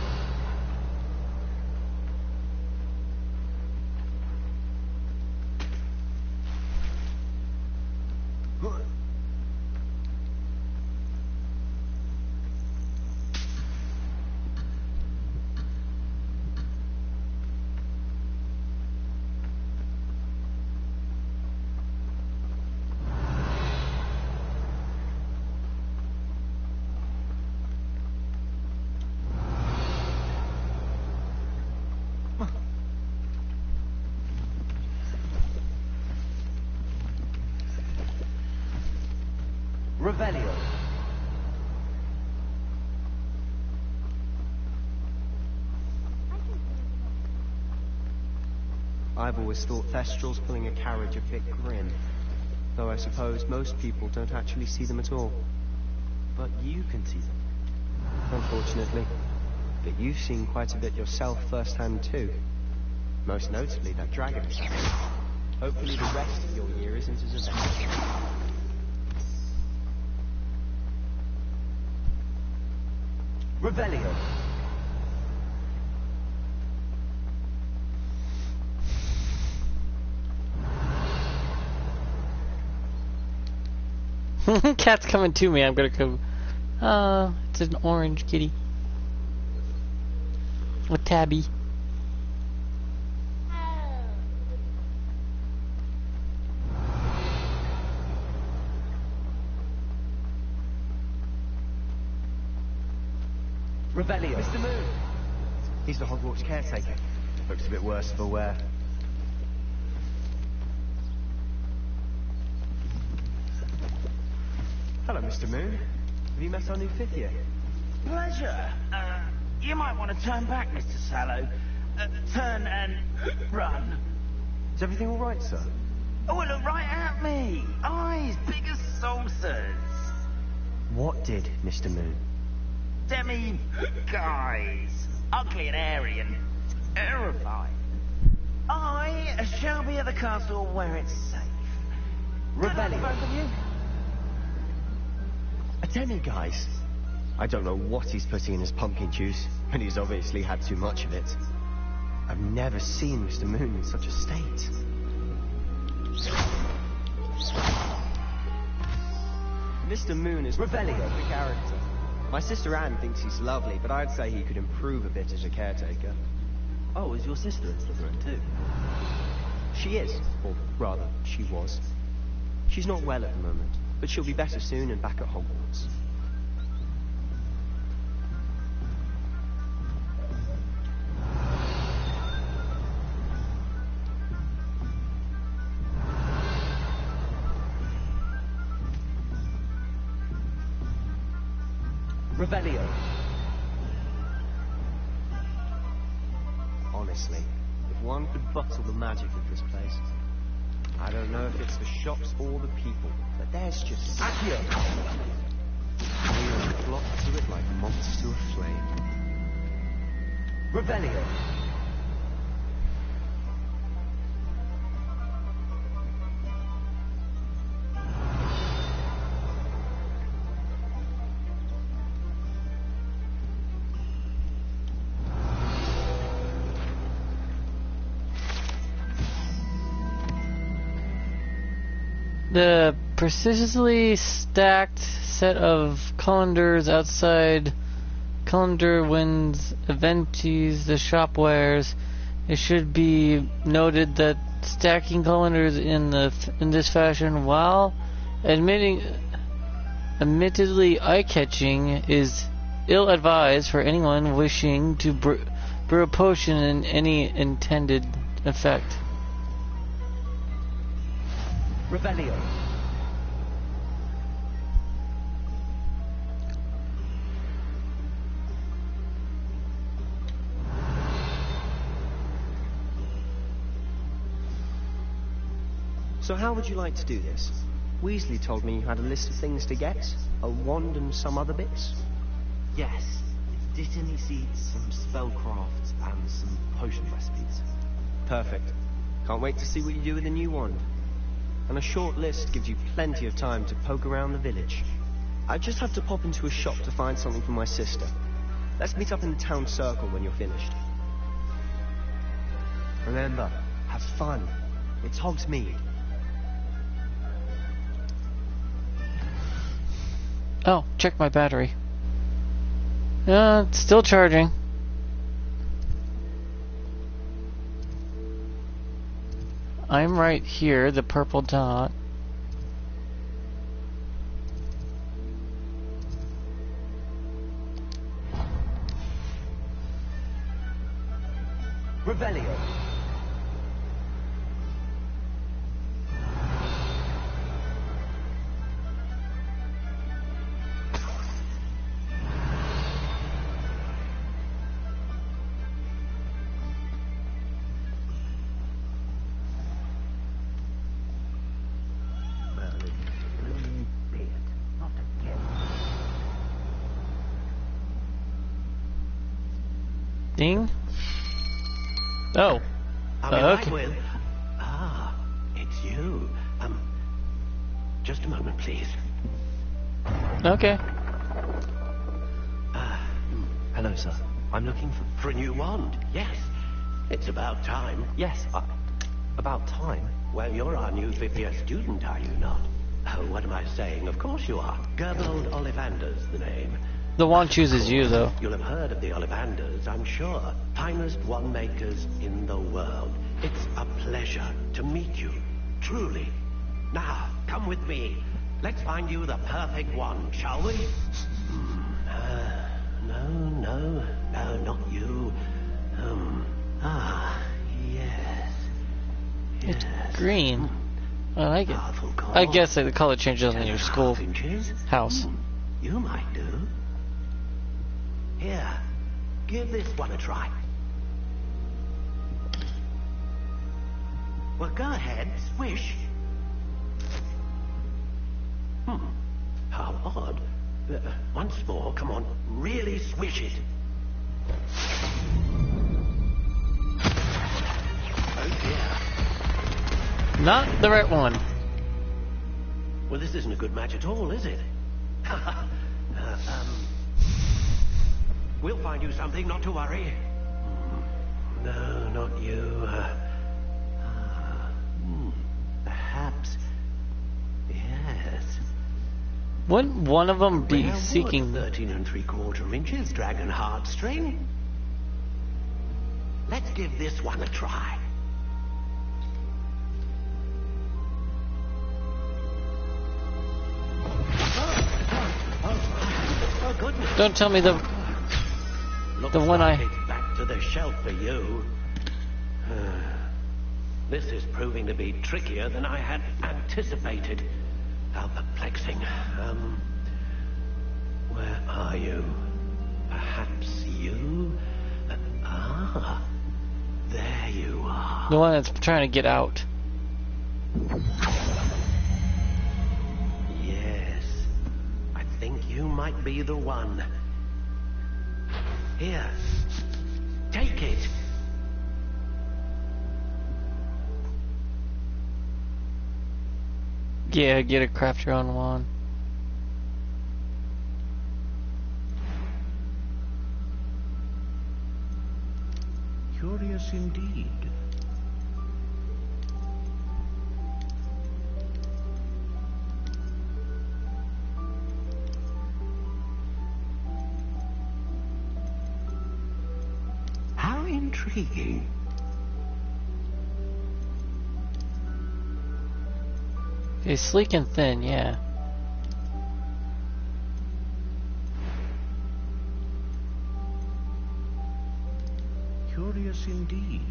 Revelio. I've always thought Thestrals pulling a carriage a bit grim. Though I suppose most people don't actually see them at all. But you can see them. Unfortunately. But you've seen quite a bit yourself firsthand too. Most notably that dragon. Hopefully the rest of your year isn't as eventful. Revelio. Cat's coming to me. I'm gonna go. It's an orange kitty. A tabby. Revelio. Mr. Moon. He's the Hogwarts caretaker. Looks a bit worse for wear. Hello, Mr. Moon. Have you met our new fifth year? Pleasure. You might want to turn back, Mr. Sallow. Turn and run. Is everything all right, sir? Oh, well, look right at me. Eyes big as saucers. What did, Mr. Moon? Guys. Ugly and airy and terrifying. I shall be at the castle where it's safe. Rebellion. Both of you. A demi-guise. I don't know what he's putting in his pumpkin juice, and he's obviously had too much of it. I've never seen Mr. Moon in such a state. Mr. Moon is Revelio, the character. My sister Anne thinks he's lovely, but I'd say he could improve a bit as a caretaker. Oh, is your sister in Slytherin too? She is, or rather, she was. She's not well at the moment, but she'll be better soon and back at Hogwarts. Revelio. Honestly, if one could bottle the magic of this place. I don't know if it's the shops or the people, but there's just... Accio! We flock to it like moths to a flame. Revelio. The precisely stacked set of colanders outside calendar winds eventies the shop wares. It should be noted that stacking colanders in this fashion, while admittedly eye-catching, is ill-advised for anyone wishing to brew a potion in any intended effect. Revelio. So how would you like to do this? Weasley told me you had a list of things to get, a wand and some other bits. Yes, it's Dittany seeds, some spellcrafts, and some potion recipes. Perfect. Can't wait to see what you do with the new wand. And a short list gives you plenty of time to poke around the village. I just have to pop into a shop to find something for my sister. Let's meet up in the town circle when you're finished. Remember, have fun. It's Hogsmeade. Oh, check my battery. It's still charging. I'm right here, the purple dot. Revelio. Ding. Oh. Okay. Will. Ah, it's you. Just a moment, please. Okay. Hello, sir. I'm looking For a new wand, yes. It's about time. Yes, about time. Well, you're our new fifth year student, are you not? Oh, what am I saying? Of course you are. Gerbold Ollivander's the name. The wand chooses you, though. You'll have heard of the Ollivanders, I'm sure. Finest wand makers in the world. It's a pleasure to meet you, truly. Now, come with me. Let's find you the perfect wand, shall we? No, not you. Yes. It's green. I like it. I guess the color changes in your school house. You might do. Here, give this one a try. Well, go ahead, swish. How odd. Once more, come on, really swish it. Oh dear. Not the right one. Well, this isn't a good match at all, is it? We'll find you something, not to worry. No, not you. Perhaps. Yes. Wouldn't one of them be Where seeking... would 13 3/4 inches dragon heartstring? Let's give this one a try. Oh, goodness. Don't tell me the one like it's back to the shelf for you. This is proving to be trickier than I had anticipated. How perplexing. Where are you? Perhaps you? There you are. The one that's trying to get out. Yes. I think you might be the one. Here. Take it. Yeah, get a craft your own wand. Curious indeed. intriguing. Okay, sleek and thin, yeah. Curious indeed.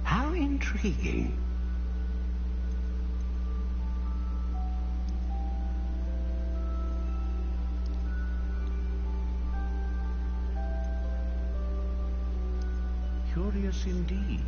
How intriguing. Curious indeed.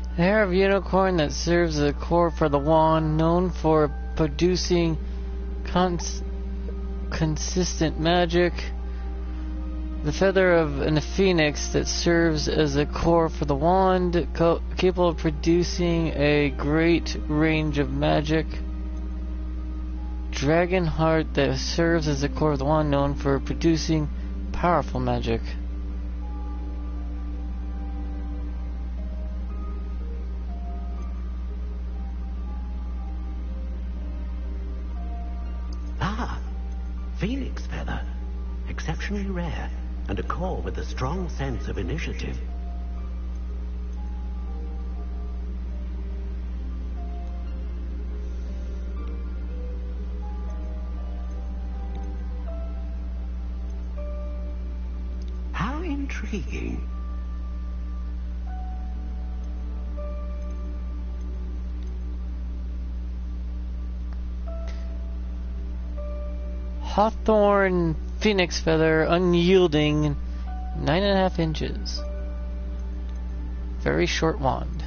A hair of unicorn that serves as a core for the wand, known for producing consistent magic. The feather of a phoenix that serves as a core for the wand, capable of producing a great range of magic. Dragon heart that serves as a core of the wand, known for producing powerful magic. Ah, phoenix feather. Exceptionally rare, and a core with a strong sense of initiative. How intriguing. Hawthorn phoenix feather, unyielding, 9.5 inches. Very short wand.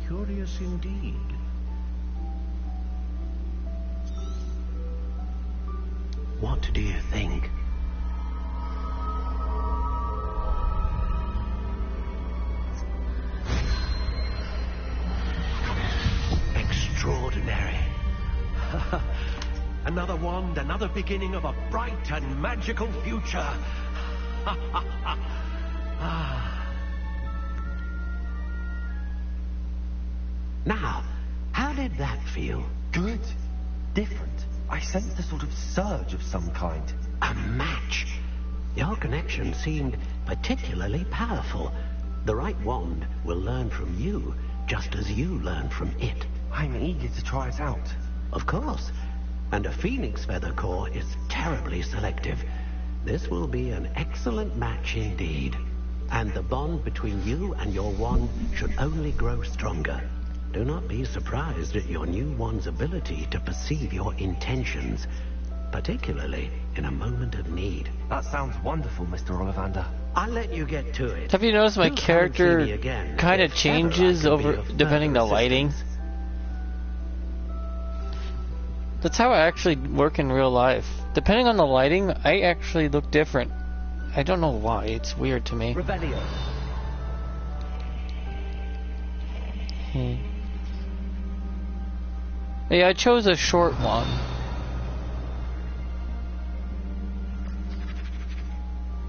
Curious indeed. What do you think? Extraordinary. Another wand, another beginning of a bright and magical future. Now, how did that feel? Good. Different. I sensed a sort of surge of some kind. A match. Your connection seemed particularly powerful. The right wand will learn from you, just as you learn from it. I'm eager to try it out. Of course. And a phoenix feather core is terribly selective. This will be an excellent match indeed. And the bond between you and your wand should only grow stronger. Do not be surprised at your new wand's ability to perceive your intentions, particularly in a moment of need. That sounds wonderful, Mr. Ollivander. I'll let you get to it. Have you noticed my character kind of changes over depending the lighting? That's how I actually work in real life. Depending on the lighting, I actually look different. I don't know why. It's weird to me. Rebellion. Yeah, I chose a short one.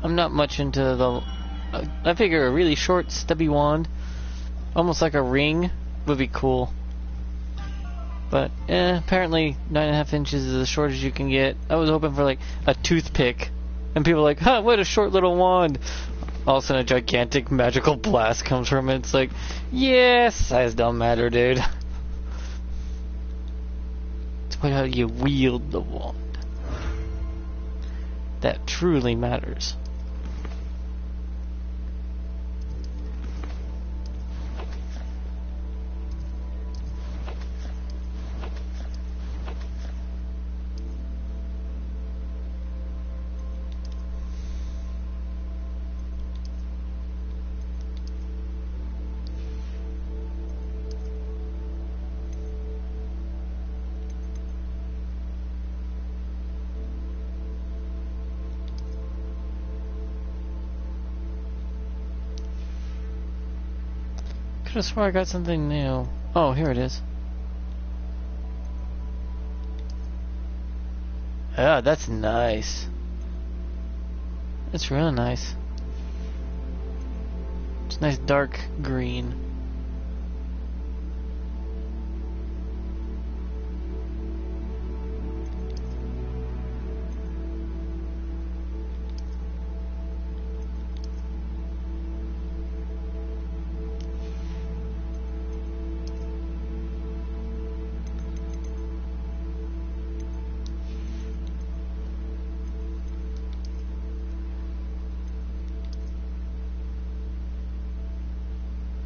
I'm not much into the... I figure a really short, stubby wand, almost like a ring, would be cool. But, apparently 9.5 inches is as short as you can get. I was hoping for, like, a toothpick. And people are like, huh, what a short little wand. All of a sudden a gigantic magical blast comes from it. It's like, yeah, size don't matter, dude. It's about how you wield the wand that truly matters. Could have sworn I got something new. Oh, here it is. Yeah, that's nice. That's really nice. It's a nice dark green.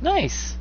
Nice.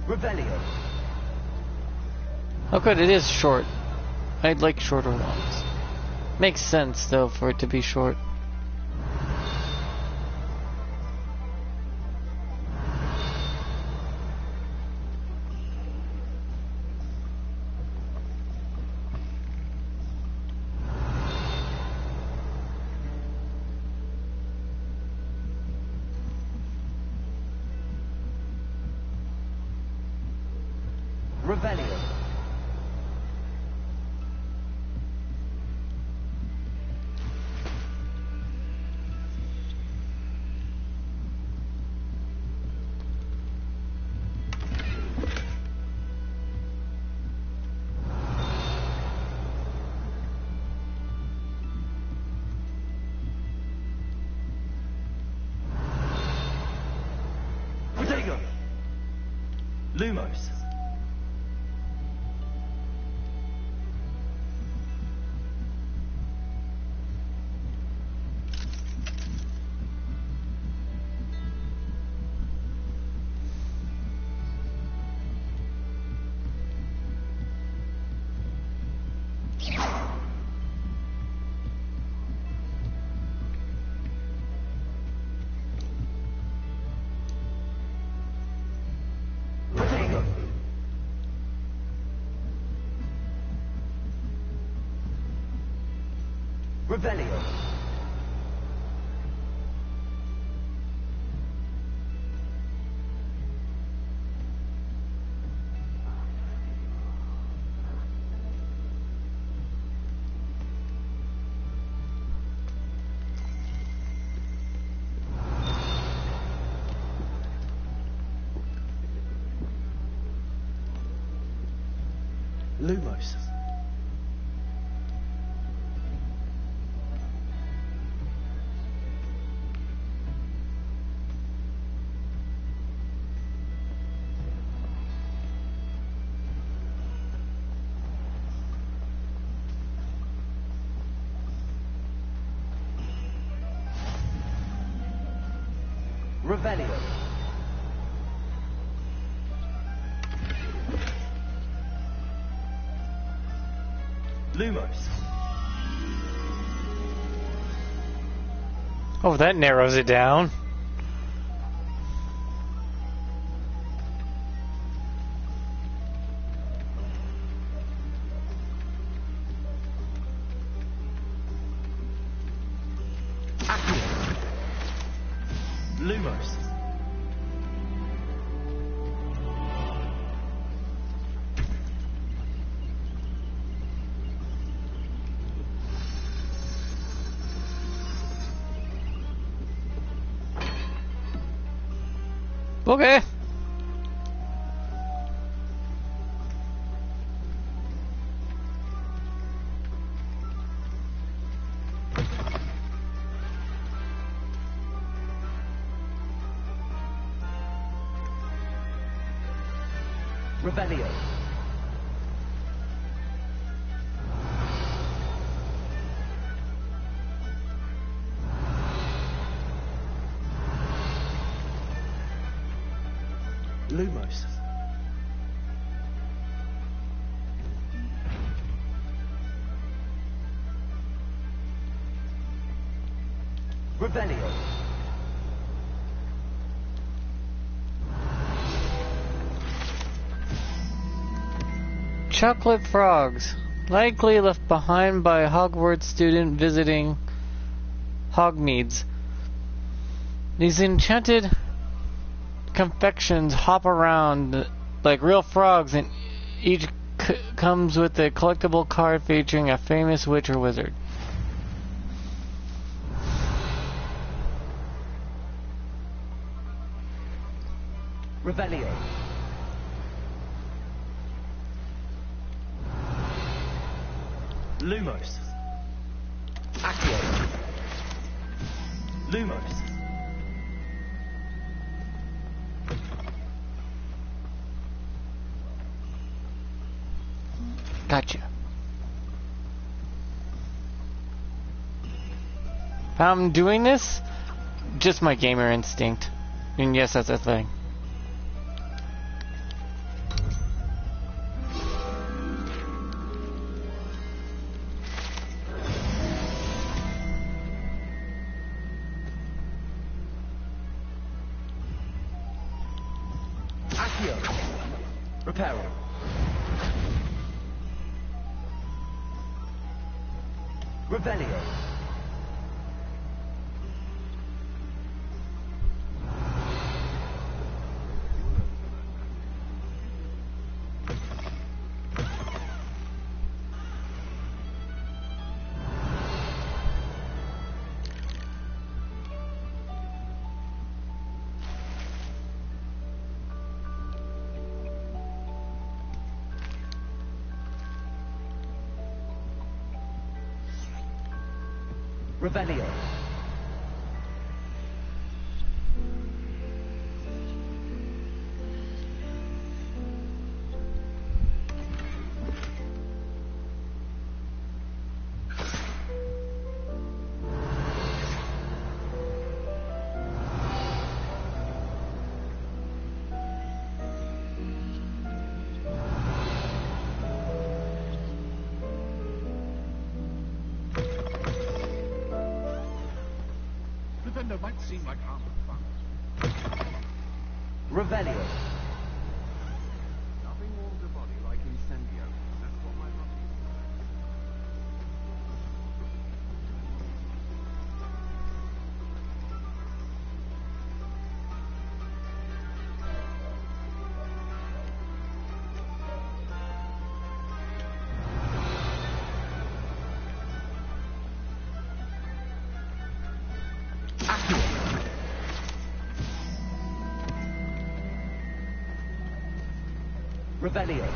Revelio. Oh good, it is short. I'd like shorter ones. Makes sense though for it to be short. Revelio. Protego. Lumos. Revelio. Lumos. Revelio. Lumos. Oh, that narrows it down. Lumos. Okay. Revelio. Lumos. Revelio. Chocolate frogs, likely left behind by a Hogwarts student visiting Hogmeads. These enchanted confections hop around like real frogs, and each comes with a collectible card featuring a famous witch or wizard. Revelio. Lumos. Accio. Lumos. Gotcha. If I'm doing this, just my gamer instinct. And yes, that's a thing. Reparo. Revelio. Revelio. Defender might seem like armor. Revelio. Nothing warms a body like incendio. That's what my mother Revelio.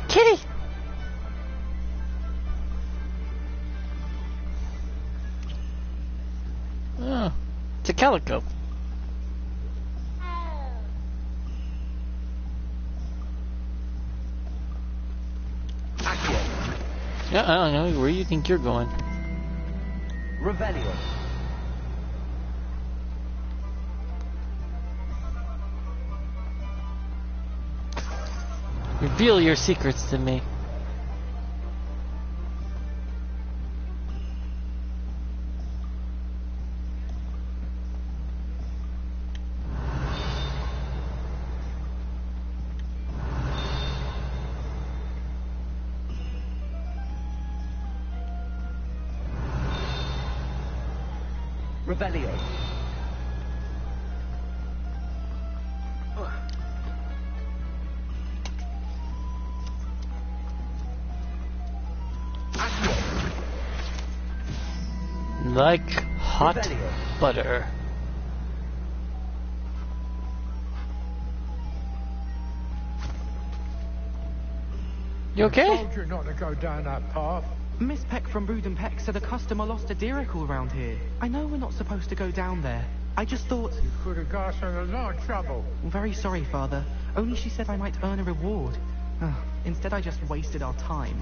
Kitty! Oh, it's a calico. Yeah, I don't know. Where do you think you're going? Revelio. Reveal your secrets to me. Revelio. Like hot Revelio. butter. You okay? I told you not to go down that path. Miss Peck from Brood and Peck said a customer lost a deericle around here. I know we're not supposed to go down there. I just thought... You could have got us in a lot of trouble. Very sorry, Father. Only she said I might earn a reward. Instead, I just wasted our time.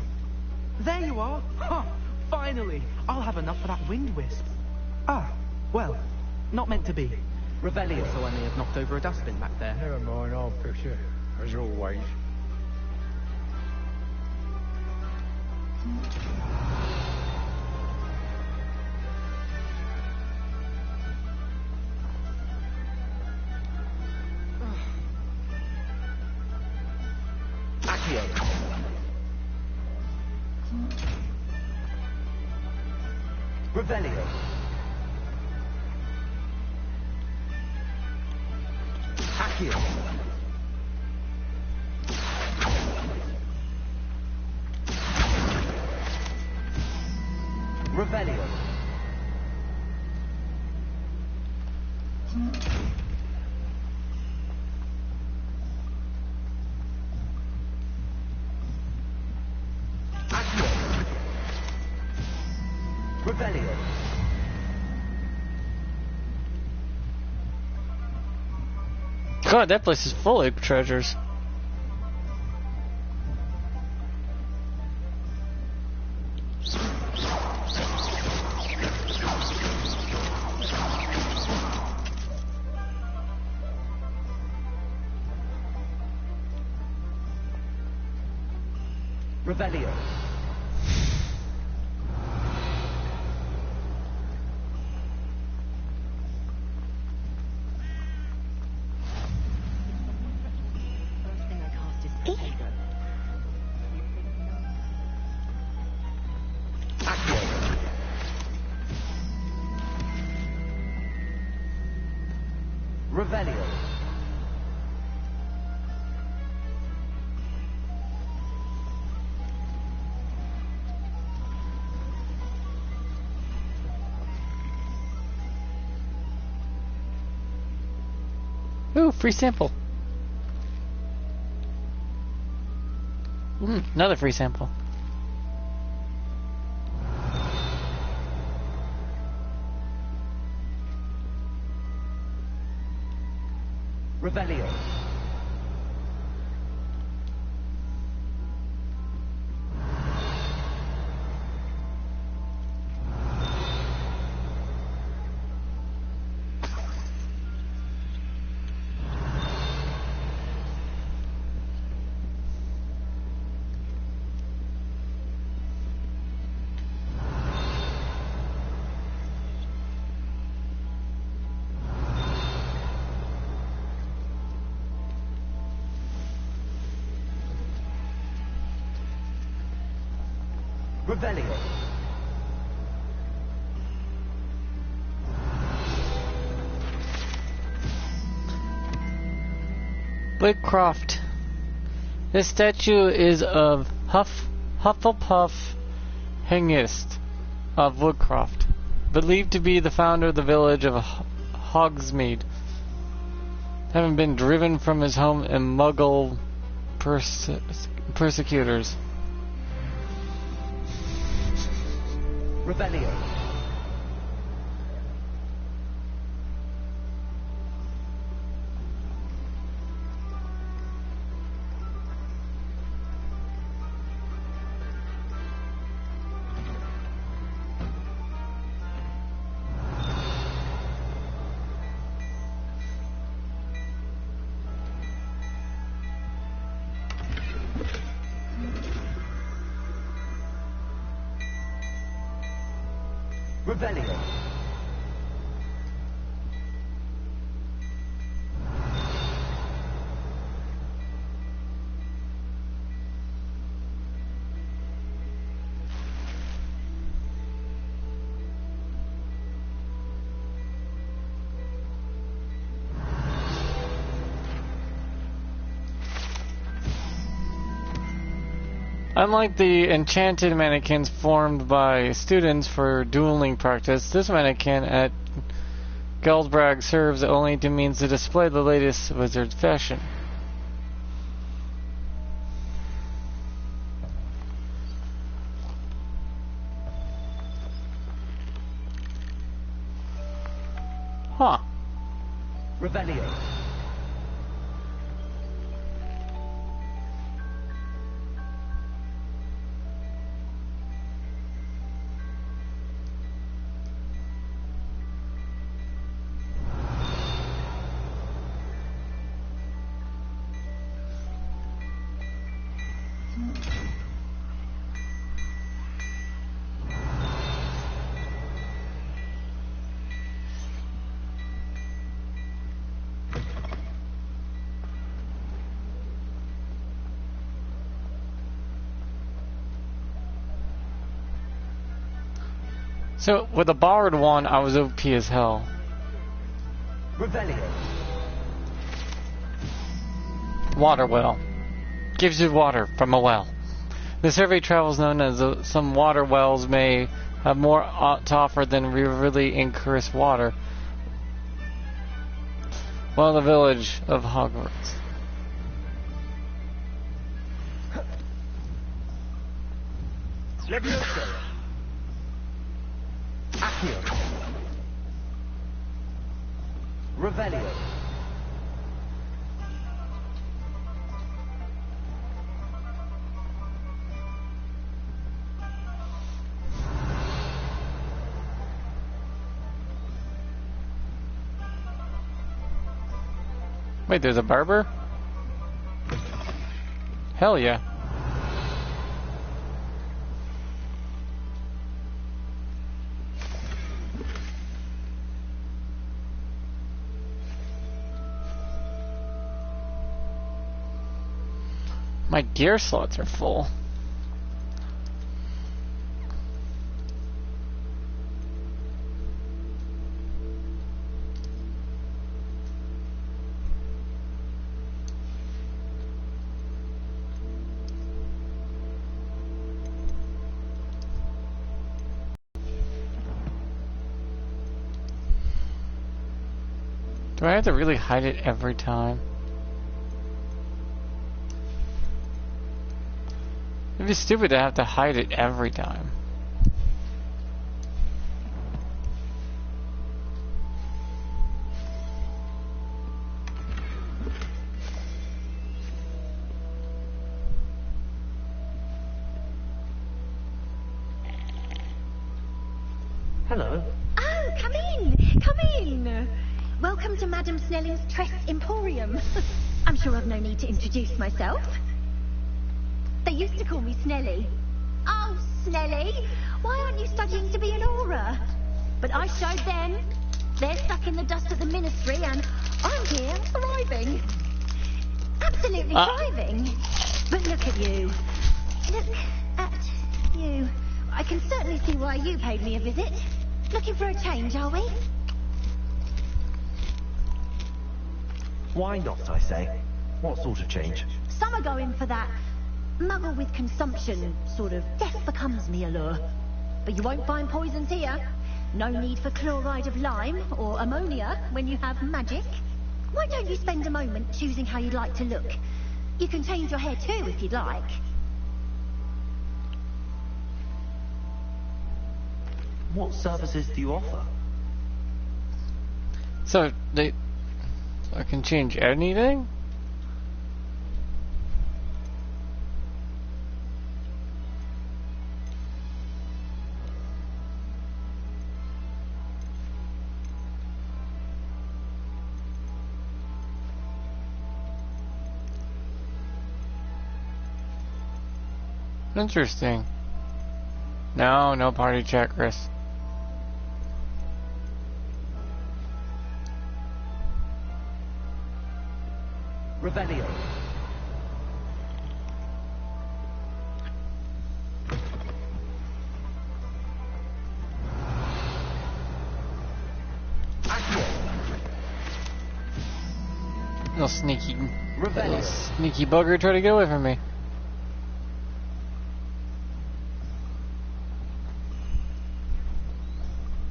There you are! Huh, finally! I'll have enough for that wind wisp. Ah, well, not meant to be. Revelio. So I may have knocked over a dustbin back there. Never mind, I'll fix it, as always. Accio. Revelio. Accio. Revelio. Accio. Revelio. God, that place is full of treasures. Revelio. Revelio. Ooh, free sample. Another free sample. Revelio. Revelio. Woodcroft. This statue is of Hufflepuff Hengist of Woodcroft, believed to be the founder of the village of Hogsmeade, having been driven from his home in Muggle persecutors. Revelio. Revelio. Unlike the enchanted mannequins formed by students for dueling practice, this mannequin at Geldbrag serves only to means to display the latest wizard fashion. Huh. Revelio. So, with a borrowed one, I was OP as hell. Revelio. Water well. Gives you water from a well. The survey travels known as some water wells may have more to offer than really increased water. Well, the village of Hogwarts. Levioso. Accio. Revelio. Wait, there's a barber? Hell yeah. My gear slots are full. Do I have to really hide it every time? It'd be stupid to have to hide it every time. Hello. Oh, come in! Come in! Welcome to Madame Snelling's Tress Emporium. I'm sure I've no need to introduce myself. They used to call me Snelly. Oh, Snelly, why aren't you studying to be an aura? But I showed them. They're stuck in the dust of the ministry, and I'm here thriving. Absolutely thriving. But look at you. Look at you. I can certainly see why you paid me a visit. Looking for a change, are we? Why not, I say? What sort of change? Some are going for that muggle with consumption, sort of death becomes me allure. But you won't find poisons here. No need for chloride of lime or ammonia when you have magic. Why don't you spend a moment choosing how you'd like to look? You can change your hair too if you'd like. What services do you offer? So, I can change anything? Interesting. No party chat, Chris. Revelio. Little sneaky bugger try to get away from me.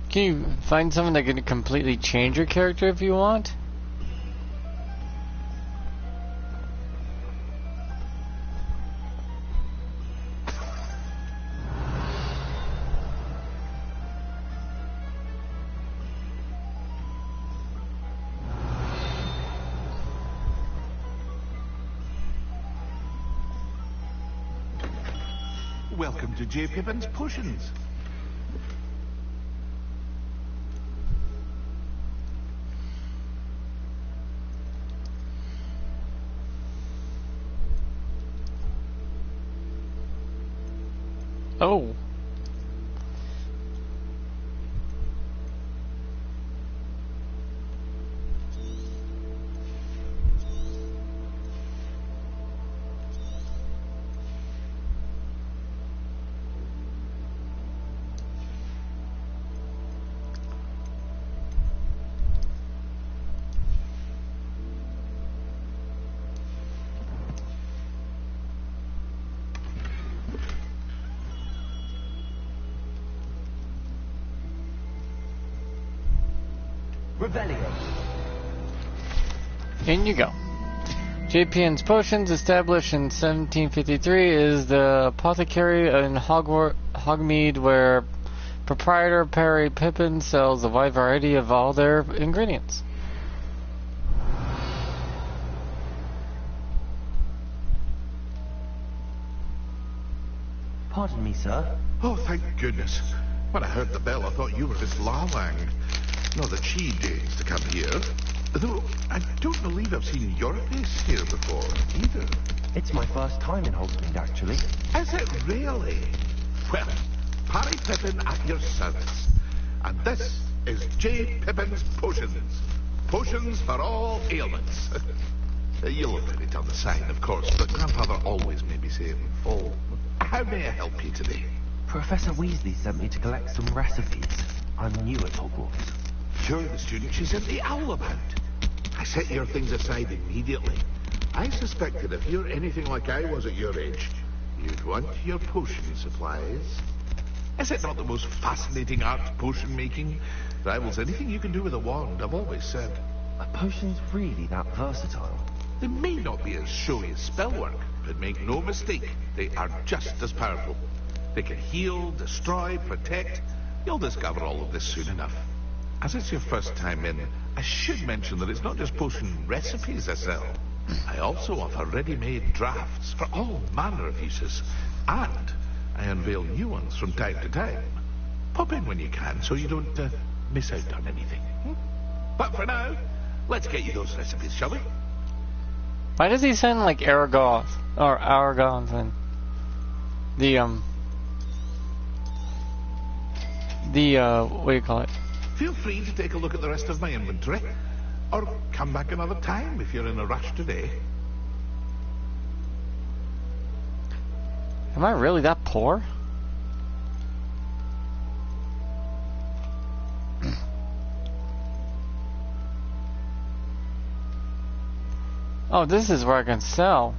Can you find someone that can completely change your character if you want? Welcome to J. Pippin's Potions. Oh. Revelio. In you go. JPN's Potions, established in 1753, is the apothecary in Hogmeade, where proprietor Perry Pippin sells a wide variety of all their ingredients. Pardon me, sir. Oh, thank goodness. When I heard the bell, I thought you were Miss Lawang. Not that she dares to come here. Though, I don't believe I've seen your face here before, either. It's my first time in Hogsmeade, actually. Is it really? Well, Parry Pippin at your service. And this is J. Pippin's Potions. Potions for all ailments. You'll have read it on the sign, of course, but Grandfather always made me say it in full. How may I help you today? Professor Weasley sent me to collect some recipes. I'm new at Hogwarts. Sure, the student, she's in the owl about. I set your things aside immediately. I suspected if you're anything like I was at your age, you'd want your potion supplies. Is it not the most fascinating art, potion making? Rivals anything you can do with a wand, I've always said. Are potions really that versatile? They may not be as showy as spell work, but make no mistake, they are just as powerful. They can heal, destroy, protect. You'll discover all of this soon enough. As it's your first time in, I should mention that it's not just potion recipes I sell. I also offer ready-made drafts for all manner of uses. And I unveil new ones from time to time. Pop in when you can so you don't miss out on anything. But for now, let's get you those recipes, shall we? Why does he sound like Aragorn? Or Aragorn and what do you call it? Feel free to take a look at the rest of my inventory. Or come back another time if you're in a rush today. Am I really that poor? Oh, this is where I can sell.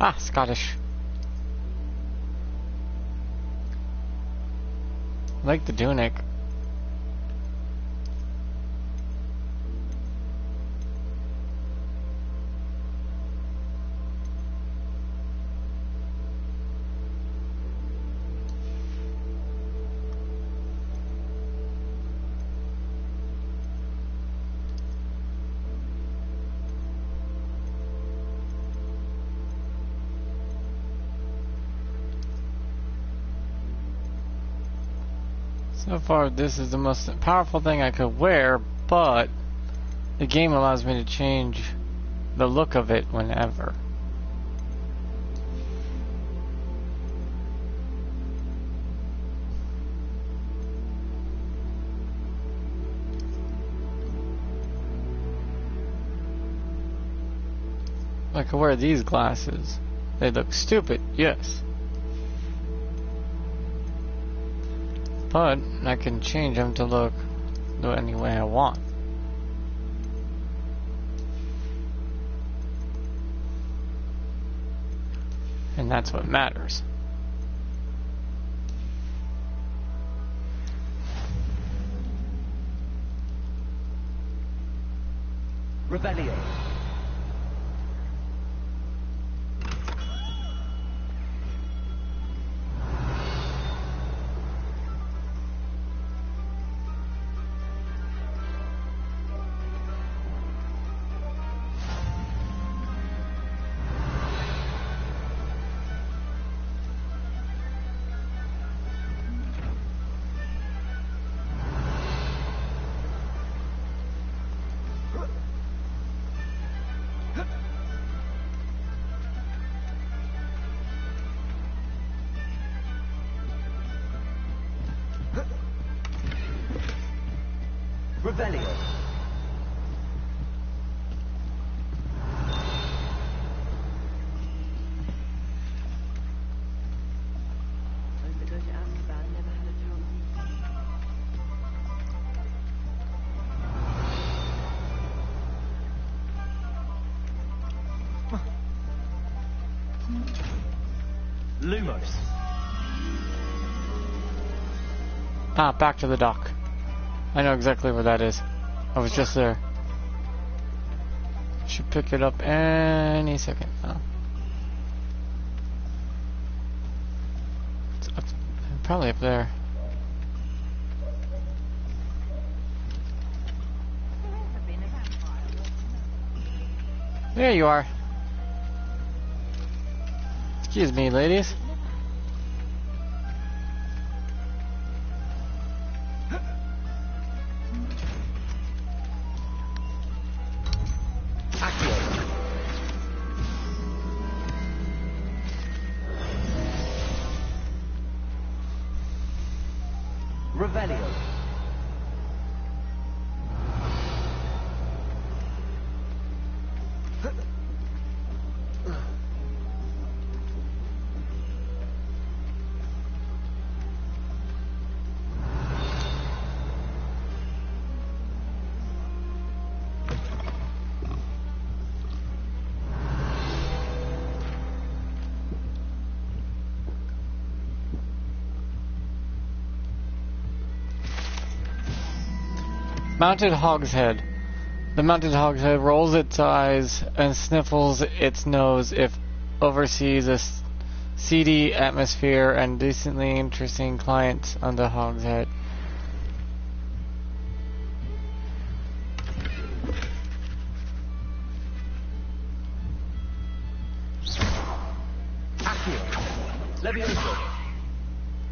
Ah, Scottish. I like the tunic. So far, this is the most powerful thing I could wear, but the game allows me to change the look of it whenever. I could wear these glasses. They look stupid, yes. But I can change them to look any way I want. And that's what matters. Revelio. Revelio. Lumos. Ah, back to the dock. I know exactly where that is. I was just there. Should pick it up any second. Oh. It's up, probably up there. There you are. Excuse me, ladies. Revelio. Mounted Hogshead. The mounted hogshead rolls its eyes and sniffles its nose if oversees a seedy atmosphere and decently interesting clients on the hogshead. Accio. Levioso.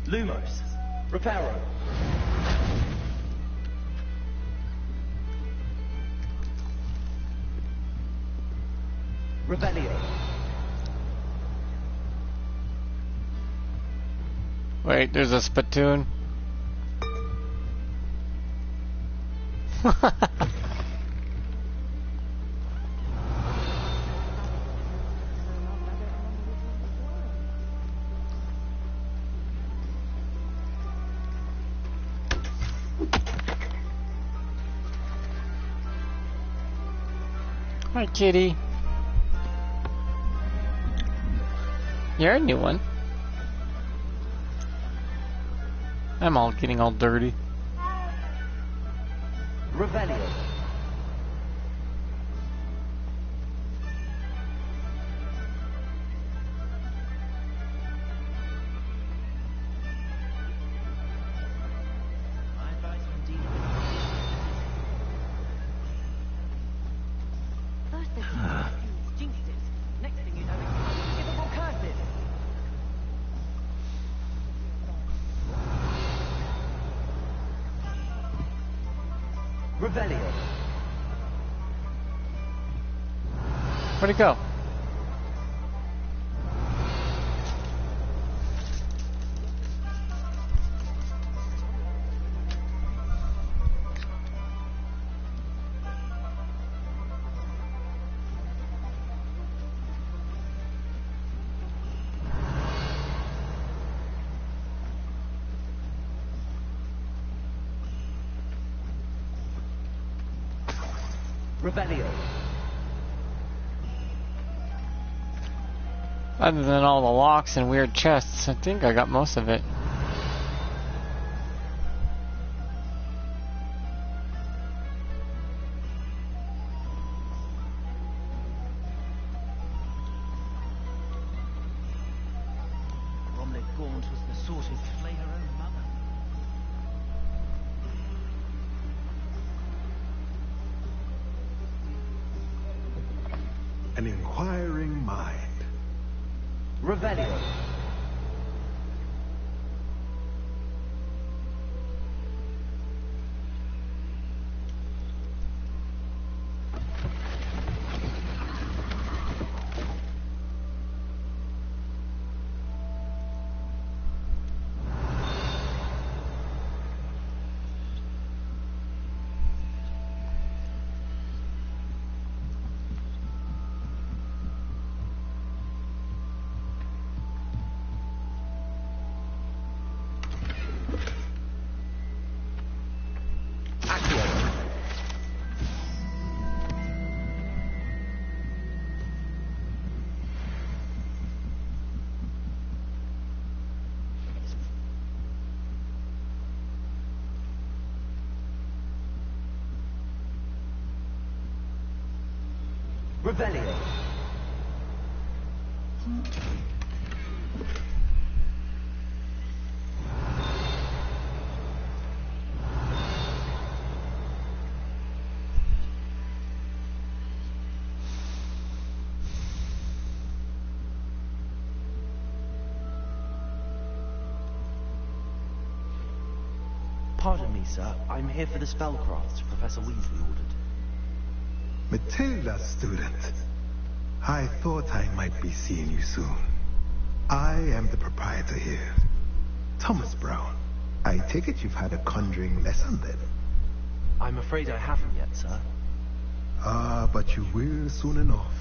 Lumos. Reparo. Revelio. Wait, there's a spittoon. Hi, kitty. You're a new one. I'm all getting all dirty. Revelio. Revelio. Where'd it go? Revelio. Other than all the locks and weird chests, I think I got most of it. Bromley Gaunt was the sort who'd flay her own mother. An inquiring mind. Revelio. Revelio. Pardon me, sir. I'm here for the spellcrafts Professor Weasley ordered. Matilda, student. I thought I might be seeing you soon. I am the proprietor here. Thomas Brown. I take it you've had a conjuring lesson then? I'm afraid I haven't yet, sir. Ah, but you will soon enough.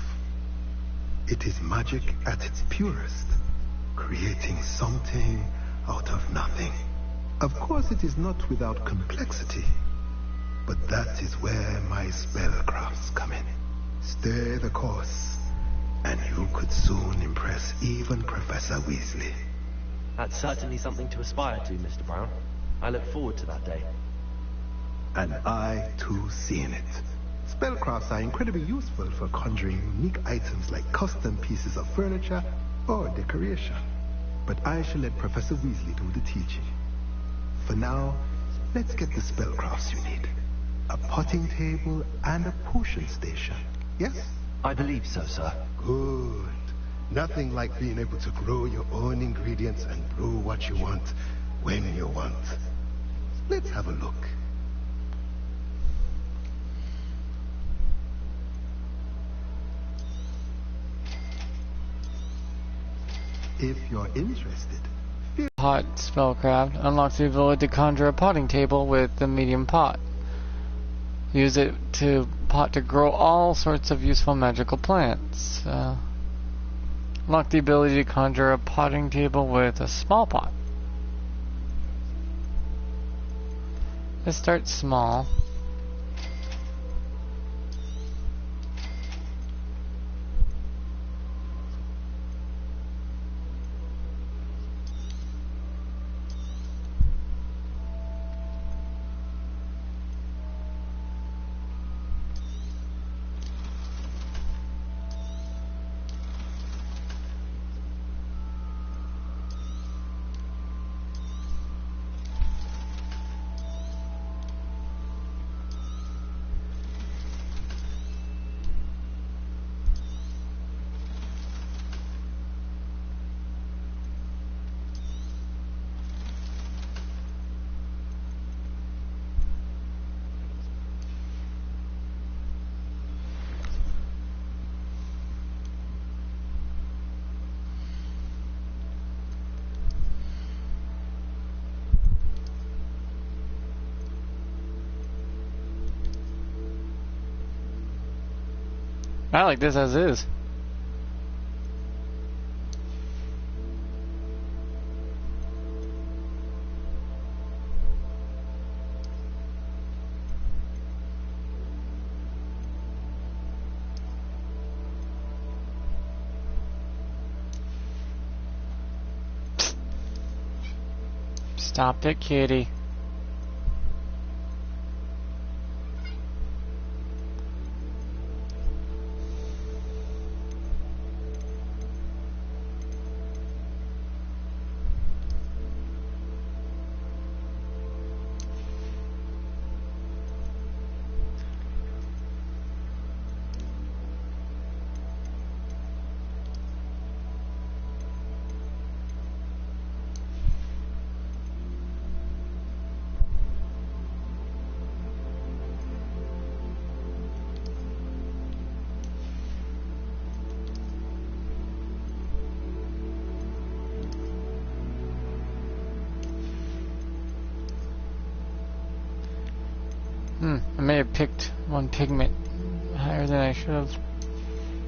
It is magic at its purest, creating something out of nothing. Of course, it is not without complexity, but that is where my spellcrafts come in. Stay the course, and you could soon impress even Professor Weasley. That's certainly something to aspire to, Mr. Brown. I look forward to that day. And I, too, see in it. Spellcrafts are incredibly useful for conjuring unique items like custom pieces of furniture or decoration. But I shall let Professor Weasley do the teaching. For now, let's get the spellcrafts you need. A potting table and a potion station. Yes? I believe so, sir. Good. Nothing like being able to grow your own ingredients and brew what you want when you want. Let's have a look. If you're interested, Pot spellcraft unlocks the ability to conjure a potting table with the medium pot. Use it to pot to grow all sorts of useful magical plants. Unlock the ability to conjure a potting table with a small pot. Let's start small. I like this as is. Stop it, kitty. I may have picked one pigment higher than I should have,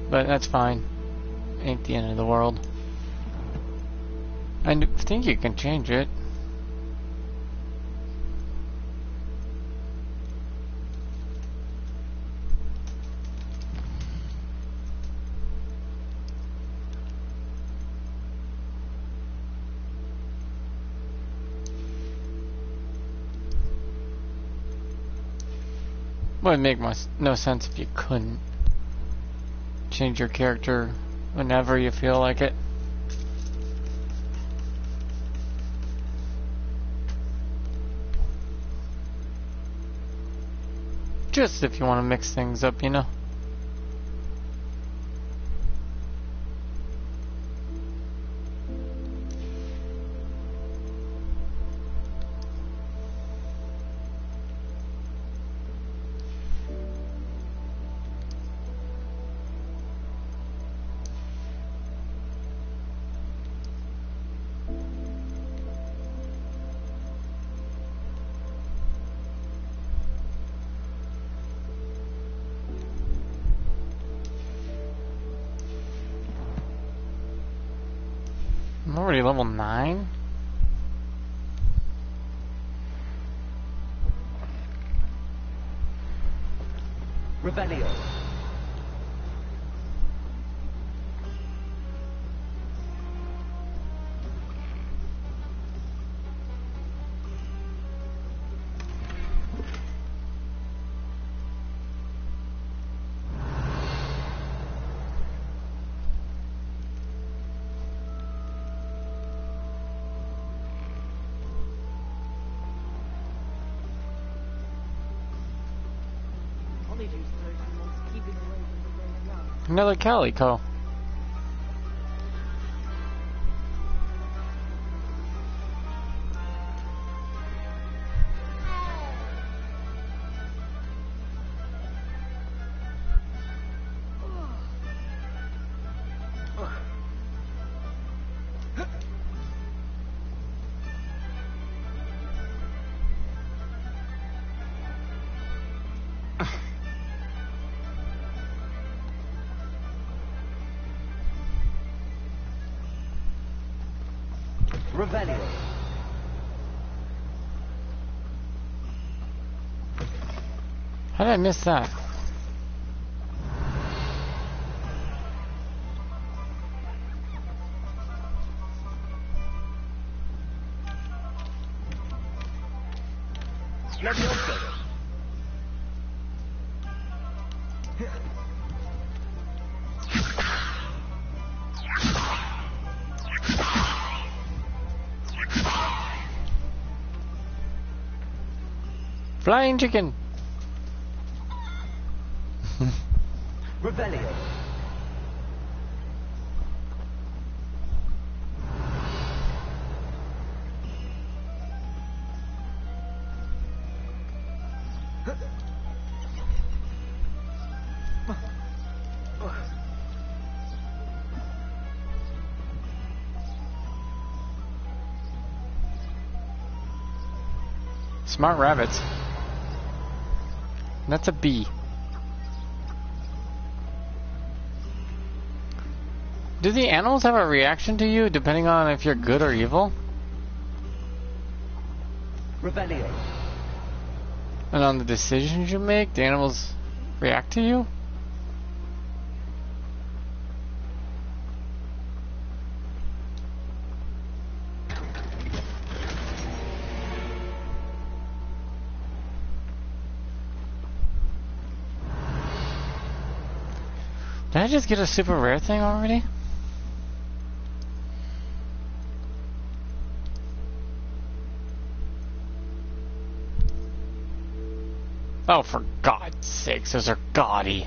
but that's fine. Ain't the end of the world. I think you can change it. Would make no sense if you couldn't. change your character whenever you feel like it. Just if you want to mix things up, you know. I'm already level 9? Revelio. Another calico. Revelio. How did I miss that? Levioso. Flying chicken. Revelio. Smart rabbits. That's a bee. Do the animals have a reaction to you depending on if you're good or evil? Revelio. And on the decisions you make, the animals react to you? Did I just get a super rare thing already? Oh, for God's sakes, those are gaudy.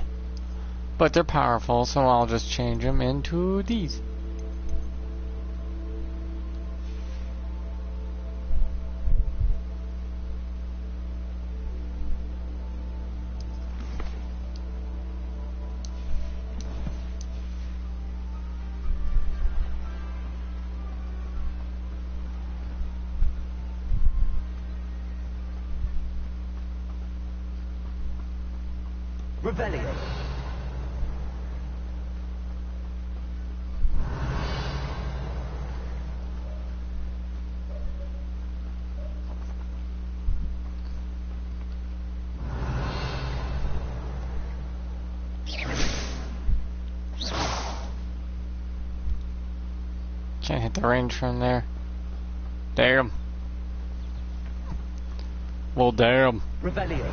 But they're powerful, so I'll just change them into these. Revelio. Can't hit the range from there. Damn. Well, damn. Revelio.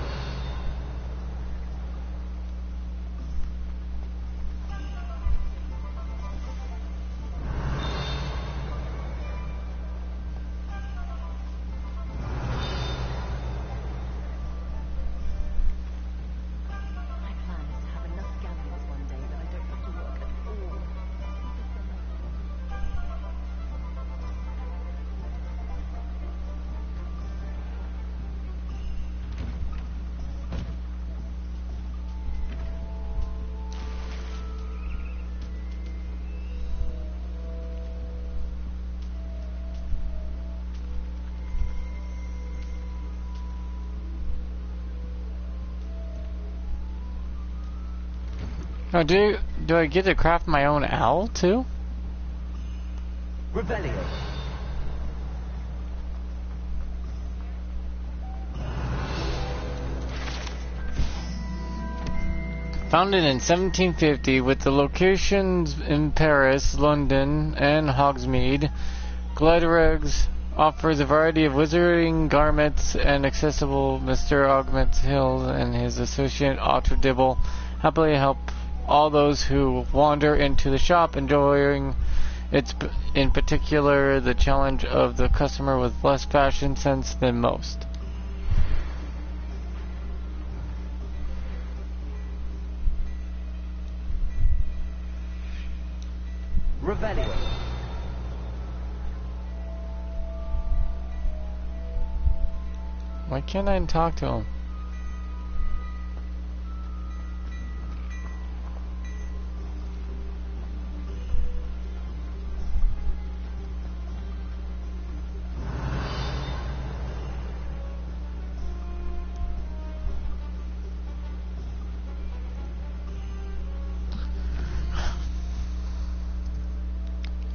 Oh, do I get to craft my own owl too? Revelio. Founded in 1750 with the locations in Paris, London, and Hogsmeade, Glideregs offers a variety of wizarding garments and accessible. Mr. Augment Hill and his associate Otter Dibble happily help all those who wander into the shop, enjoying its, in particular, the challenge of the customer with less fashion sense than most. Revelio. Why can't I talk to him?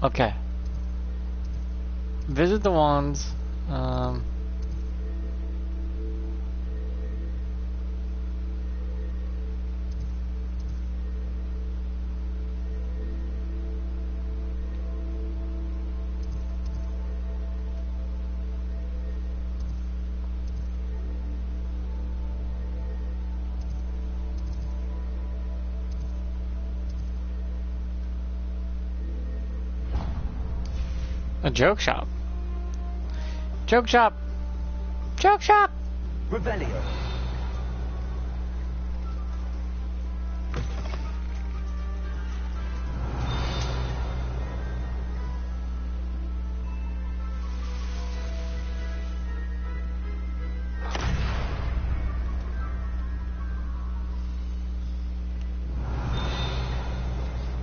Okay. Visit the wands. A joke shop. Joke shop. Joke shop. Revelio.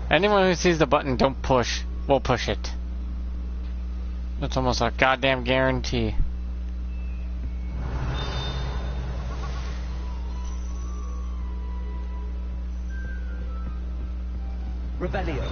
Anyone who sees the button, don't push. We'll push it. That's almost a goddamn guarantee. Revelio.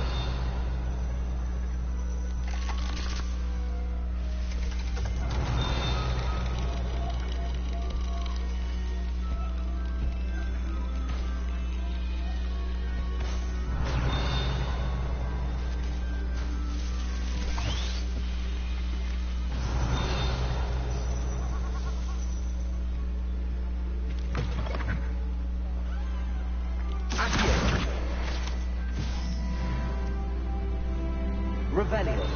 Revelio.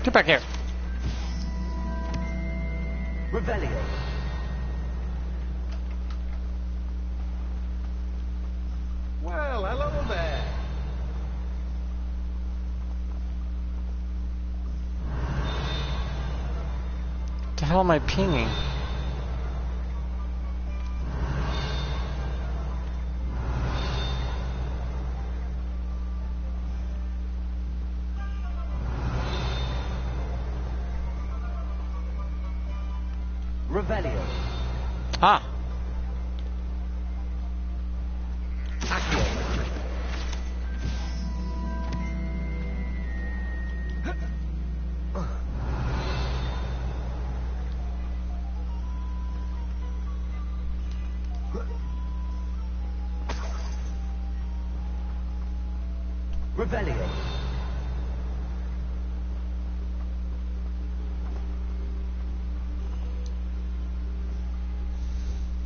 Get back here. Revelio. Well, hello there. What the hell am I pinging? Revelio. Ah. Accio. Revelio.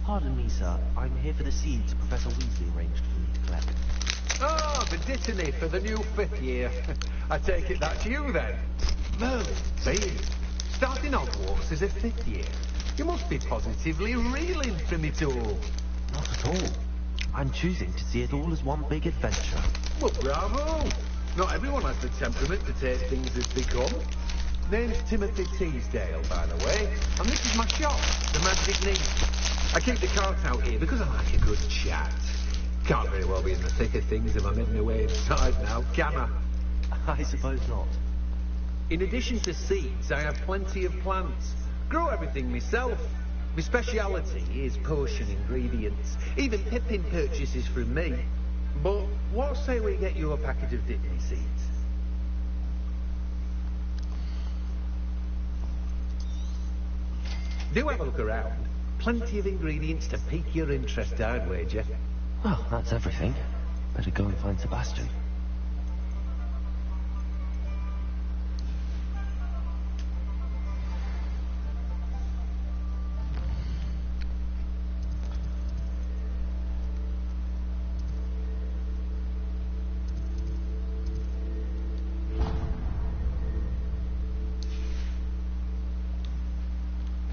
Pardon me, sir. I'm here for the seeds Professor Weasley arranged for me to collect. Oh, the dittany for the new 5th year. I take it that's you then. No, babe. Starting Hogwarts as a 5th year. You must be positively reeling from it all. Not at all. I'm choosing to see it all as one big adventure. Well, bravo! Not everyone has the temperament to take things as they come. Name's Timothy Teasdale, by the way, and this is my shop, the Magic Need. I keep the cart out here because I like a good chat. Can't very well be in the thick of things if I'm in my way inside now, can I? I suppose not. In addition to seeds, I have plenty of plants. Grow everything myself. My speciality is potion ingredients. Even Pippin purchases from me. But what say we get you a packet of dipping seeds? Do have a look around. Plenty of ingredients to pique your interest, I'd wager. Well, that's everything. Better go and find Sebastian.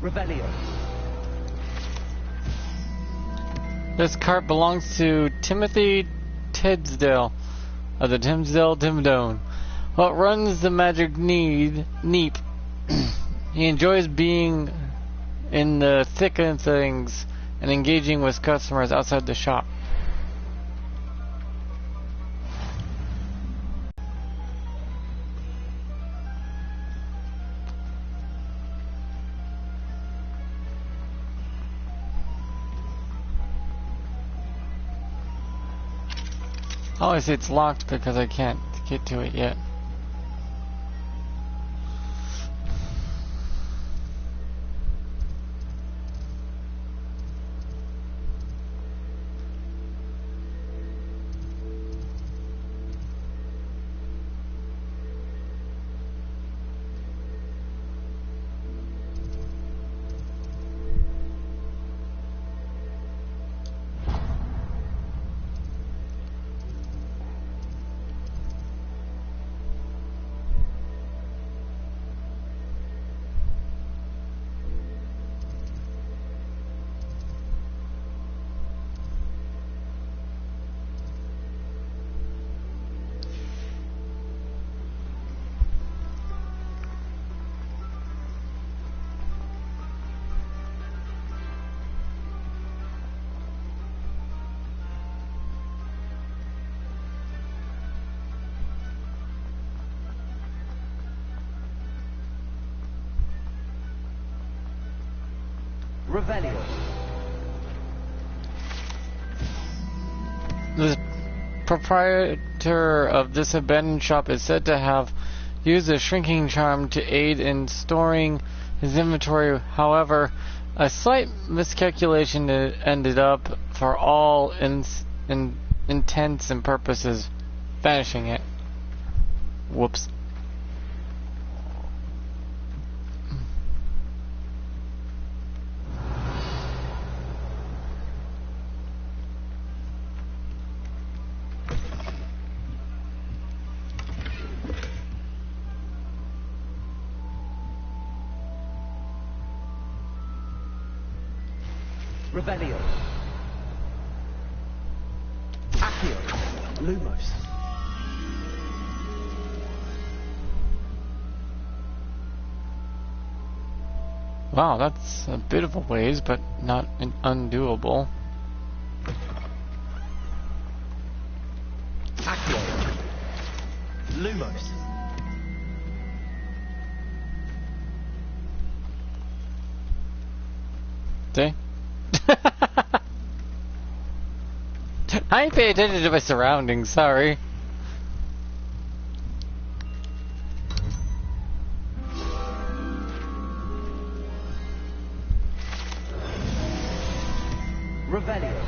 Revelio. This cart belongs to Timothy Tidsdale of the Timsdale Timdone. What runs the Magic Neep. He enjoys being in the thick of things and engaging with customers outside the shop. Obviously it's locked because I can't get to it yet. Revelio. The proprietor of this abandoned shop is said to have used a shrinking charm to aid in storing his inventory. However, a slight miscalculation ended up, for all intents and purposes, vanishing it. Whoops. Revelio. Accio. Lumos. Wow, that's a bit of a ways, but not undoable. Accio. Lumos. See? I ain't pay attention to my surroundings, sorry. Revelio.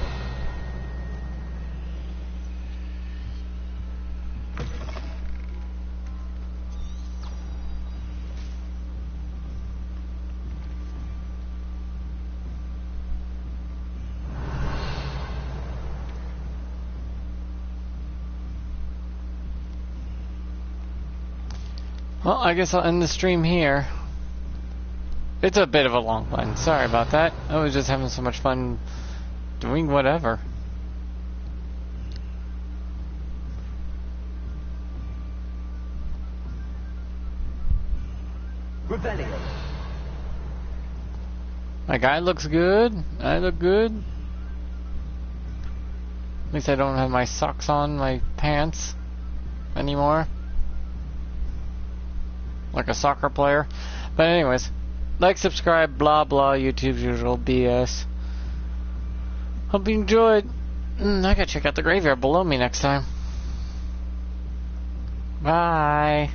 Well, I guess I'll end the stream here. It's a bit of a long one. Sorry about that. I was just having so much fun doing whatever. Revelio. My guy looks good. I look good. At least I don't have my socks on my pants anymore. Like a soccer player. But anyways, like, subscribe, blah blah, YouTube's usual BS. Hope you enjoyed. I gotta check out the graveyard below me next time. Bye.